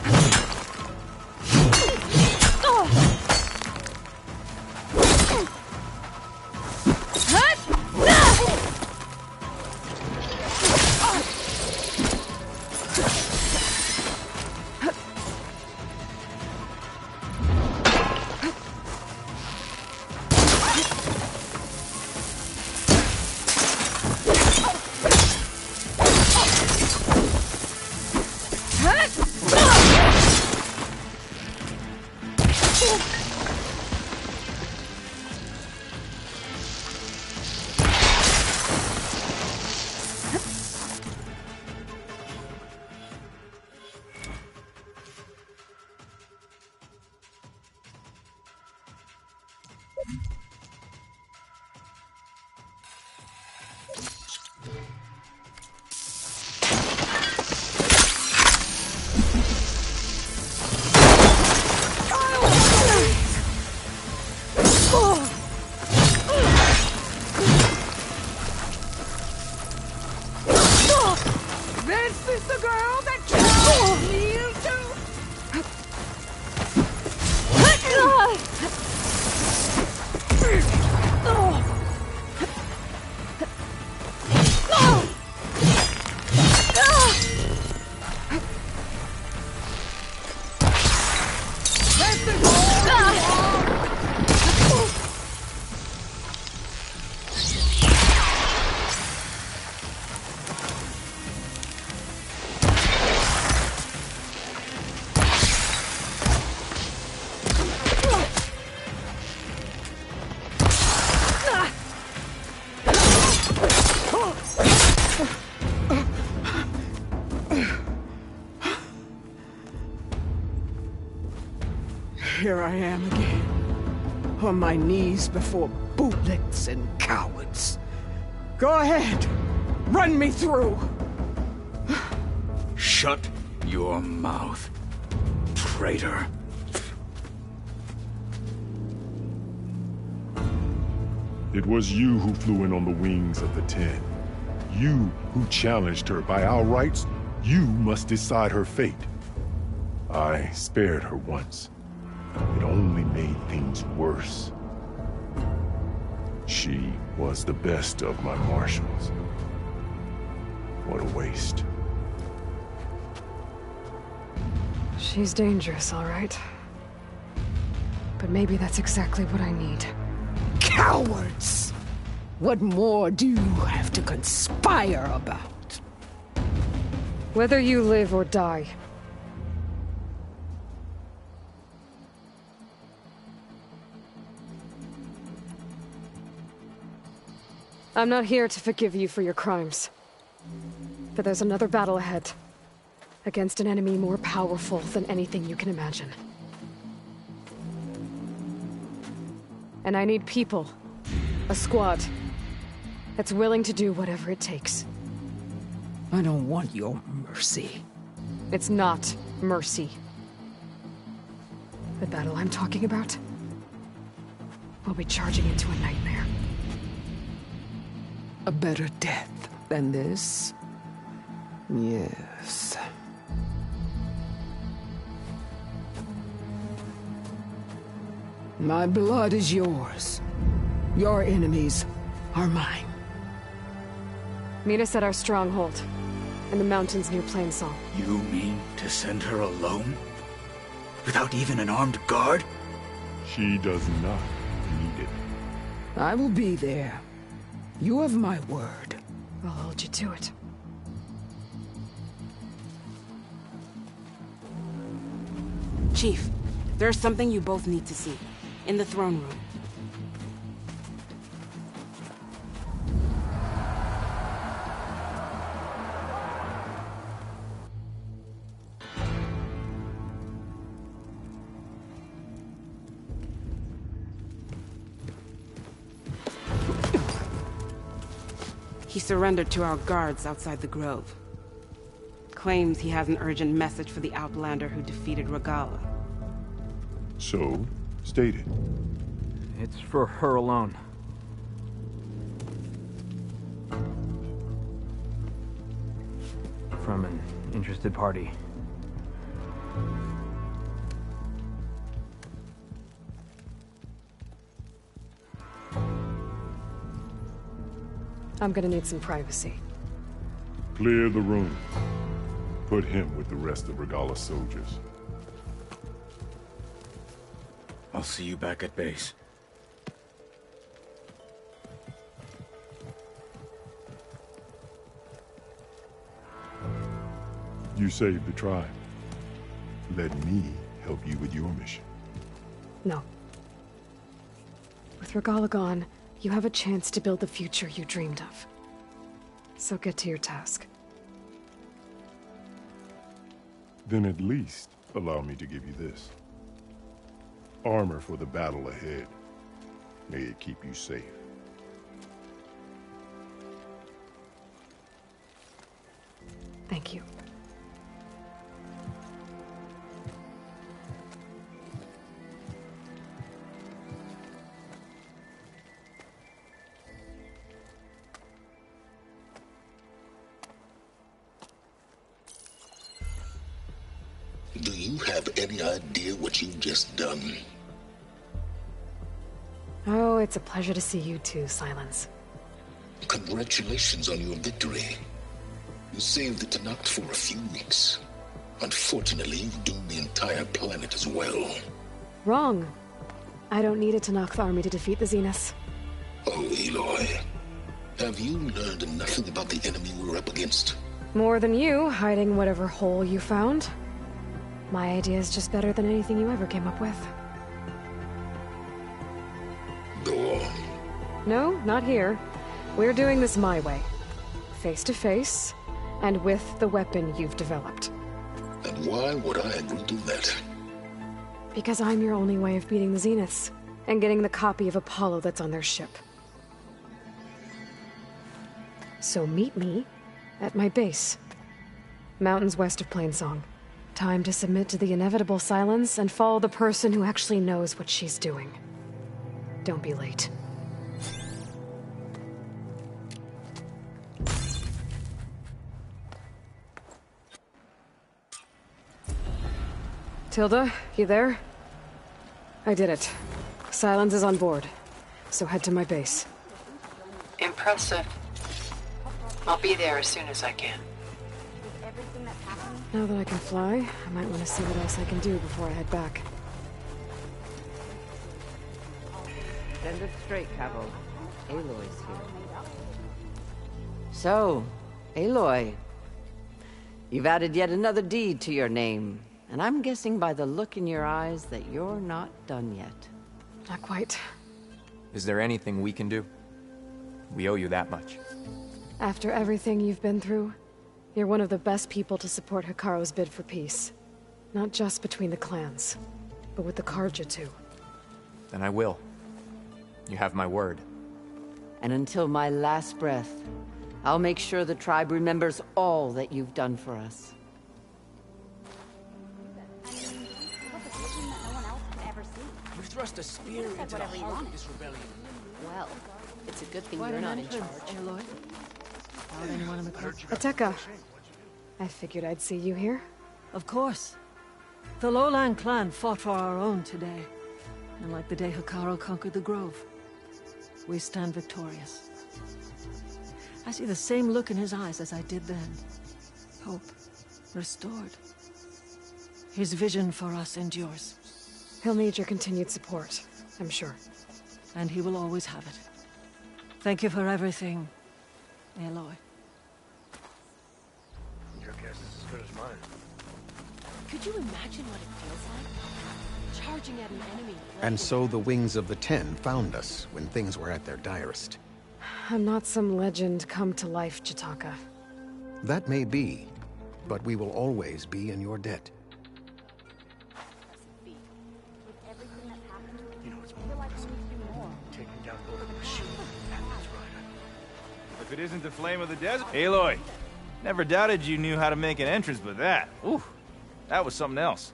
Here I am again, on my knees before bootlets and cowards. Go ahead, run me through. Shut your mouth, traitor. It was you who flew in on the wings of the Ten. You who challenged her by our rights. You must decide her fate. I spared her once. It only made things worse. She was the best of my marshals. What a waste. She's dangerous, all right. But maybe that's exactly what I need. Cowards! What more do you have to conspire about? Whether you live or die. I'm not here to forgive you for your crimes. But there's another battle ahead. Against an enemy more powerful than anything you can imagine. And I need people. A squad. That's willing to do whatever it takes. I don't want your mercy. It's not mercy. The battle I'm talking about will be charging into a nightmare. A better death than this? Yes. My blood is yours. Your enemies are mine. Meet us at our stronghold, in the mountains near Plainsong. You mean to send her alone? Without even an armed guard? She does not need it. I will be there. You have my word. I'll hold you to it. Chief, there's something you both need to see. In the throne room. He surrendered to our guards outside the grove. Claims he has an urgent message for the Outlander who defeated Regalla. So, state it. It's for her alone. From an interested party. I'm gonna need some privacy. Clear the room. Put him with the rest of Regala's soldiers. I'll see you back at base. You saved the tribe. Let me help you with your mission. No. With Regala gone, you have a chance to build the future you dreamed of. So get to your task. Then at least allow me to give you this. Armor for the battle ahead. May it keep you safe. Thank you. Do you have any idea what you've just done? Oh, it's a pleasure to see you too, Silence. Congratulations on your victory. You saved the Tenakth for a few weeks. Unfortunately, you've doomed the entire planet as well. Wrong. I don't need a Tenakth army to defeat the Zeniths. Oh, Aloy. Have you learned nothing about the enemy we're up against? More than you, hiding whatever hole you found. My idea is just better than anything you ever came up with. Go on. No, not here. We're doing this my way. Face to face, and with the weapon you've developed. And why would I agree to that? Because I'm your only way of beating the Zeniths, and getting the copy of Apollo that's on their ship. So meet me at my base. Mountains west of Plainsong. Time to submit to the inevitable silence and follow the person who actually knows what she's doing. Don't be late. Tilda, you there? I did it. Silence is on board, so head to my base. Impressive. I'll be there as soon as I can. Now that I can fly, I might want to see what else I can do before I head back. Send it straight, Cabo. Aloy's here. So, Aloy. You've added yet another deed to your name. And I'm guessing by the look in your eyes that you're not done yet. Not quite. Is there anything we can do? We owe you that much. After everything you've been through, you're one of the best people to support Hekarro's bid for peace. Not just between the clans, but with the Carja too. Then I will. You have my word. And until my last breath, I'll make sure the tribe remembers all that you've done for us. You thrust a spear into the heart of this rebellion. Well, it's a good thing you're not in charge. Aloy. Ateka. I figured I'd see you here. Of course. The Lowland clan fought for our own today. And like the day Hekarro conquered the Grove, we stand victorious. I see the same look in his eyes as I did then. Hope. Restored. His vision for us endures. He'll need your continued support, I'm sure. And he will always have it. Thank you for everything, Aloy. Your guess is as good as mine. Could you imagine what it feels like? Charging at an enemy. And so the Wings of the Ten found us when things were at their direst. I'm not some legend come to life, Jataka. That may be, but we will always be in your debt. You know what's more taking down both of the machine and its rider. If it isn't the Flame of the Desert. Aloy, never doubted you knew how to make an entrance, but that, ooh, that was something else.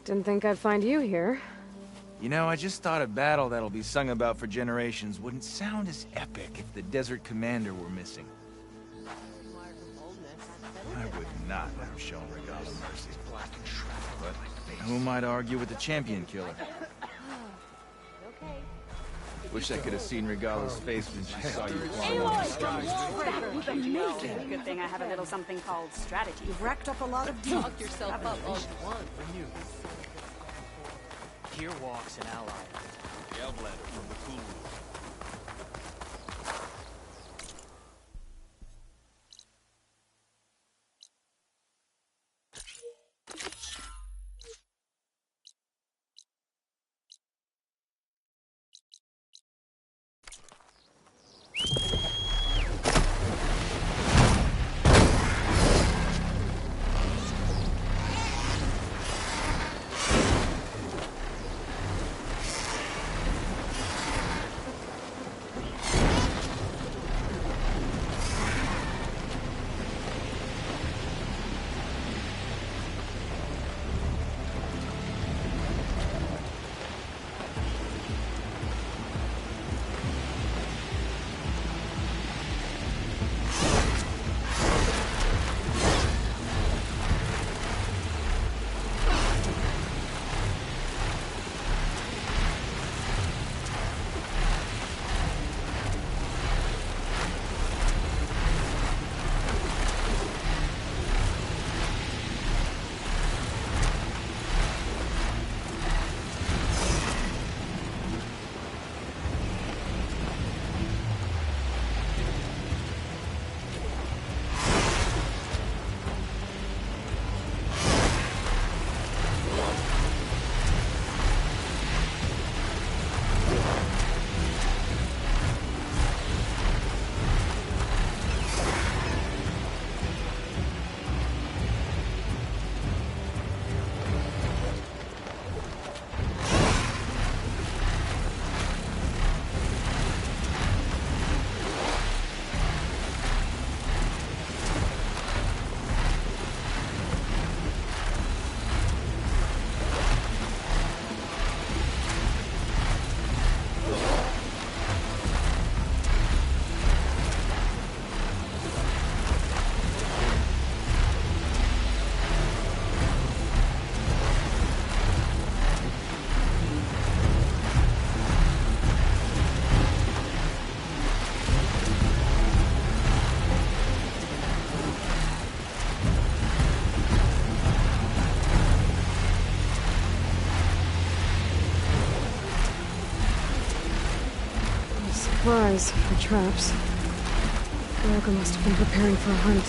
Didn't think I'd find you here. You know, I just thought a battle that'll be sung about for generations wouldn't sound as epic if the Desert Commander were missing. I would not have shown Regala mercy. But who am I to argue with the champion killer? Wish I could have seen Regala's face when she saw you falling on the skies. That was amazing. Good thing I have a little something called strategy. You've racked up a lot of deeds. Talk yourself up all you want. Here walks an ally. The Outlander from the Kulu. Supplies for traps. Welcome must have been preparing for a hunt.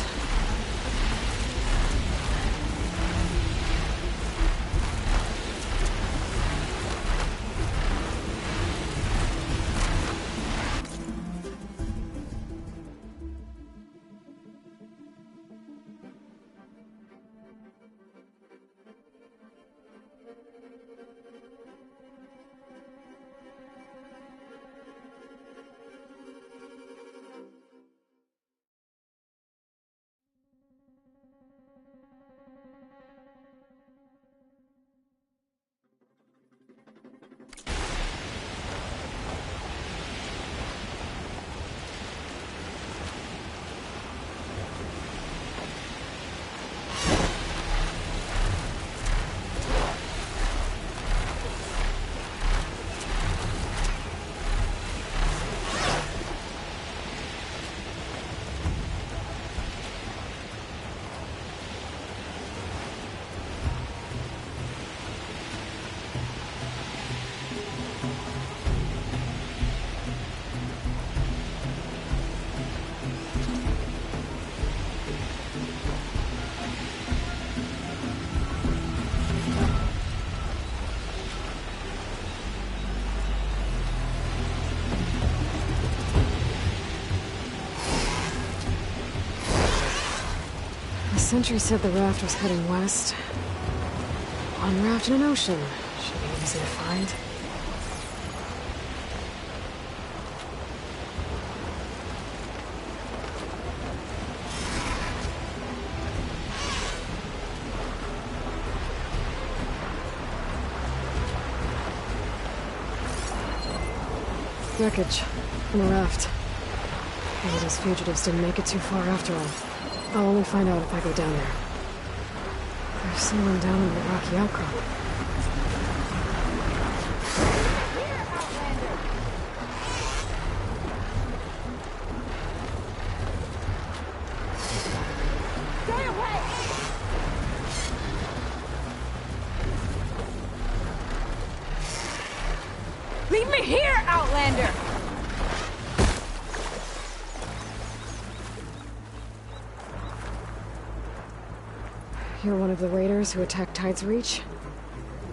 The sentry said the raft was heading west. One raft in an ocean. Should be easy to find. Wreckage from a raft. Maybe those fugitives didn't make it too far after all. I'll only find out if I go down there. There's someone down in the rocky outcrop. Stay away! Leave me here, Outlander! You're one of the raiders who attacked Tide's Reach?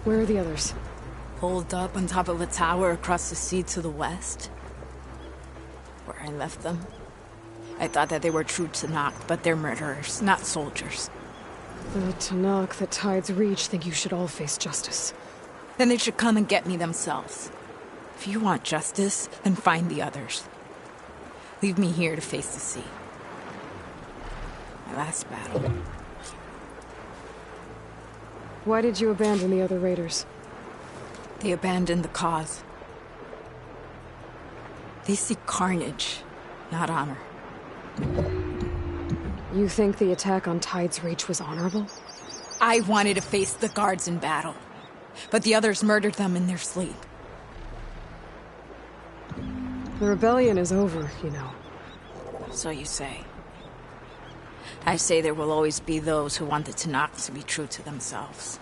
Where are the others? Holed up on top of a tower across the sea to the west. Where I left them. I thought that they were true Tenakth, but they're murderers, not soldiers. The Tenakth that Tide's Reach think you should all face justice. Then they should come and get me themselves. If you want justice, then find the others. Leave me here to face the sea. My last battle. Why did you abandon the other raiders? They abandoned the cause. They seek carnage, not honor. You think the attack on Tide's Reach was honorable? I wanted to face the guards in battle, but the others murdered them in their sleep. The rebellion is over, you know. So you say. I say there will always be those who want the Tenakth to be true to themselves.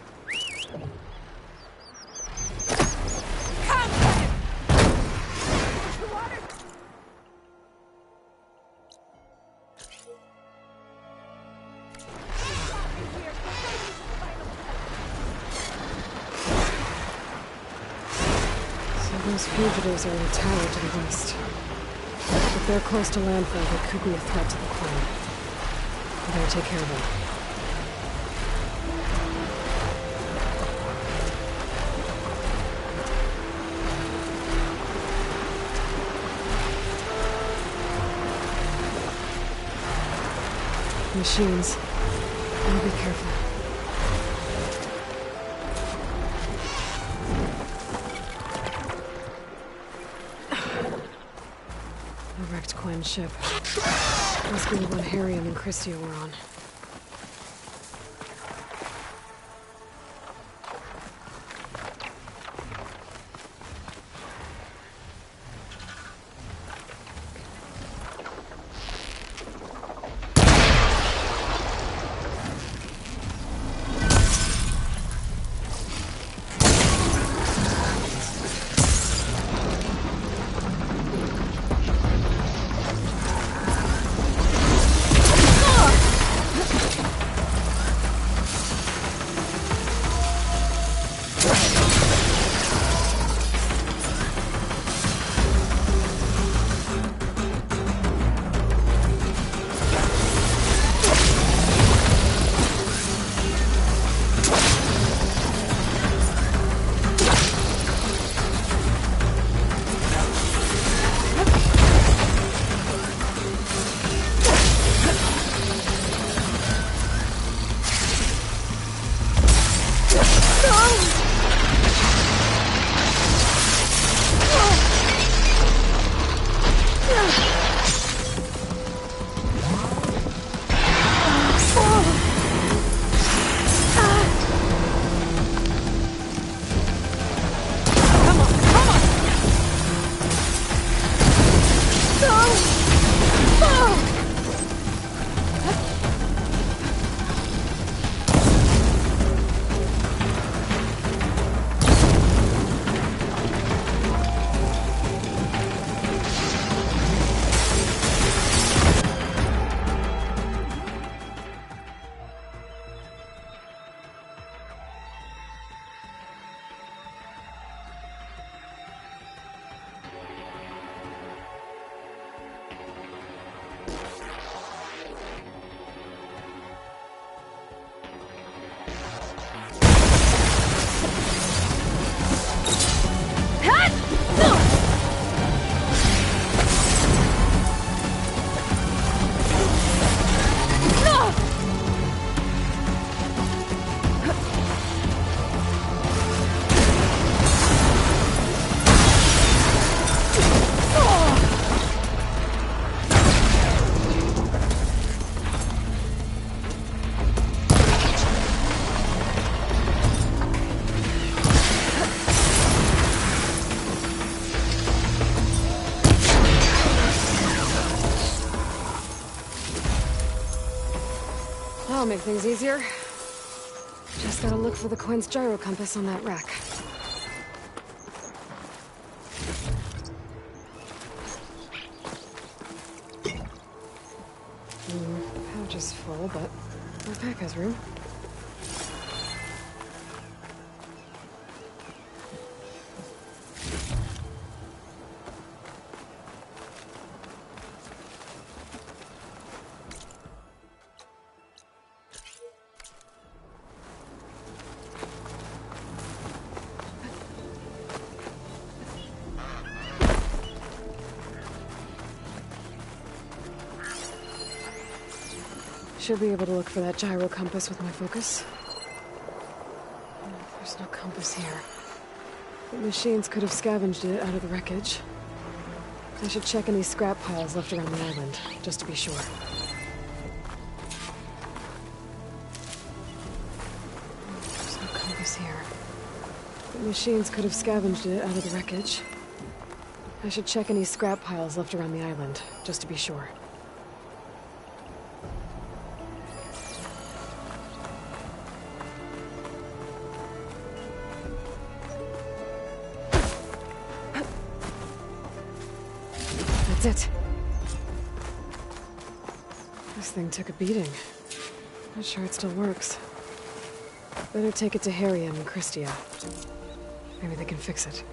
Those fugitives are in a tower to the west. If they're close to landfall, they could be a threat to the clan. I better take care of them. Machines. I'll be careful. The wrecked Quen ship. Must be the one Harriam and Christia were on. That'll make things easier. Just gotta look for the Quinn's gyro compass on that rack. Pouch is full, but our pack has room. Should be able to look for that gyro compass with my focus. There's no compass here. The machines could have scavenged it out of the wreckage. I should check any scrap piles left around the island, just to be sure. There's no compass here. The machines could have scavenged it out of the wreckage. I should check any scrap piles left around the island, just to be sure. That's it. This thing took a beating. Not sure it still works. Better take it to Harry and Christia. Maybe they can fix it.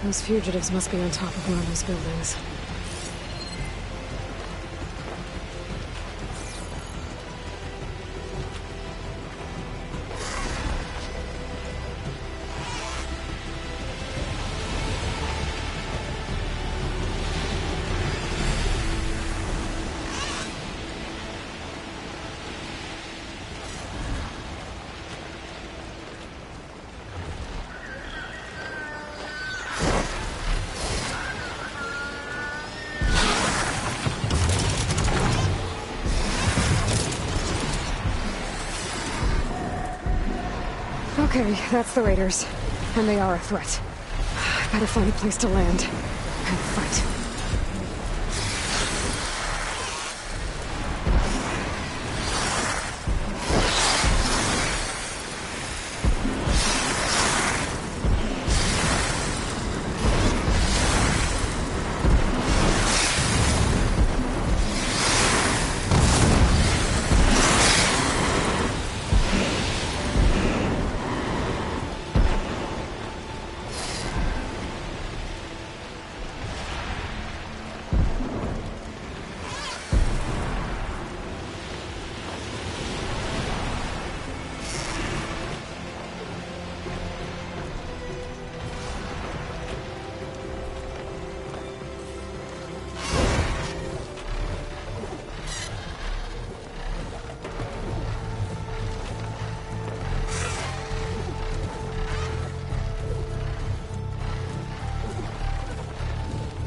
Those fugitives must be on top of one of those buildings. Okay, that's the raiders. And they are a threat. I better find a place to land. And fight.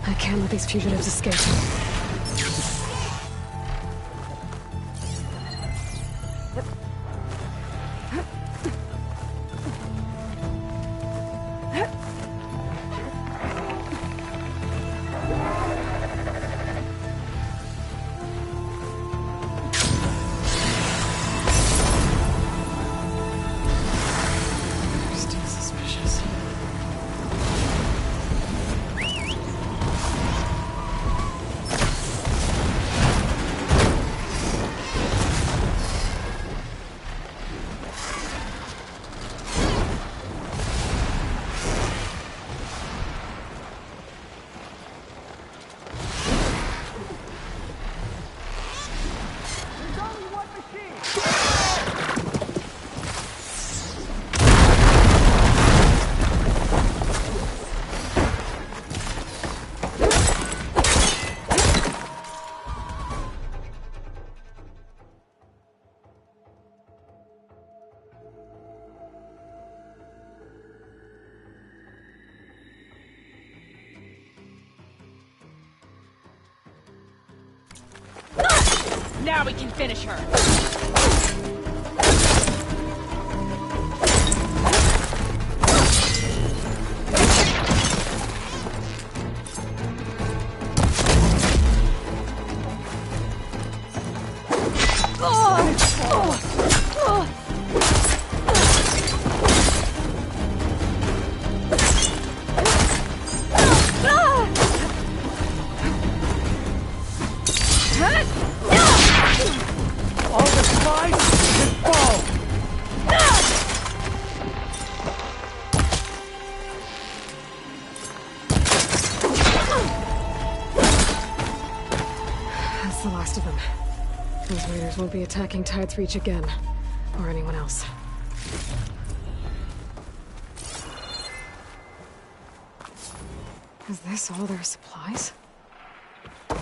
I can't let these fugitives escape. Still suspicious. how we can finish her. All the spies can fall! That's the last of them. Those raiders won't be attacking Tide's Reach again. Or anyone else. Is this all their supplies?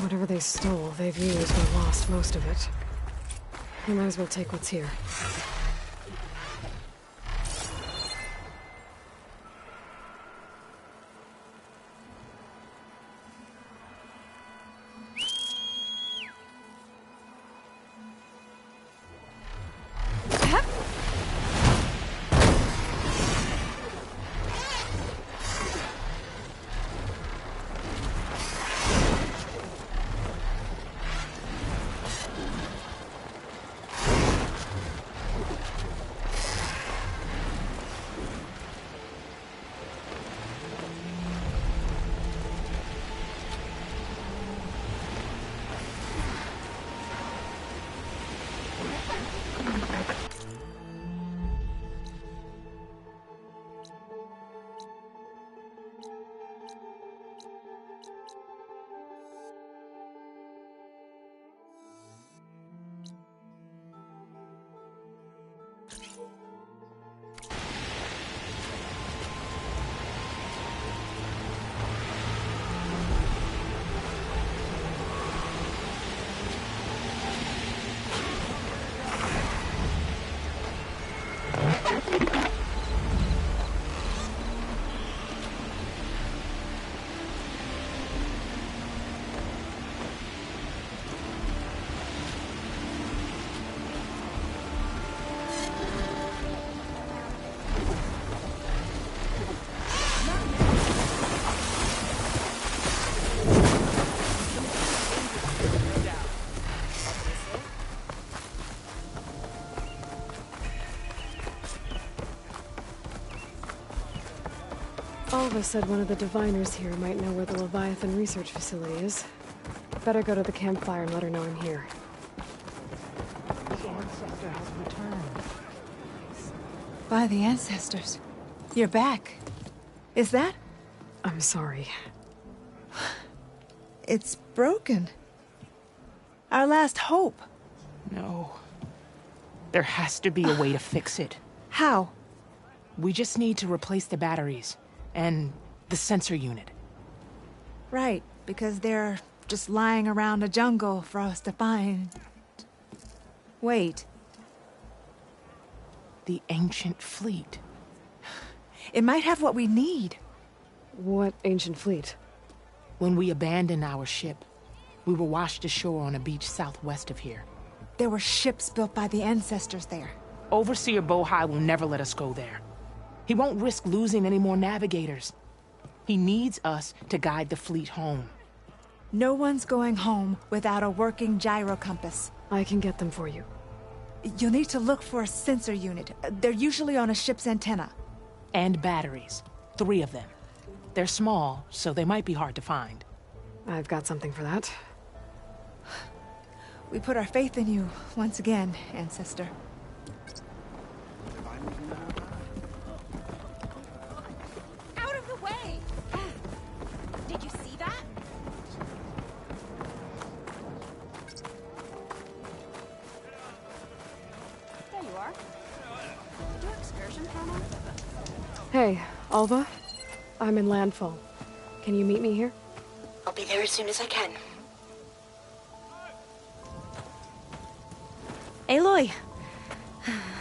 Whatever they stole, they've used or lost most of it. We might as well take what's here. Alva said one of the diviners here might know where the Leviathan research facility is. Better go to the campfire and let her know I'm here. The Ancestor has returned. By the Ancestors. You're back. Is that? I'm sorry. It's broken. Our last hope. No. There has to be a way to fix it. How? We just need to replace the batteries. And the sensor unit. Right, because they're just lying around a jungle for us to find. Wait. The ancient fleet. It might have what we need. What ancient fleet? When we abandoned our ship, we were washed ashore on a beach southwest of here. There were ships built by the Ancestors there. Overseer Bohai will never let us go there. He won't risk losing any more navigators. He needs us to guide the fleet home. No one's going home without a working gyro compass. I can get them for you. You'll need to look for a sensor unit. They're usually on a ship's antenna. And batteries. 3 of them. They're small, so they might be hard to find. I've got something for that. We put our faith in you once again, Ancestor. Out of the way! Did you see that? There you are. Did your excursion promo? Hey, Alva. I'm in Landfall. Can you meet me here? I'll be there as soon as I can. Aloy!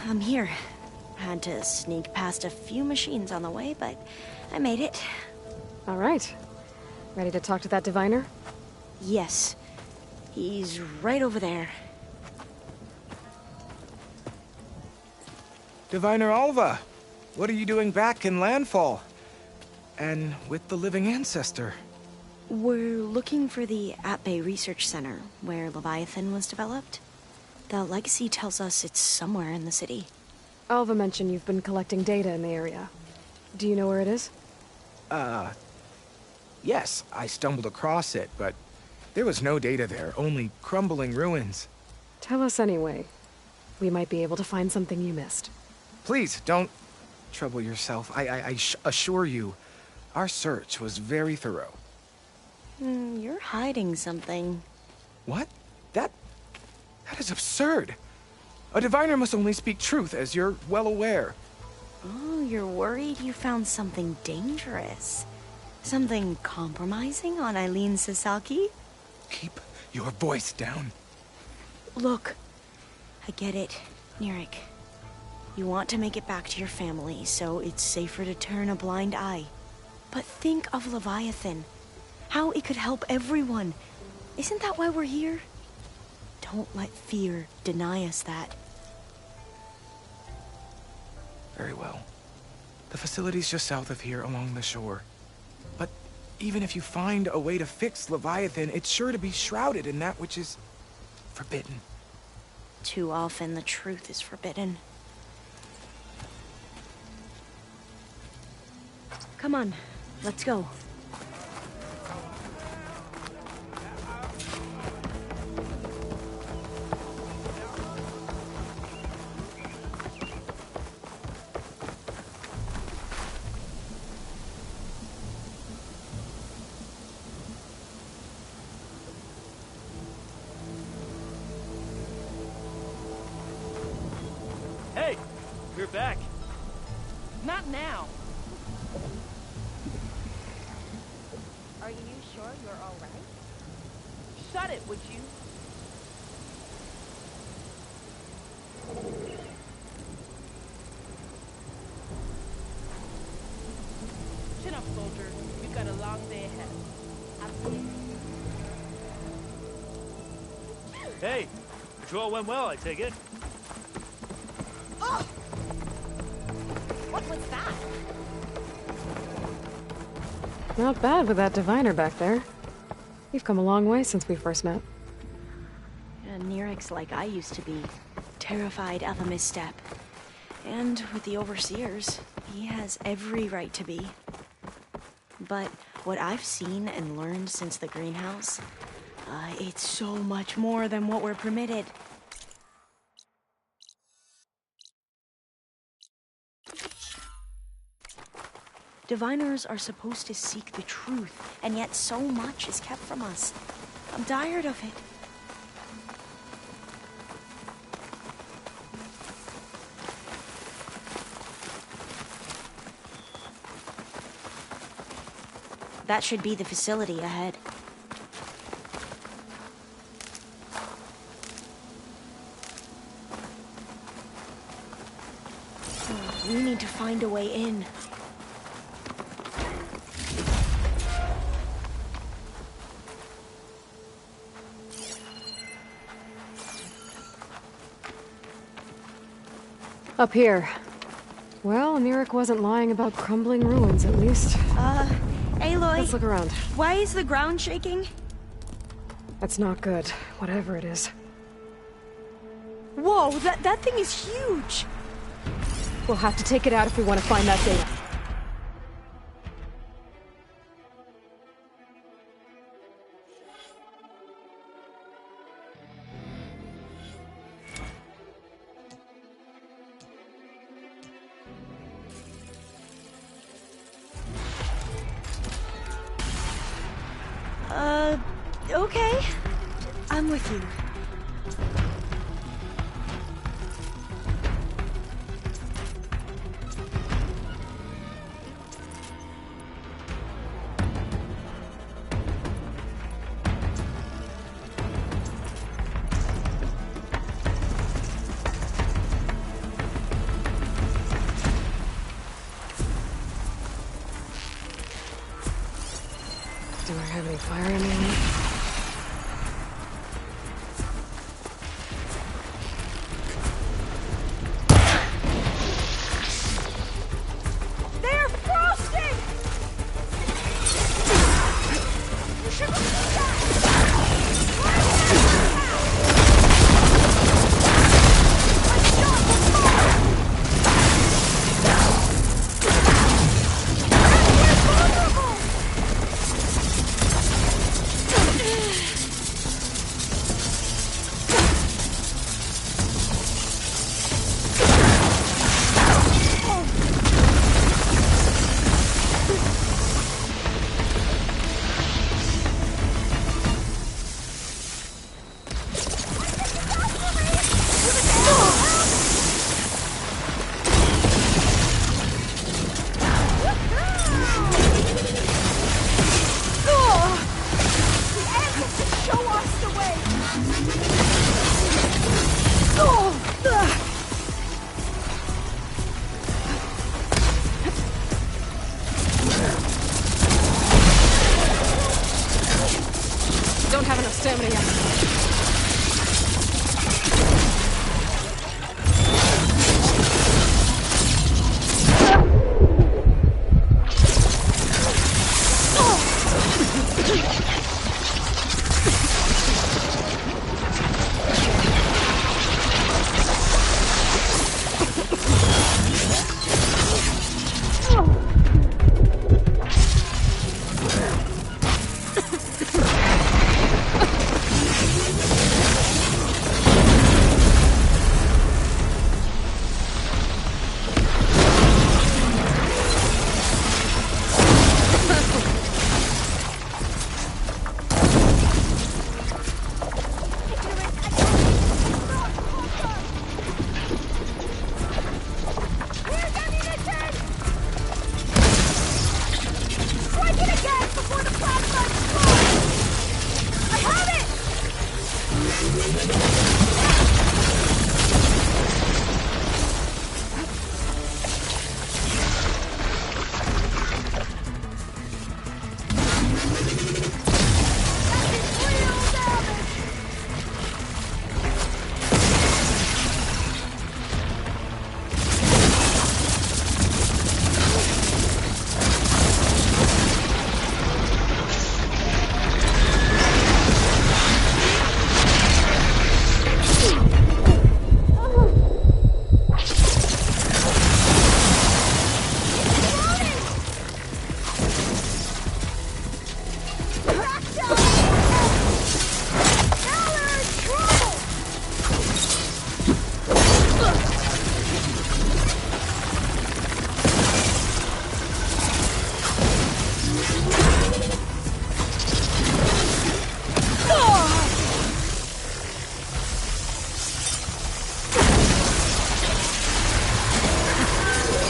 I'm here. Had to sneak past a few machines on the way, but I made it. All right. Ready to talk to that diviner? Yes. He's right over there. Diviner Alva, what are you doing back in Landfall? And with the living ancestor? We're looking for the At-Bay Research Center, where Leviathan was developed. The legacy tells us it's somewhere in the city. Alva mentioned you've been collecting data in the area. Do you know where it is? Yes, I stumbled across it, but there was no data there, only crumbling ruins. Tell us anyway. We might be able to find something you missed. Please, don't trouble yourself. I assure you, our search was very thorough. You're hiding something. What? That is absurd. A diviner must only speak truth, as you're well aware. Oh, you're worried you found something dangerous. Something compromising on Eileen Sasaki? Keep your voice down. Look, I get it, Nirek. You want to make it back to your family, so it's safer to turn a blind eye. But think of Leviathan. How it could help everyone. Isn't that why we're here? Don't let fear deny us that. Very well. The facility's just south of here, along the shore. But even if you find a way to fix Leviathan, it's sure to be shrouded in that which is forbidden. Too often the truth is forbidden. Come on, let's go. Hey, we're back. Not now. Are you sure you're all right? Shut it, would you? Chin up, soldier. We've got a long day ahead. Hey, patrol went well, I take it. Oh! What was that? Not bad with that diviner back there. You've come a long way since we first met. And Nirek's like I used to be. Terrified of a misstep. And with the Overseers, he has every right to be. But what I've seen and learned since the greenhouse, it's so much more than what we're permitted. Diviners are supposed to seek the truth, and yet so much is kept from us. I'm tired of it. That should be the facility ahead. We need to find a way in. Up here. Well, Nirek wasn't lying about crumbling ruins, at least. Aloy. Let's look around. Why is the ground shaking? That's not good, whatever it is. Whoa, that thing is huge! We'll have to take it out if we want to find that data. Okay. I'm with you. Do I have any fire ammunition? stamina yet.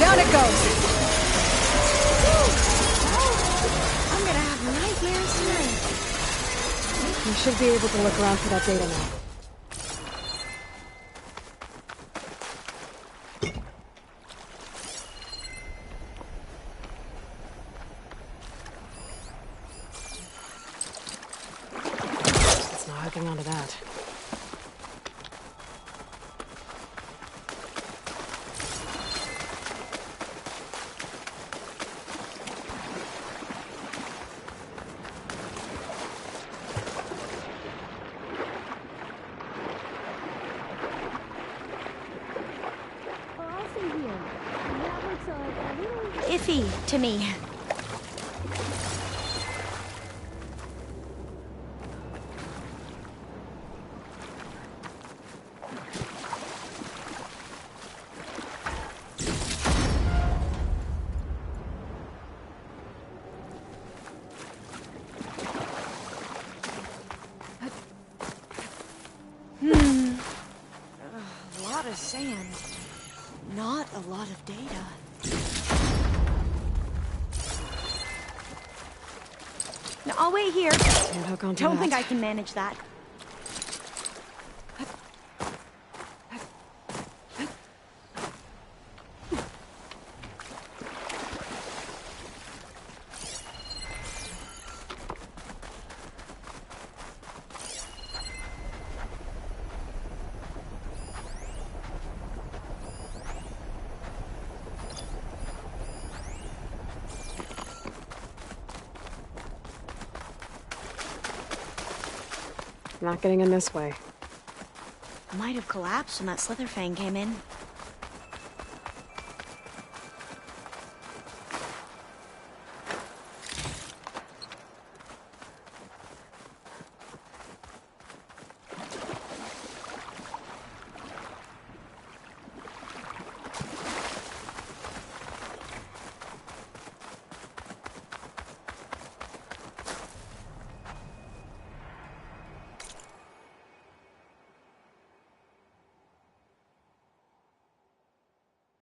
Down it goes. I'm gonna have nightmares tonight. You should be able to look around for that data now. It's not hooking onto that. Iffy to me. A lot of sand. Not a lot of data. No, I'll wait here. Don't think I can manage that. Not getting in this way. Might have collapsed when that Slitherfang came in.